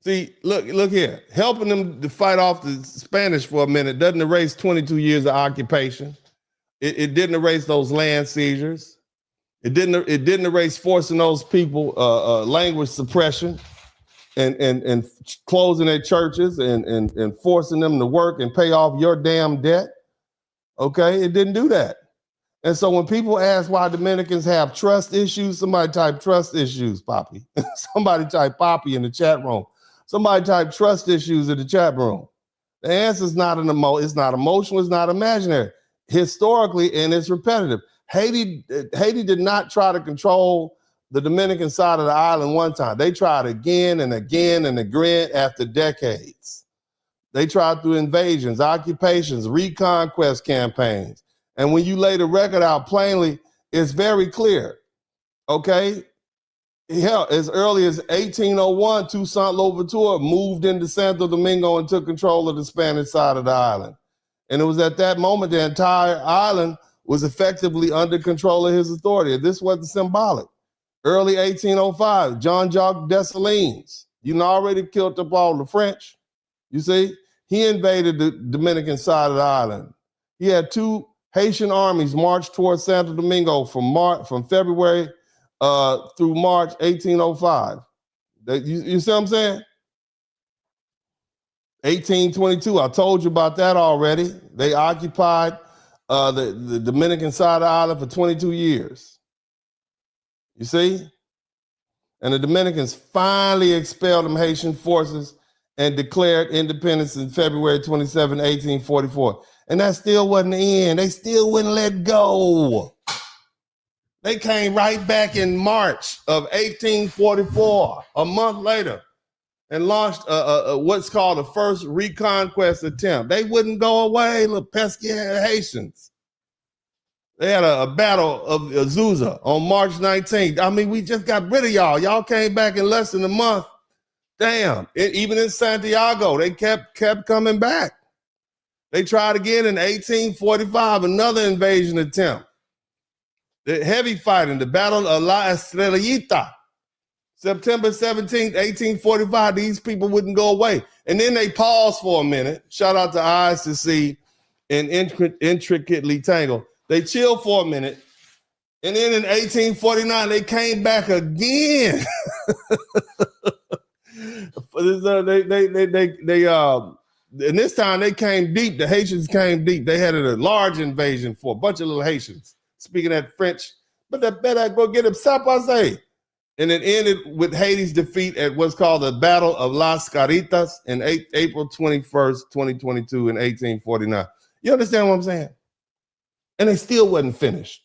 See, look here. Helping them to fight off the Spanish for a minute doesn't erase 22 years of occupation. It didn't erase those land seizures. It didn't erase forcing those people language suppression and closing their churches and forcing them to work and pay off your damn debt. Okay, it didn't do that. And so when people ask why Dominicans have trust issues, somebody type trust issues, Poppy. Somebody type Poppy in the chat room. Somebody type trust issues in the chat room. The answer is not it's not emotional, it's not imaginary. Historically, and it's repetitive. Haiti did not try to control the Dominican side of the island one time. They tried again and again and again after decades. They tried through invasions, occupations, reconquest campaigns. And when you lay the record out plainly, it's very clear. Okay? Hell, as early as 1801, Toussaint Louverture moved into Santo Domingo and took control of the Spanish side of the island. And it was at that moment the entire island was effectively under control of his authority. This wasn't symbolic. Early 1805, Jean-Jacques Dessalines, already killed up all the French. You see? He invaded the Dominican side of the island. He had 2 Haitian armies march towards Santo Domingo from February through March 1805. You see what I'm saying? 1822, I told you about that already. They occupied the Dominican side of the island for 22 years. You see? And the Dominicans finally expelled them Haitian forces and declared independence in February 27, 1844. And that still wasn't the end. They still wouldn't let go. They came right back in March of 1844, a month later, and launched what's called the first reconquest attempt. They wouldn't go away, little pesky Haitians. They had a battle of Azusa on March 19th. I mean, we just got rid of y'all. Y'all came back in less than a month. Damn, even in Santiago, they kept coming back. They tried again in 1845, another invasion attempt. The heavy fighting, the Battle of La Estrellita, September 17th, 1845, these people wouldn't go away. And then they paused for a minute. Shout out to Eyes to See and Intricately Tangled. They chilled for a minute. And then in 1849, they came back again. And this time they came deep. The Haitians came deep. They had a large invasion for a bunch of little Haitians speaking that French. But they better go get them sapase. And it ended with Haiti's defeat at what's called the Battle of Las Caritas in April 21st, 2022 in 1849. You understand what I'm saying? And they still wasn't finished.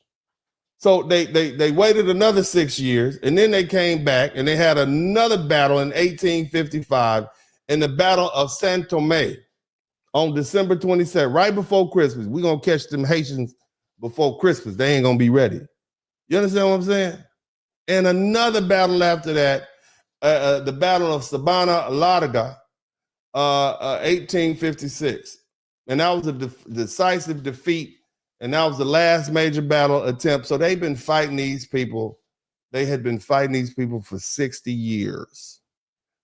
So they waited another 6 years, and then they came back, and they had another battle in 1855 in the Battle of Saint Thomé on December 27th, right before Christmas. We're going to catch them Haitians before Christmas. They ain't going to be ready. You understand what I'm saying? And another battle after that, the Battle of Sabana Larga, 1856. And that was a decisive defeat. And that was the last major battle attempt. So they've been fighting these people. They had been fighting these people for 60 years.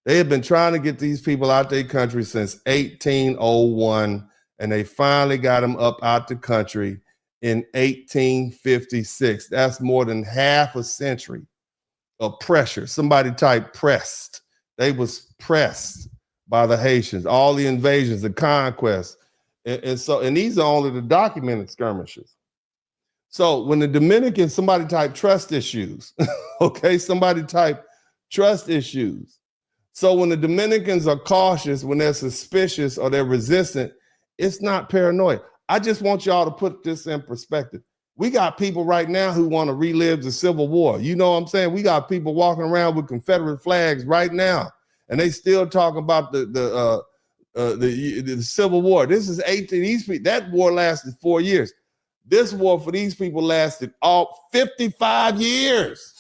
They had been trying to get these people out their country since 1801. And they finally got them up out the country in 1856. That's more than half a century of pressure. Somebody type pressed. They was pressed by the Haitians. All the invasions, the conquests. And these are only the documented skirmishes. So when the Dominican, somebody type trust issues, okay? Somebody type trust issues. So when the Dominicans are cautious, when they're suspicious or they're resistant, it's not paranoia. I just want y'all to put this in perspective. We got people right now who want to relive the Civil War. You know what I'm saying? We got people walking around with Confederate flags right now, and they still talking about the Civil War. This is 18. That war lasted 4 years. This war for these people lasted all 55 years.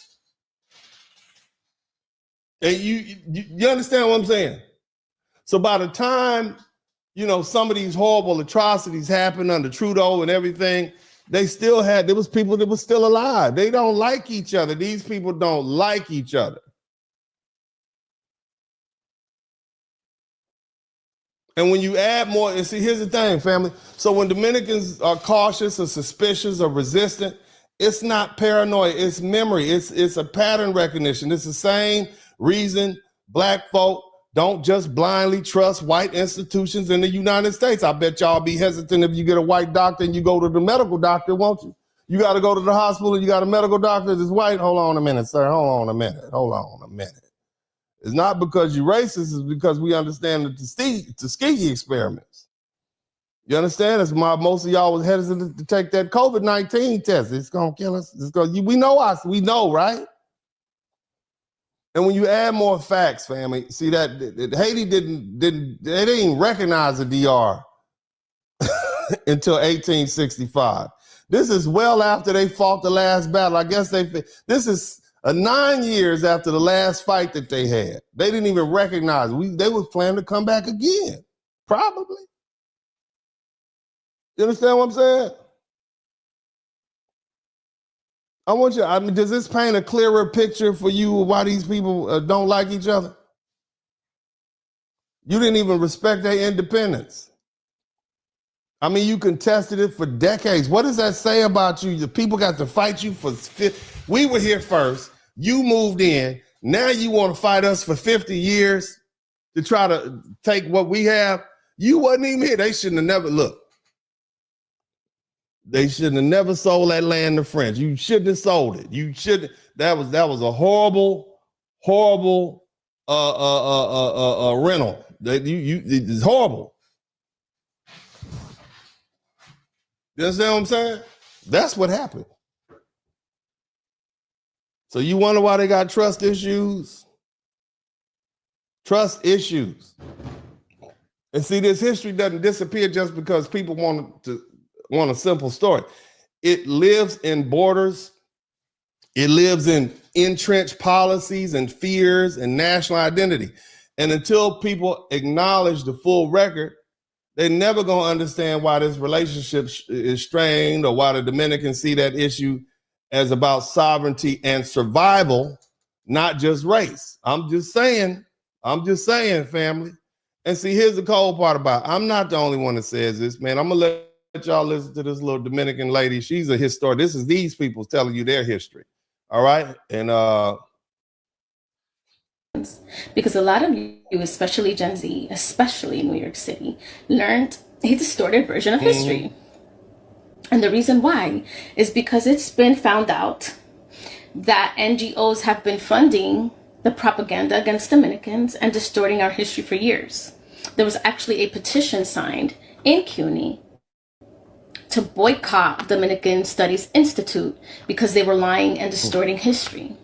And you understand what I'm saying? So by the time, some of these horrible atrocities happened under Trudeau and everything, there was people that were still alive. They don't like each other. These people don't like each other. And when you add more, and see, here's the thing, family. So when Dominicans are cautious or suspicious or resistant, it's not paranoia, it's memory. It's a pattern recognition. It's the same reason Black folk don't just blindly trust white institutions in the United States. I bet y'all be hesitant if you get a white doctor and you go to the medical doctor, won't you? You got to go to the hospital and you got a medical doctor that's white. Hold on a minute, sir. Hold on a minute. It's not because you're racist, it's because we understand the Tuskegee experiments. You understand? That's why most of y'all was hesitant to take that COVID-19 test. It's going to kill us. We know, right? And when you add more facts, family, see that Haiti they didn't recognize the DR until 1865. This is well after they fought the last battle. I guess this is 9 years after the last fight that they had. They didn't even recognize it. They was planning to come back again, probably. You understand what I'm saying? Does this paint a clearer picture for you of why these people don't like each other? You didn't even respect their independence. You contested it for decades. What does that say about you? The people got to fight you we were here first. You moved in. Now you want to fight us for 50 years to try to take what we have? You wasn't even here. They shouldn't have never, look. They shouldn't have never sold that land to French. You shouldn't have sold it. You shouldn't. That was a horrible rental. It's horrible. You understand what I'm saying? That's what happened. So you wonder why they got trust issues? Trust issues. And see, this history doesn't disappear just because people want a simple story. It lives in borders. It lives in entrenched policies and fears and national identity. And until people acknowledge the full record, they're never going to understand why this relationship is strained or why the Dominicans see that issue as about sovereignty and survival, not just race. I'm just saying, family. And see, here's the cold part about it. I'm not the only one that says this, man. I'm going to let y'all listen to this little Dominican lady. She's a historian. This is these people telling you their history. All right? And because a lot of you, especially Gen Z, especially in New York City, learned a distorted version of history. And the reason why is because it's been found out that NGOs have been funding the propaganda against Dominicans and distorting our history for years. There was actually a petition signed in CUNY to boycott Dominican Studies Institute because they were lying and distorting history.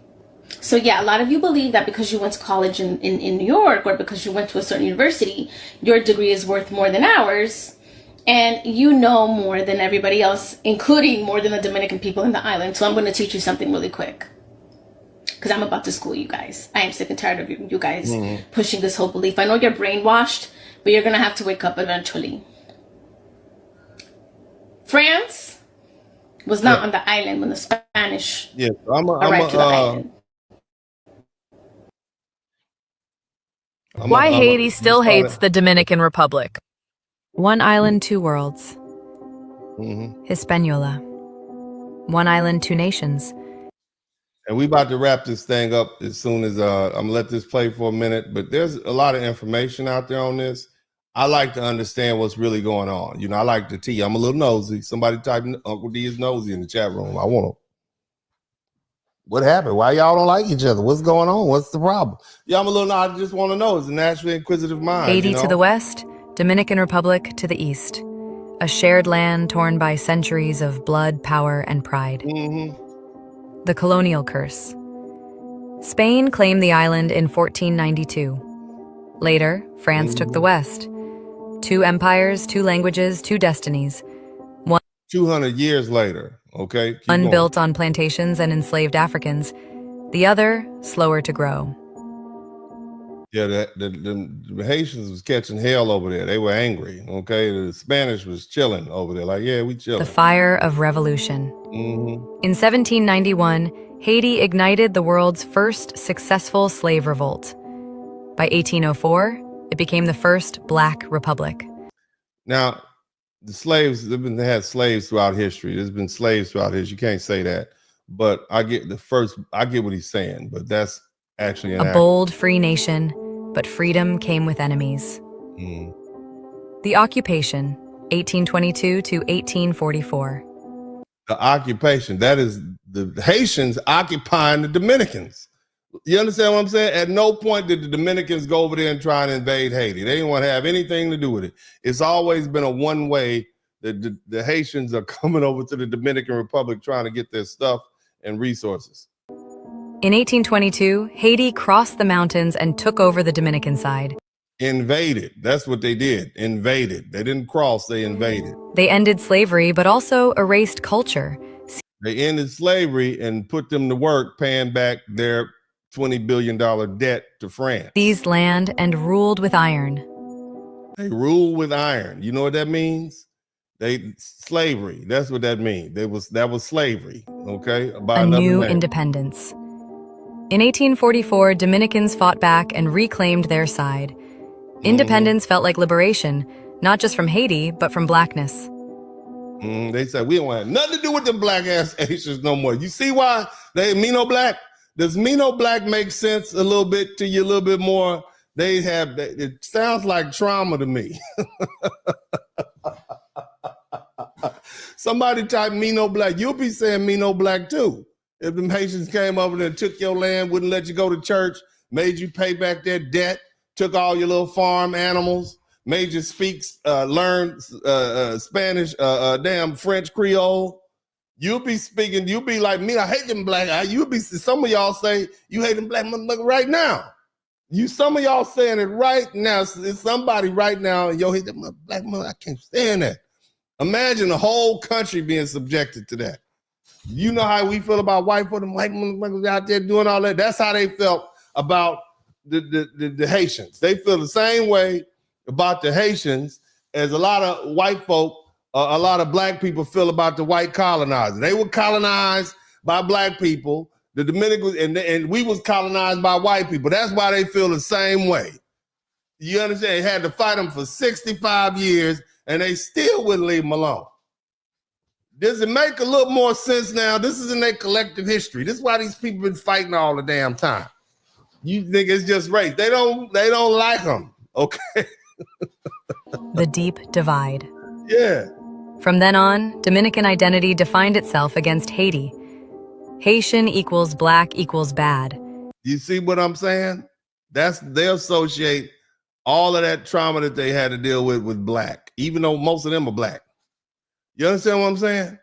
So yeah, a lot of you believe that because you went to college in New York or because you went to a certain university, your degree is worth more than ours, and you know more than everybody else, including more than the Dominican people in the island. So I'm going to teach you something really quick, because I'm about to school you guys. I am sick and tired of you guys pushing this whole belief. I know you're brainwashed, but you're going to have to wake up eventually. France was not on the island when the Spanish arrived to the island. Why Haiti still hates the Dominican Republic. One island, two worlds. Hispaniola. One island, two nations. And we about to wrap this thing up as soon as I'm gonna let this play for a minute, but there's a lot of information out there on this. I like to understand what's really going on. You know, I like to tea. I'm a little nosy. Somebody type Uncle D is nosy in the chat room. I want to. What happened? Why y'all don't like each other? What's going on? What's the problem? Yeah, I just want to know. It's a naturally inquisitive mind. Haiti to the west, Dominican Republic to the east. A shared land torn by centuries of blood, power, and pride. The colonial curse. Spain claimed the island in 1492. Later, France took the west. 2 empires, 2 languages, 2 destinies. 200 years later, okay? One built on plantations and enslaved Africans. The other, slower to grow. Yeah, the Haitians was catching hell over there. They were angry, okay? The Spanish was chilling over there. Like, yeah, we chilling. The fire of revolution. In 1791, Haiti ignited the world's first successful slave revolt. By 1804, it became the first Black republic. Now, the slaves, they had slaves throughout history. There's been slaves throughout history. You can't say that. But I get what he's saying, but that's actually a bold, free nation, but freedom came with enemies. The occupation, 1822 to 1844. The occupation, that is the Haitians occupying the Dominicans. You understand what I'm saying? At no point did the Dominicans go over there and try and invade Haiti. They didn't want to have anything to do with it. It's always been a one way that the Haitians are coming over to the Dominican Republic trying to get their stuff and resources. In 1822, Haiti crossed the mountains and took over the Dominican side. Invaded. That's what they did. Invaded. They didn't cross, they invaded. They ended slavery, but also erased culture. They ended slavery and put them to work paying back their $20 billion debt to France. Seized land and ruled with iron. They ruled with iron. You know what that means? Slavery. That's what that means. That was slavery. Okay. A new independence. In 1844, Dominicans fought back and reclaimed their side. Independence felt like liberation, not just from Haiti, but from blackness. They said, we don't have nothing to do with the black ass Haitians no more. You see why they Mino Black? Does Mino Black make sense a little bit to you, a little bit more? It sounds like trauma to me. Somebody type Mino Black. You'll be saying Mino Black too. If the Haitians came over there and took your land, wouldn't let you go to church, made you pay back their debt, took all your little farm animals, made you learn Spanish, damn French Creole. You'll be like me, I hate them black. Some of y'all say you hate them black motherfuckers right now. Some of y'all saying it right now. It's somebody right now, yo, hate them black mother. I can't stand that. Imagine the whole country being subjected to that. You know how we feel about white folk, them white motherfuckers out there doing all that. That's how they felt about the Haitians. They feel the same way about the Haitians as a lot of white folk, a lot of black people feel about the white colonizers. They were colonized by black people. The Dominicans and we was colonized by white people. That's why they feel the same way. You understand? They had to fight them for 65 years, and they still wouldn't leave them alone. Does it make a little more sense now? This is in their collective history. This is why these people been fighting all the damn time. You think it's just race? They don't like them. Okay. The deep divide. Yeah. From then on, Dominican identity defined itself against Haiti. Haitian equals black equals bad. You see what I'm saying? They associate all of that trauma that they had to deal with black, even though most of them are black. You understand what I'm saying?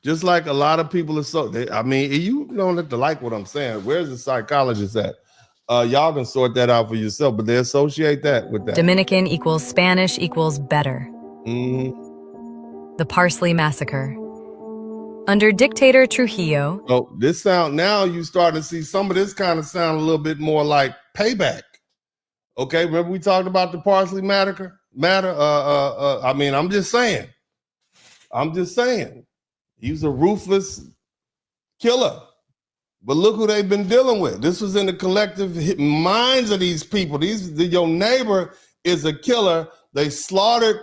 Just like a lot of people you don't have to like what I'm saying. Where's the psychologist at? Y'all can sort that out for yourself, but they associate that with that. Dominican equals Spanish equals better. The Parsley Massacre. Under dictator Trujillo. Oh, now you start to see some of this kind of sound a little bit more like payback. Okay, remember we talked about the Parsley matter? I'm just saying. He's a ruthless killer. But look who they've been dealing with. This was in the collective minds of these people. Your neighbor is a killer. They slaughtered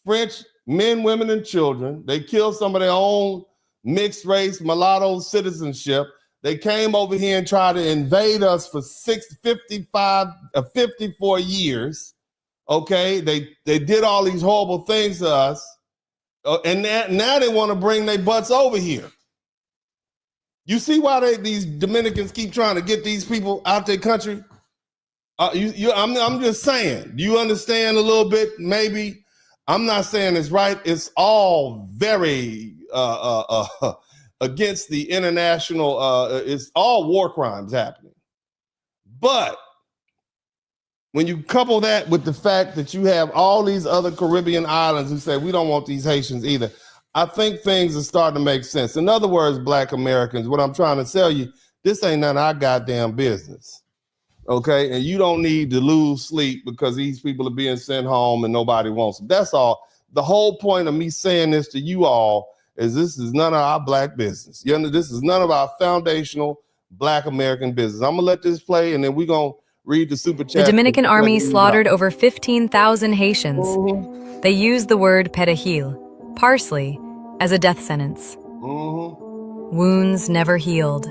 French men, women, and children. They killed some of their own mixed race mulatto citizenship. They came over here and tried to invade us for 54 years. Okay, they did all these horrible things to us. And now they want to bring their butts over here. You see why these Dominicans keep trying to get these people out their country? I'm just saying. Do you understand a little bit? Maybe. I'm not saying it's right. It's all very against the international. It's all war crimes happening. But when you couple that with the fact that you have all these other Caribbean islands who say we don't want these Haitians either, I think things are starting to make sense. In other words, Black Americans, what I'm trying to tell you, this ain't none of our goddamn business. Okay? And you don't need to lose sleep because these people are being sent home and nobody wants them. That's all. The whole point of me saying this to you all is this is none of our Black business. This is none of our foundational Black American business. I'm going to let this play and then we're going to read the super chat. The Dominican army slaughtered over 15,000 Haitians. They used the word perejil, parsley, as a death sentence. Wounds never healed.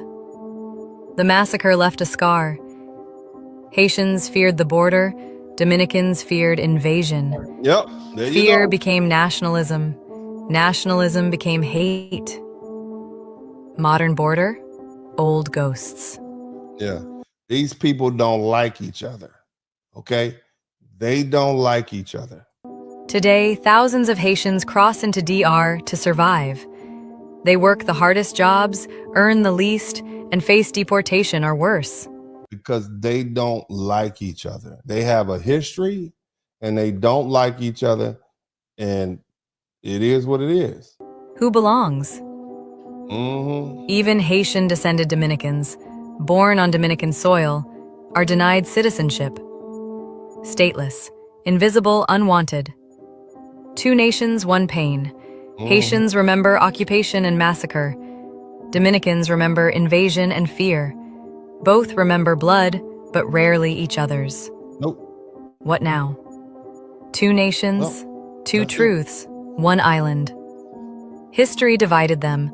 The massacre left a scar. Haitians feared the border. Dominicans feared invasion. Yep. There you Fear go. became nationalism. Nationalism became hate. Modern border, old ghosts. Yeah. These people don't like each other. Okay? They don't like each other. Today, thousands of Haitians cross into DR to survive. They work the hardest jobs, earn the least, and face deportation or worse. Because they don't like each other. They have a history and they don't like each other. And it is what it is. Who belongs? Even Haitian-descended Dominicans, born on Dominican soil, are denied citizenship. Stateless, invisible, unwanted. Two nations, one pain. Haitians remember occupation and massacre. Dominicans remember invasion and fear. Both remember blood, but rarely each other's. Nope. What now? Two nations, two truths, one island. History divided them.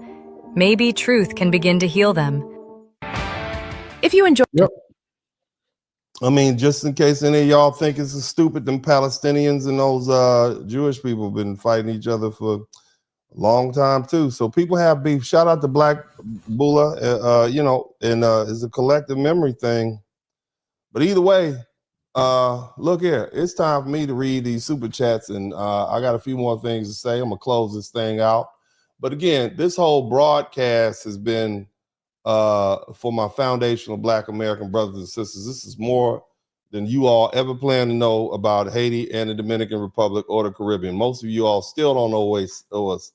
Maybe truth can begin to heal them. If you enjoy... Yep. I mean, just in case any of y'all think it's stupid, them Palestinians and those Jewish people have been fighting each other for a long time too. So people have beef. Shout out to Black Bula, and it's a collective memory thing. But either way, look here, it's time for me to read these super chats, and I got a few more things to say. I'm gonna close this thing out. But again, this whole broadcast has been for my foundational Black American brothers and sisters. This is more than you all ever plan to know about Haiti and the Dominican Republic or the Caribbean. Most of you all still don't know what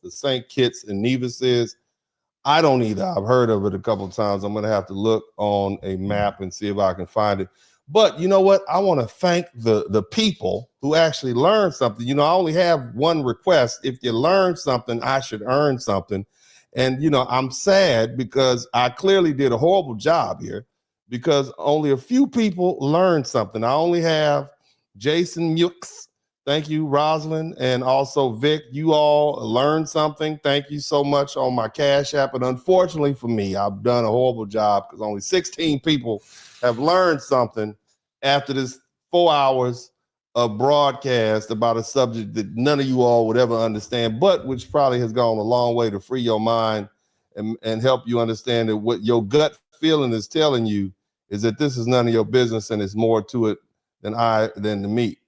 the St. Kitts and Nevis is. I don't either. I've heard of it a couple of times. I'm going to have to look on a map and see if I can find it. But you know what? I want to thank the people who actually learned something. You know, I only have one request. If you learn something, I should earn something. And, you know, I'm sad because I clearly did a horrible job here because only a few people learned something. I only have Jason Mukes. Thank you, Rosalind, and also Vic. You all learned something. Thank you so much on my Cash App. And unfortunately for me, I've done a horrible job because only 16 people have learned something after this 4 hours of broadcast about a subject that none of you all would ever understand, but which probably has gone a long way to free your mind and help you understand that what your gut feeling is telling you is that this is none of your business and it's more to it than the meat,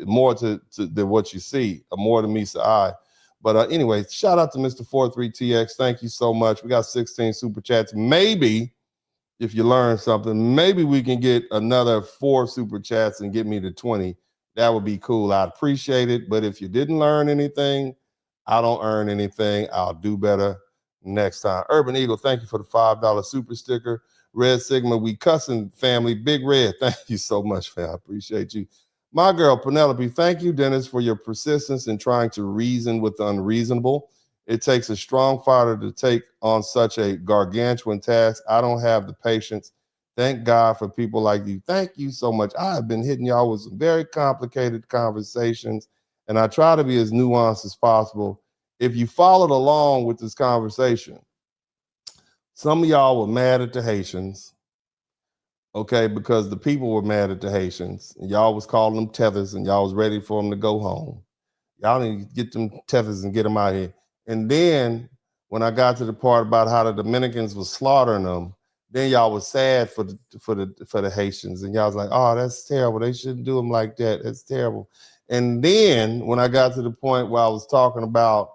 more to than what you see, more than meets the eye. But anyway, shout out to Mr. 43TX. Thank you so much. We got 16 super chats. Maybe if you learn something, maybe we can get another 4 super chats and get me to 20. That would be cool. I'd appreciate it. But if you didn't learn anything, I don't earn anything. I'll do better next time. Urban Eagle, thank you for the $5 super sticker. Red Sigma, we cussing family. Big Red, thank you so much, fam. I appreciate you. My girl, Penelope, thank you, Dennis, for your persistence in trying to reason with the unreasonable. It takes a strong fighter to take on such a gargantuan task. I don't have the patience. Thank God for people like you. Thank you so much. I have been hitting y'all with some very complicated conversations, and I try to be as nuanced as possible. If you followed along with this conversation, some of y'all were mad at the Haitians, okay, because the people were mad at the Haitians, and y'all was calling them Tethers, and y'all was ready for them to go home. Y'all need to get them Tethers and get them out of here. And then when I got to the part about how the Dominicans was slaughtering them, then y'all was sad for the Haitians, and y'all was like, oh, that's terrible. They shouldn't do them like that. That's terrible. And then when I got to the point where I was talking about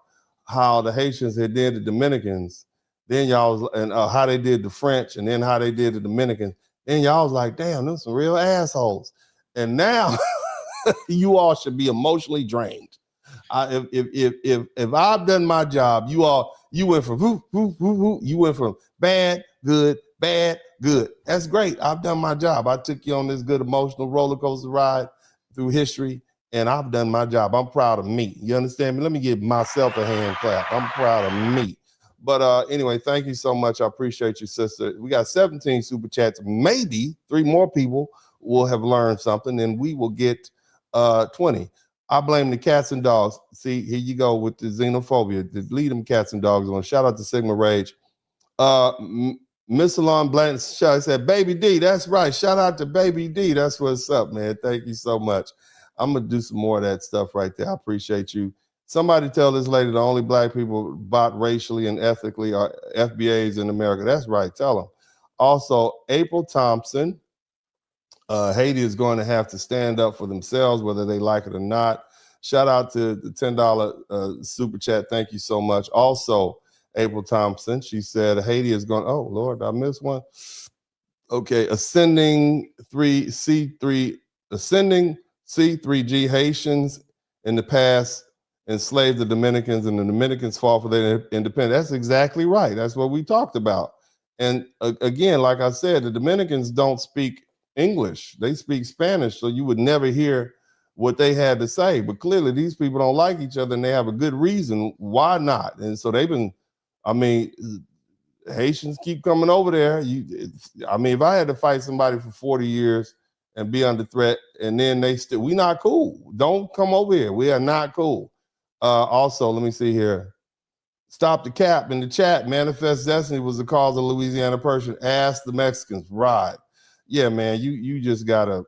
how the Haitians had did the Dominicans, then y'all was, and how they did the French, and then how they did the Dominicans, then y'all was like, damn, them some real assholes. And now you all should be emotionally drained. If I've done my job, you went from you went from bad, good, bad, good. That's great. I've done my job. I took you on this good emotional roller coaster ride through history, and I've done my job. I'm proud of me. You understand me? Let me give myself a hand clap. I'm proud of me. But anyway, thank you so much. I appreciate you, sister. We got 17 super chats. Maybe 3 more people will have learned something, and we will get 20. I blame the cats and dogs. See, here you go with the xenophobia. Lead them cats and dogs on. Shout out to Sigma Rage. Miss Alon Blanton said, Baby D, that's right. Shout out to Baby D. That's what's up, man. Thank you so much. I'm going to do some more of that stuff right there. I appreciate you. Somebody tell this lady the only black people bought racially and ethically are FBAs in America. That's right. Tell them. Also, April Thompson. Haiti is going to have to stand up for themselves, whether they like it or not. Shout out to the $10 super chat. Thank you so much. Also, April Thompson, she said Haiti is going, oh, Lord, I missed one. Okay, ascending C3G Haitians in the past enslaved the Dominicans, and the Dominicans fought for their independence. That's exactly right. That's what we talked about. And again, like I said, the Dominicans don't speak English. They speak Spanish, so you would never hear what they had to say. But clearly, these people don't like each other, and they have a good reason why not. And so they've been, I mean, Haitians keep coming over there. If I had to fight somebody for 40 years and be under threat, and then we not cool. Don't come over here. We are not cool. Also, let me see here. Stop the cap in the chat. Manifest Destiny was the cause of Louisiana Purge. Ask the Mexicans. Right. Yeah, man, you just gotta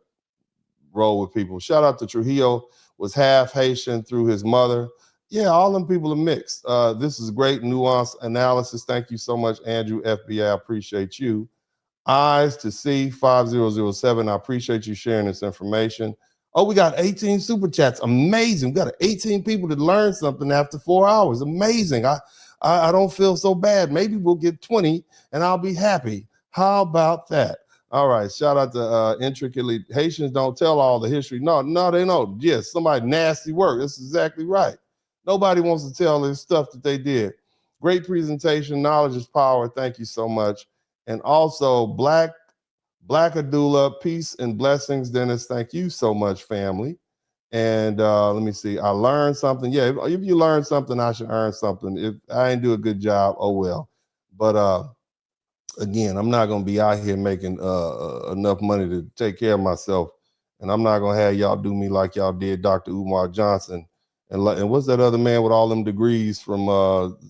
roll with people. Shout out to Trujillo, was half Haitian through his mother. Yeah, all them people are mixed. This is great nuanced analysis. Thank you so much, Andrew FBI. I appreciate you. Eyes to see 5007. I appreciate you sharing this information. Oh, we got 18 super chats. Amazing. We got 18 people that learned something after 4 hours. Amazing. I don't feel so bad. Maybe we'll get 20 and I'll be happy. How about that? All right, shout out to Intricately. Haitians don't tell all the history. No, they don't. Yes, somebody nasty work. That's exactly right. Nobody wants to tell this stuff that they did. Great presentation. Knowledge is power. Thank you so much. And also, Black Adula, peace and blessings, Dennis. Thank you so much, family. And let me see. I learned something. Yeah, if you learn something, I should earn something. If I didn't do a good job, oh well. But again, I'm not going to be out here making enough money to take care of myself. And I'm not going to have y'all do me like y'all did Dr. Umar Johnson. And what's that other man with all them degrees from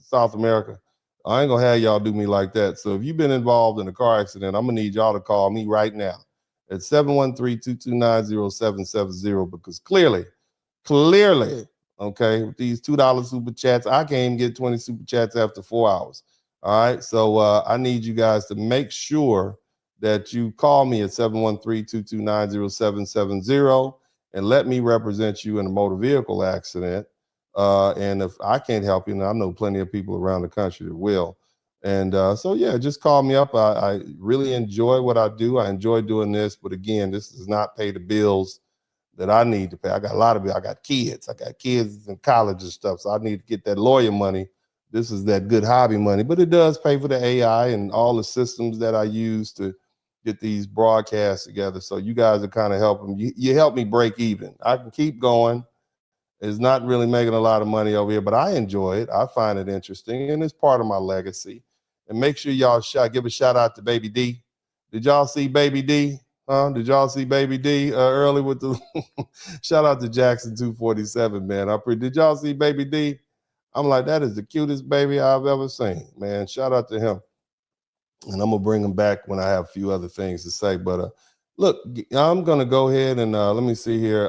South America? I ain't going to have y'all do me like that. So if you've been involved in a car accident, I'm going to need y'all to call me right now at 713-229-0770, because clearly, okay, with these $2 super chats, I can't even get 20 super chats after 4 hours. All right, so I need you guys to make sure that you call me at 713-229-0770 and let me represent you in a motor vehicle accident. And if I can't help you, and I know plenty of people around the country that will. And so, yeah, just call me up. I really enjoy what I do. I enjoy doing this. But again, this does not pay the bills that I need to pay. I got a lot of bills. I got kids in college and stuff. So I need to get that lawyer money. This is that good hobby money, but it does pay for the AI and all the systems that I use to get these broadcasts together. So you guys are kind of helping. You help me break even. I can keep going. It's not really making a lot of money over here, but I enjoy it. I find it interesting, and it's part of my legacy. And make sure y'all give a shout out to Baby D. Did y'all see Baby D? Did y'all see Baby D early with the shout out to Jackson 247, man. Did y'all see Baby D? I'm like, that is the cutest baby I've ever seen, man. Shout out to him. And I'm going to bring him back when I have a few other things to say. But look, I'm going to go ahead and let me see here.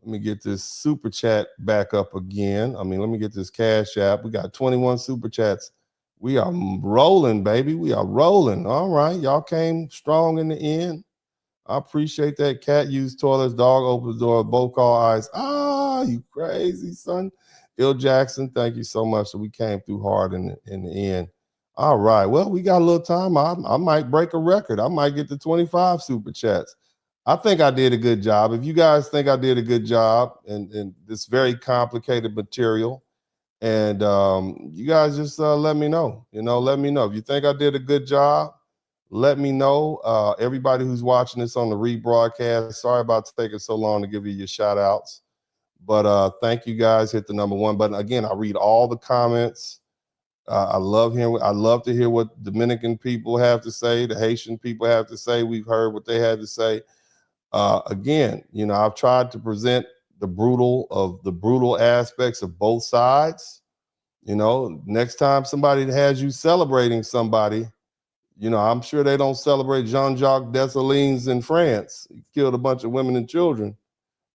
Let me get this super chat back up again. Let me get this Cash App. We got 21 super chats. We are rolling, baby. We are rolling. All right. Y'all came strong in the end. I appreciate that. Cat used toilets, dog opens the door, both call eyes. Ah, you crazy, son. Ill Jackson, thank you so much. So we came through hard in the end. All right. Well, we got a little time. I might break a record. I might get to 25 super chats. I think I did a good job. If you guys think I did a good job and this very complicated material, and you guys just let me know. Let me know. If you think I did a good job, let me know. Everybody who's watching this on the rebroadcast, sorry about taking so long to give you your shout outs. But thank you guys. Hit the #1 button. Again, I read all the comments. I love to hear what Dominican people have to say, the Haitian people have to say. We've heard what they had to say. Again, I've tried to present the brutal aspects of both sides. Next time somebody has you celebrating somebody, I'm sure they don't celebrate Jean-Jacques Dessalines in France. He killed a bunch of women and children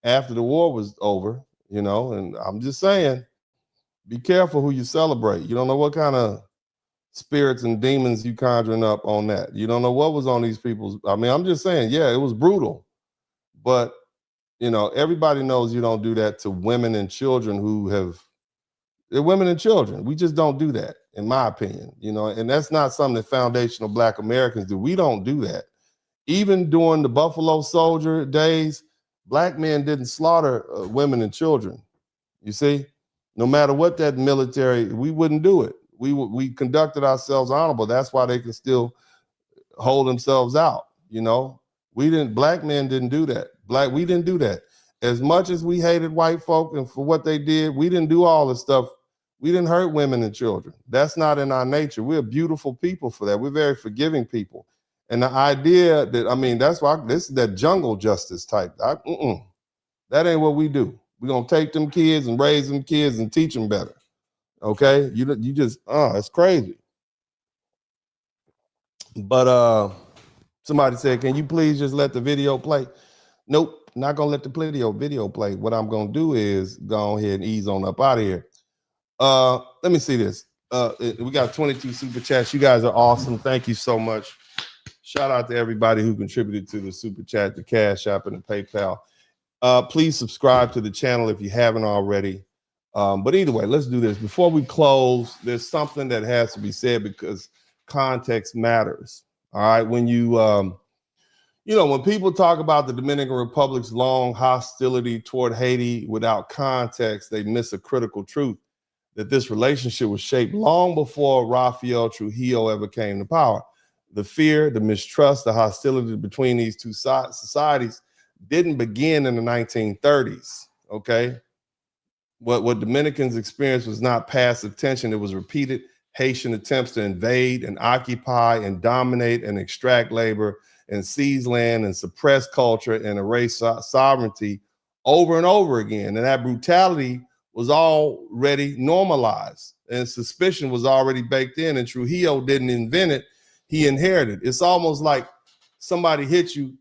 after the war was over, and I'm just saying, be careful who you celebrate. You don't know what kind of spirits and demons you conjuring up on that. You don't know what was on these people's. I'm just saying, yeah, it was brutal. But, everybody knows you don't do that to women and children they're women and children. We just don't do that, in my opinion, and that's not something that foundational Black Americans do. We don't do that. Even during the Buffalo Soldier days, Black men didn't slaughter women and children. You see, no matter what that military, we wouldn't do it. We conducted ourselves honorable. That's why they can still hold themselves out. Black men didn't do that. We didn't do that. As much as we hated white folk and for what they did, we didn't do all this stuff. We didn't hurt women and children. That's not in our nature. We're beautiful people for that. We're very forgiving people. And the idea that, that's why this is that jungle justice type. That ain't what we do. We're going to take them kids and raise them kids and teach them better. Okay? You just, it's crazy. But somebody said, can you please just let the video play? Nope, not going to let the video play. What I'm going to do is go ahead and ease on up out of here. Let me see this. We got 22 super chats. You guys are awesome. Thank you so much. Shout out to everybody who contributed to the super chat, the Cash App, and the PayPal. Please subscribe to the channel if you haven't already. But either way, let's do this. Before we close, there's something that has to be said because context matters. All right. When when people talk about the Dominican Republic's long hostility toward Haiti without context, they miss a critical truth that this relationship was shaped long before Rafael Trujillo ever came to power. The fear, the mistrust, the hostility between these two societies didn't begin in the 1930s, okay? What Dominicans experienced was not passive tension. It was repeated Haitian attempts to invade and occupy and dominate and extract labor and seize land and suppress culture and erase sovereignty over and over again. And that brutality was already normalized and suspicion was already baked in, and Trujillo didn't invent it, he inherited. It's almost like somebody hit you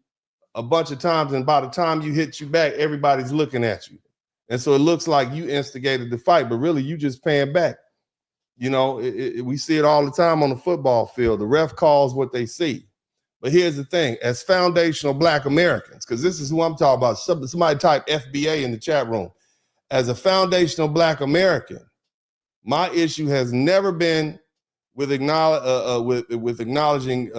a bunch of times and by the time you hit you back, everybody's looking at you. And so it looks like you instigated the fight, but really you just paying back. We see it all the time on the football field. The ref calls what they see. But here's the thing, as foundational Black Americans, because this is who I'm talking about. Somebody type FBA in the chat room. As a foundational Black American, my issue has never been with acknowledging,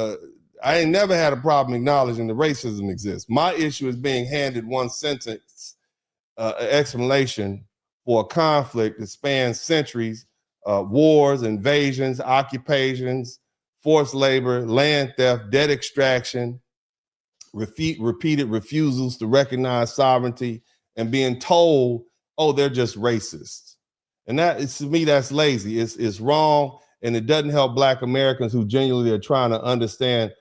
I ain't never had a problem acknowledging that racism exists. My issue is being handed one sentence explanation for a conflict that spans centuries, wars, invasions, occupations, forced labor, land theft, debt extraction, repeated refusals to recognize sovereignty, and being told, oh, they're just racist. And that is, to me, that's lazy. It's wrong, and it doesn't help Black Americans who genuinely are trying to understand,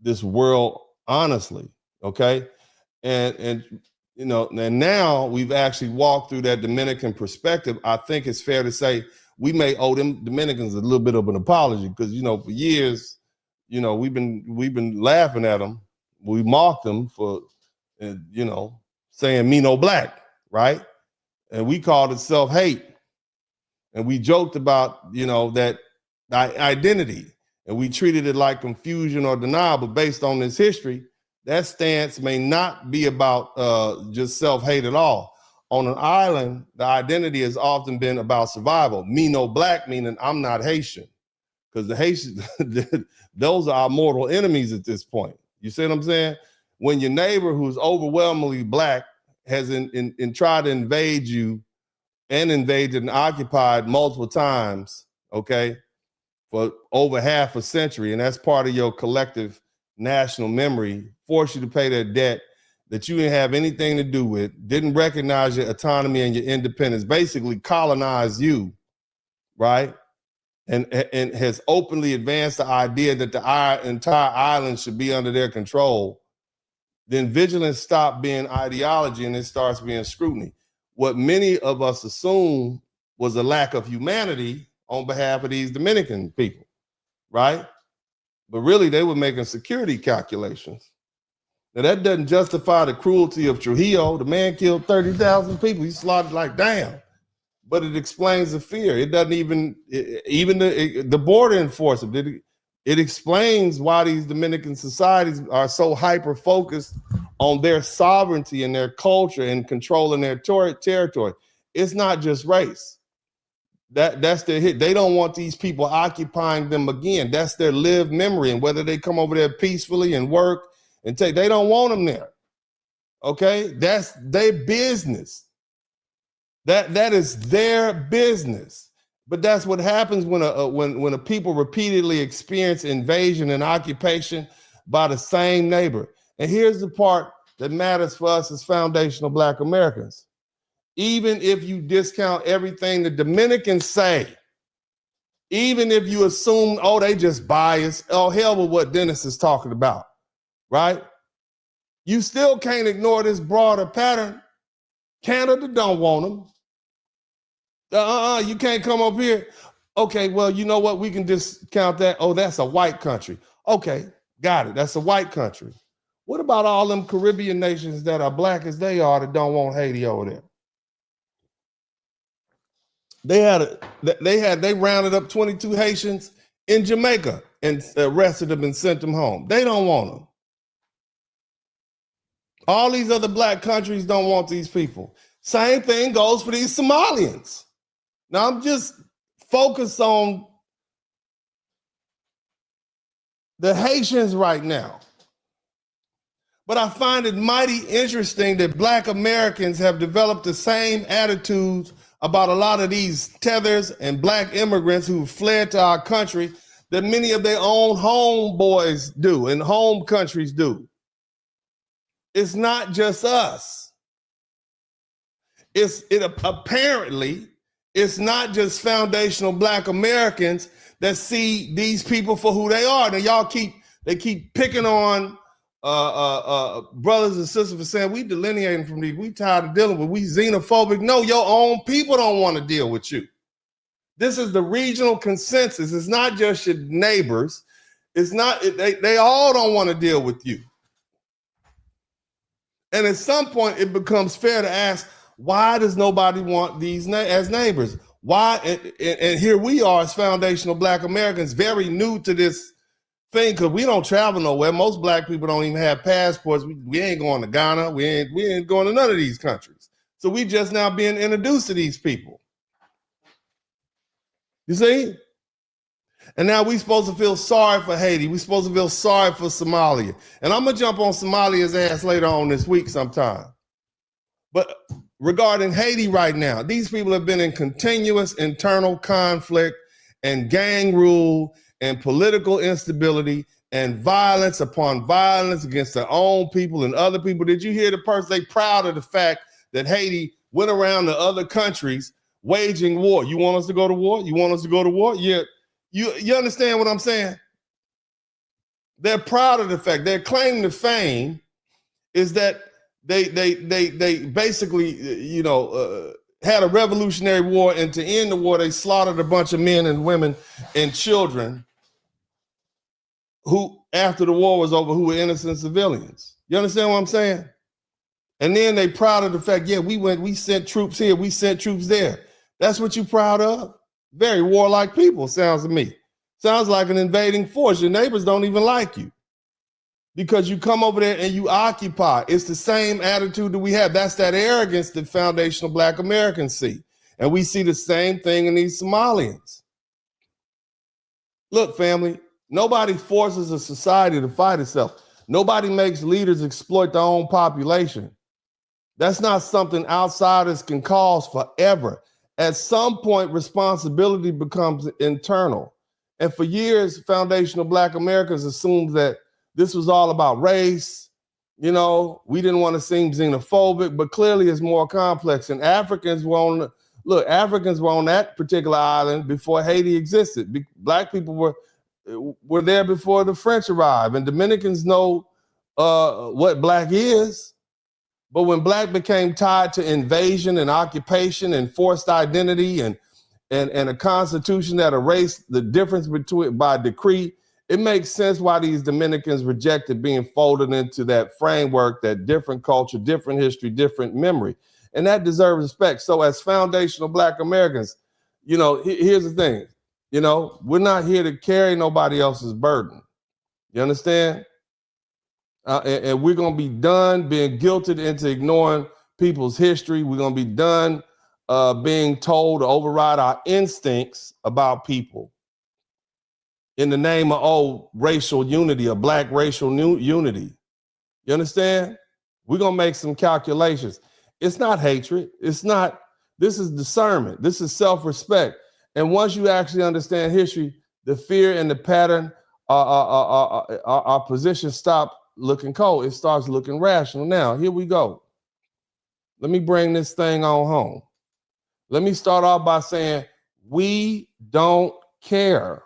this world honestly. Okay, and now we've actually walked through that Dominican perspective. I think it's fair to say we may owe them Dominicans a little bit of an apology because for years, we've been laughing at them. We mocked them for, saying me no black, right? And we called it self-hate. And we joked about, you know, that identity. And we treated it like confusion or denial. But based on this history, that stance may not be about just self-hate at all. On an island, the identity has often been about survival. Me no black, meaning I'm not Haitian. Because the Haitians, those are our mortal enemies at this point. You see what I'm saying? When your neighbor who's overwhelmingly black has tried to invade you and invaded and occupied multiple times, okay, for over half a century, and that's part of your collective national memory, force you to pay that debt that you didn't have anything to do with, didn't recognize your autonomy and your independence, basically colonized you, right? And has openly advanced the idea that the entire island should be under their control, then vigilance stopped being ideology and it starts being scrutiny. What many of us assume was a lack of humanity on behalf of these Dominican people, right? But really they were making security calculations. Now that doesn't justify the cruelty of Trujillo. The man killed 30,000 people. He slaughtered like damn. But it explains the fear. It doesn't even the border enforcement. It explains why these Dominican societies are so hyper focused on their sovereignty and their culture and controlling their territory. It's not just race. That's their hit. They don't want these people occupying them again. That's their lived memory. And whether they come over there peacefully and work and they don't want them there. Okay, that's their business. That is their business. But that's what happens when a people repeatedly experience invasion and occupation by the same neighbor. And here's the part that matters for us as foundational Black Americans. Even if you discount everything the Dominicans say, even if you assume, oh, they just biased, oh, hell with what Dennis is talking about, right? You still can't ignore this broader pattern. Canada don't want them. You can't come up here. Okay, well, you know what? We can discount that. Oh, that's a white country. Okay, got it. That's a white country. What about all them Caribbean nations that are black as they are that don't want Haiti over there? They rounded up 22 Haitians in Jamaica and arrested them and sent them home. They don't want them. All these other black countries don't want these people. Same thing goes for these Somalians. Now I'm just focused on the Haitians right now. But I find it mighty interesting that Black Americans have developed the same attitudes about a lot of these tethers and Black immigrants who fled to our country that many of their own homeboys do and home countries do. It's not just us. Apparently, it's not just foundational Black Americans that see these people for who they are. Now they keep picking on brothers and sisters for saying we delineating from these. We tired of dealing with. We xenophobic. No, your own people don't want to deal with you. This is the regional consensus. It's not just your neighbors. It's not. They all don't want to deal with you. And at some point, it becomes fair to ask, why does nobody want these as neighbors? Why? And here we are as foundational Black Americans, very new to this thing, because we don't travel nowhere. Most Black people don't even have passports. We ain't going to Ghana. We ain't going to none of these countries. So we just now being introduced to these people. You see? And now we supposed to feel sorry for Haiti. We supposed to feel sorry for Somalia. And I'm going to jump on Somalia's ass later on this week sometime. But regarding Haiti right now, these people have been in continuous internal conflict and gang rule and political instability and violence upon violence against their own people and other people. Did you hear the person? They proud of the fact that Haiti went around to other countries waging war. You want us to go to war? You want us to go to war? Yeah. You understand what I'm saying? They're proud of the fact. Their claim to fame is that they basically, had a revolutionary war, and to end the war, they slaughtered a bunch of men and women and children who, after the war was over, who were innocent civilians. You understand what I'm saying? And then they proud of the fact, yeah, we sent troops here, we sent troops there. That's what you proud of? Very warlike people, sounds to me. Sounds like an invading force. Your neighbors don't even like you because you come over there and you occupy. It's the same attitude that we have. That's that arrogance that foundational Black Americans see. And we see the same thing in these Somalians. Look, family, nobody forces a society to fight itself. Nobody makes leaders exploit their own population. That's not something outsiders can cause forever. At some point, responsibility becomes internal. And for years, foundational Black Americans assumed that this was all about race. You know, we didn't want to seem xenophobic, but clearly it's more complex. And Africans were on that particular island before Haiti existed. Black people were there before the French arrived, and Dominicans know what Black is. But when Black became tied to invasion and occupation and forced identity and a constitution that erased the difference between by decree, it makes sense why these Dominicans rejected being folded into that framework, that different culture, different history, different memory. And that deserves respect. So as foundational Black Americans, you know, here's the thing, you know, we're not here to carry nobody else's burden. You understand? And we're going to be done being guilted into ignoring people's history. We're going to be done being told to override our instincts about people in the name of, racial unity, or Black racial unity. You understand? We're going to make some calculations. It's not hatred. This is discernment. This is self-respect. And once you actually understand history, the fear and the pattern, our position stop looking cold. It starts looking rational. Now, here we go. Let me bring this thing on home. Let me start off by saying we don't care.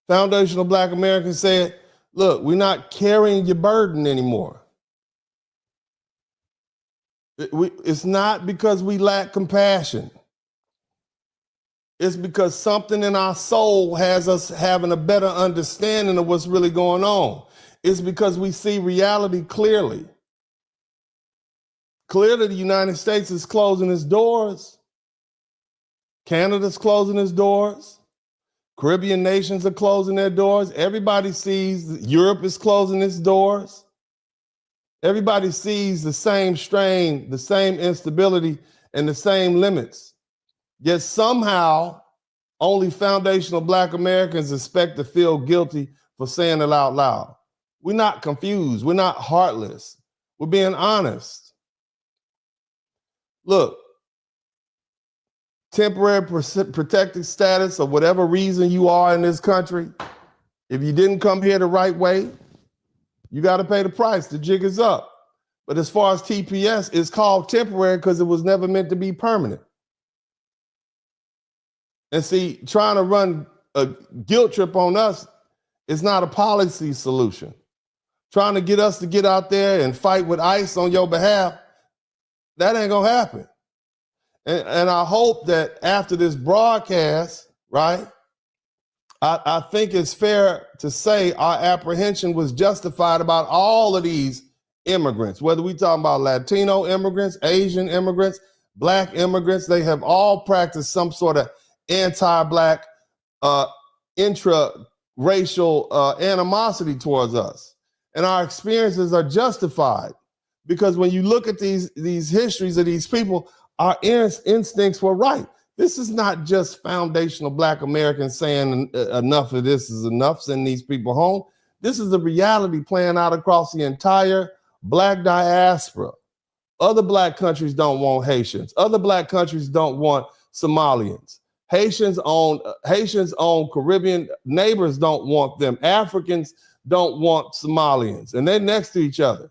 Foundational Black Americans said, look, we're not carrying your burden anymore. It's not because we lack compassion. It's because something in our soul has us having a better understanding of what's really going on. It's because we see reality clearly. Clearly, the United States is closing its doors. Canada's closing its doors. Caribbean nations are closing their doors. Everybody sees Europe is closing its doors. Everybody sees the same strain, the same instability, and the same limits. Yet somehow, only foundational Black Americans expect to feel guilty for saying it out loud. We're not confused. We're not heartless. We're being honest. Look, temporary protected status, or whatever reason you are in this country, if you didn't come here the right way, you got to pay the price. The jig is up. But as far as TPS, it's called temporary because it was never meant to be permanent. And see, trying to run a guilt trip on us is not a policy solution. Trying to get us to get out there and fight with ICE on your behalf, that ain't gonna happen. And I hope that after this broadcast, right, I think it's fair to say our apprehension was justified about all of these immigrants, whether we talking about Latino immigrants, Asian immigrants, Black immigrants. They have all practiced some sort of anti-Black, intra-racial animosity towards us. And our experiences are justified because when you look at these histories of these people, our instincts were right. This is not just foundational Black Americans saying enough of this is enough, send these people home. This is the reality playing out across the entire Black diaspora. Other Black countries don't want Haitians. Other Black countries don't want Somalians. Haitians own Caribbean neighbors don't want them. Africans don't want Somalians, and they're next to each other.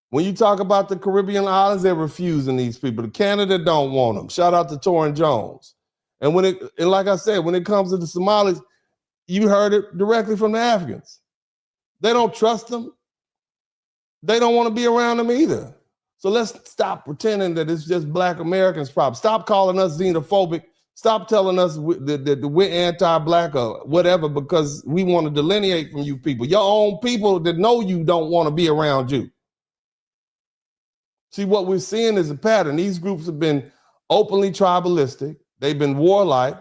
When you talk about the Caribbean islands, they're refusing these people. Canada don't want them. Shout out to Torrin Jones. And like I said, when it comes to the Somalis, you heard it directly from the Africans. They don't trust them. They don't want to be around them either. So let's stop pretending that it's just Black Americans' problem. Stop calling us xenophobic Stop telling us that we're anti-black or whatever because we want to delineate from you people. Your own people that know you don't want to be around you. See, what we're seeing is a pattern. These groups have been openly tribalistic. They've been warlike.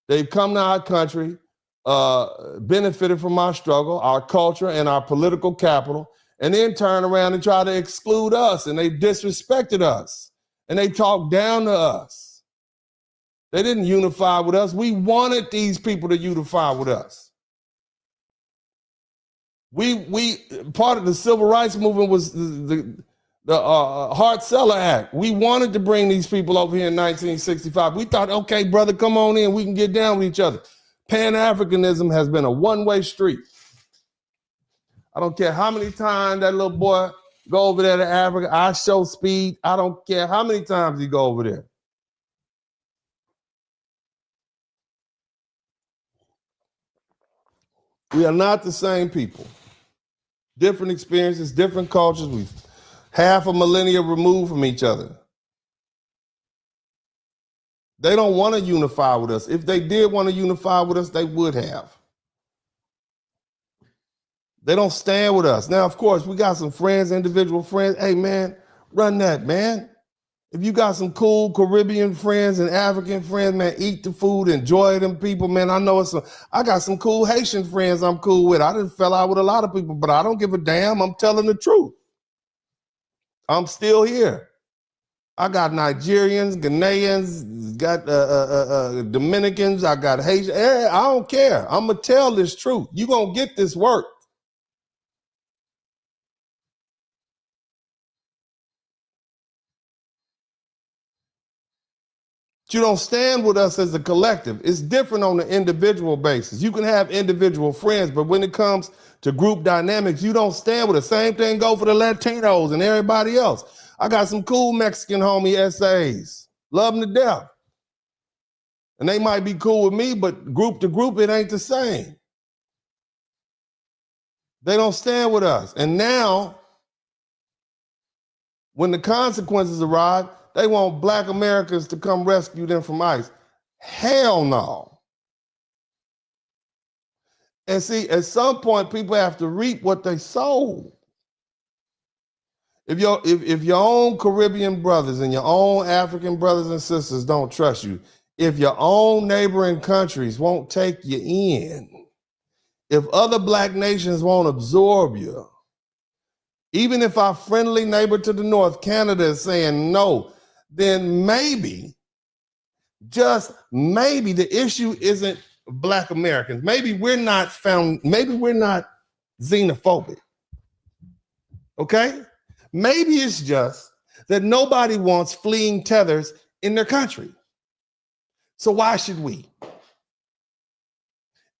They've come to our country, benefited from our struggle, our culture, and our political capital, and then turn around and try to exclude us, and they disrespected us, and they talked down to us. They didn't unify with us. We wanted these people to unify with us. We part of the civil rights movement was the Hart-Celler Act. We wanted to bring these people over here in 1965. We thought, okay, brother, come on in. We can get down with each other. Pan-Africanism has been a one-way street. I don't care how many times that little boy go over there to Africa. I show speed. I don't care how many times he go over there. We are not the same people. Different experiences, different cultures. We're half a millennia removed from each other. They don't want to unify with us. If they did want to unify with us, they would have. They don't stand with us. Now, of course, we got some friends, individual friends. Hey, man, run that, man. If you got some cool Caribbean friends and African friends, man, eat the food, enjoy them people, man. I know I got some cool Haitian friends I'm cool with. I done fell out with a lot of people, but I don't give a damn. I'm telling the truth. I'm still here. I got Nigerians, Ghanaians, got Dominicans, I got Haitians. I don't care. I'm going to tell this truth. You're going to get this work. You don't stand with us as a collective. It's different on an individual basis. You can have individual friends, but when it comes to group dynamics, you don't stand with us. Same thing go for the Latinos and everybody else. I got some cool Mexican homie SAs. Love them to death. And they might be cool with me, but group to group, it ain't the same. They don't stand with us. And now, when the consequences arrive, they want Black Americans to come rescue them from ICE. Hell no. And see, at some point, people have to reap what they sow. If your own Caribbean brothers and your own African brothers and sisters don't trust you, if your own neighboring countries won't take you in, if other Black nations won't absorb you, even if our friendly neighbor to the north, Canada, is saying no, then maybe, just maybe, the issue isn't Black Americans. Maybe we're not xenophobic. Okay? Maybe it's just that nobody wants fleeing tethers in their country. So why should we?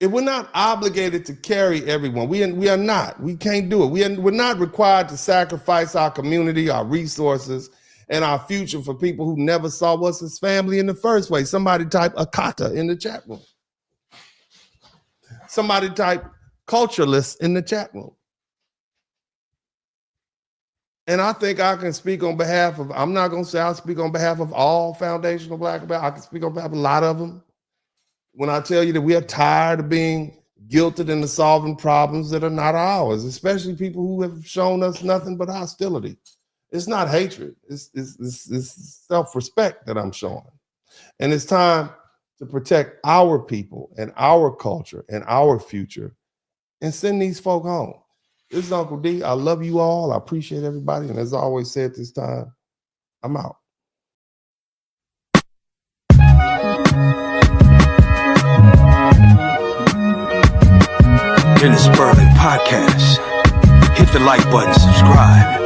If we're not obligated to carry everyone, we are not. We can't do it. We're not required to sacrifice our community, our resources, and our future for people who never saw us as family in the first place. Somebody type Akata in the chat room. Somebody type culturalist in the chat room. And I think I can speak on behalf of, I'm not going to say I'll speak on behalf of all foundational Black Americans. I can speak on behalf of a lot of them. When I tell you that we are tired of being guilted into solving problems that are not ours, especially people who have shown us nothing but hostility. It's not hatred. It's self-respect that I'm showing. And it's time to protect our people and our culture and our future and send these folk home. This is Uncle D. I love you all. I appreciate everybody. And as I always say at this time, I'm out. In the Spurling podcast, hit the like button, subscribe.